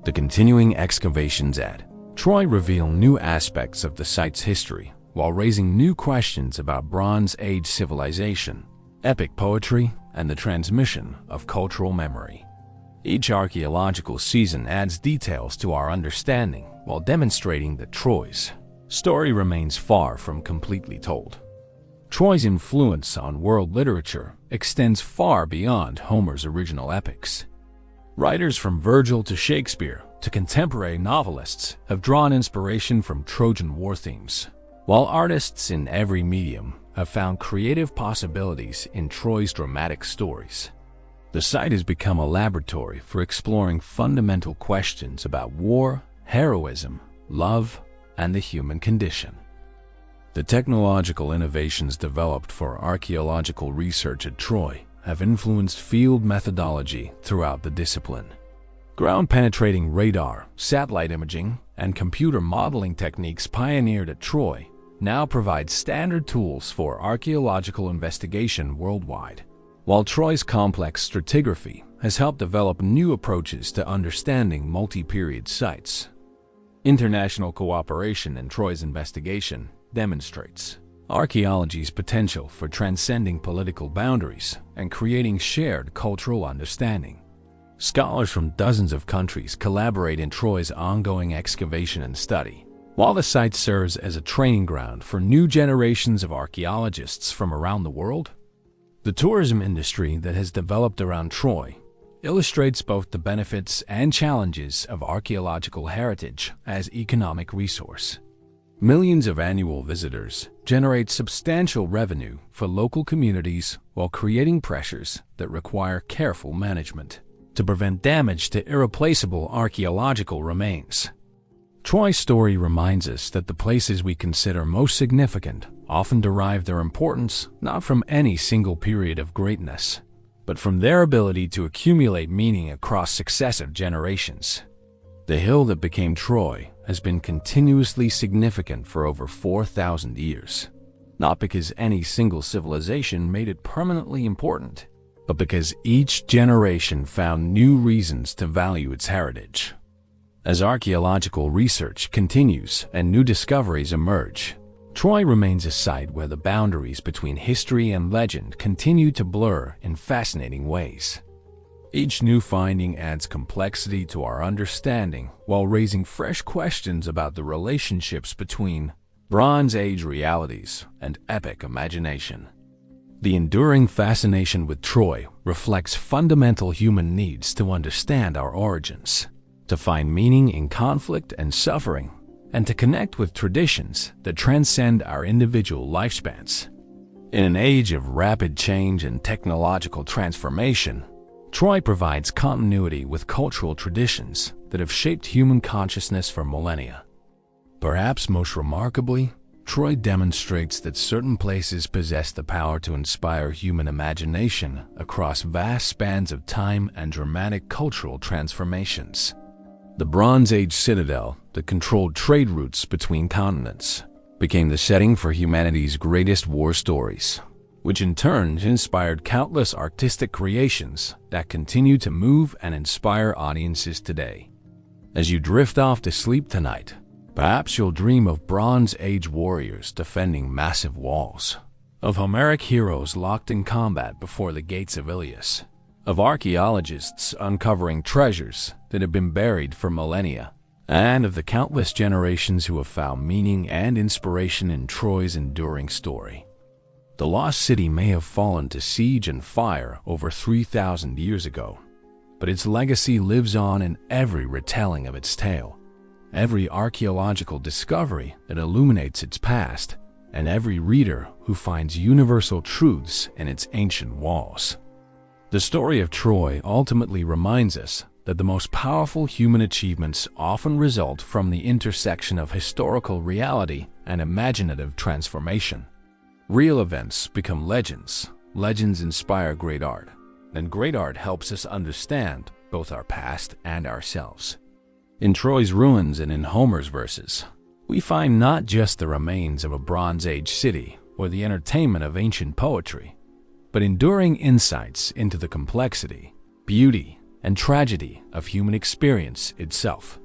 Speaker 1: The continuing excavations at Troy reveal new aspects of the site's history while raising new questions about Bronze Age civilization, epic poetry, and the transmission of cultural memory. Each archaeological season adds details to our understanding while demonstrating that Troy's story remains far from completely told. Troy's influence on world literature extends far beyond Homer's original epics. Writers from Virgil to Shakespeare to contemporary novelists have drawn inspiration from Trojan War themes, while artists in every medium have found creative possibilities in Troy's dramatic stories. The site has become a laboratory for exploring fundamental questions about war, heroism, love, and the human condition. The technological innovations developed for archaeological research at Troy have influenced field methodology throughout the discipline. Ground-penetrating radar, satellite imaging, and computer modeling techniques pioneered at Troy now provide standard tools for archaeological investigation worldwide, while Troy's complex stratigraphy has helped develop new approaches to understanding multi-period sites. International cooperation in Troy's investigation demonstrates archaeology's potential for transcending political boundaries and creating shared cultural understanding. Scholars from dozens of countries collaborate in Troy's ongoing excavation and study, while the site serves as a training ground for new generations of archaeologists from around the world. The tourism industry that has developed around Troy illustrates both the benefits and challenges of archaeological heritage as economic resource. Millions of annual visitors generate substantial revenue for local communities while creating pressures that require careful management to prevent damage to irreplaceable archaeological remains. Troy's story reminds us that the places we consider most significant often derive their importance not from any single period of greatness, but from their ability to accumulate meaning across successive generations. The hill that became Troy has been continuously significant for over 4,000 years, not because any single civilization made it permanently important, but because each generation found new reasons to value its heritage. As archaeological research continues and new discoveries emerge, Troy remains a site where the boundaries between history and legend continue to blur in fascinating ways. Each new finding adds complexity to our understanding while raising fresh questions about the relationships between Bronze Age realities and epic imagination. The enduring fascination with Troy reflects fundamental human needs to understand our origins, to find meaning in conflict and suffering, and to connect with traditions that transcend our individual lifespans. In an age of rapid change and technological transformation, Troy provides continuity with cultural traditions that have shaped human consciousness for millennia. Perhaps most remarkably, Troy demonstrates that certain places possess the power to inspire human imagination across vast spans of time and dramatic cultural transformations. The Bronze Age citadel that controlled trade routes between continents became the setting for humanity's greatest war stories, which in turn inspired countless artistic creations that continue to move and inspire audiences today. As you drift off to sleep tonight, perhaps you'll dream of Bronze Age warriors defending massive walls, of Homeric heroes locked in combat before the gates of Ilios, of archaeologists uncovering treasures that have been buried for millennia, and of the countless generations who have found meaning and inspiration in Troy's enduring story. The lost city may have fallen to siege and fire over 3,000 years ago, but its legacy lives on in every retelling of its tale, every archaeological discovery that illuminates its past, and every reader who finds universal truths in its ancient walls. The story of Troy ultimately reminds us that the most powerful human achievements often result from the intersection of historical reality and imaginative transformation. Real events become legends, legends inspire great art, and great art helps us understand both our past and ourselves. In Troy's ruins and in Homer's verses, we find not just the remains of a Bronze Age city or the entertainment of ancient poetry, but enduring insights into the complexity, beauty, and tragedy of human experience itself.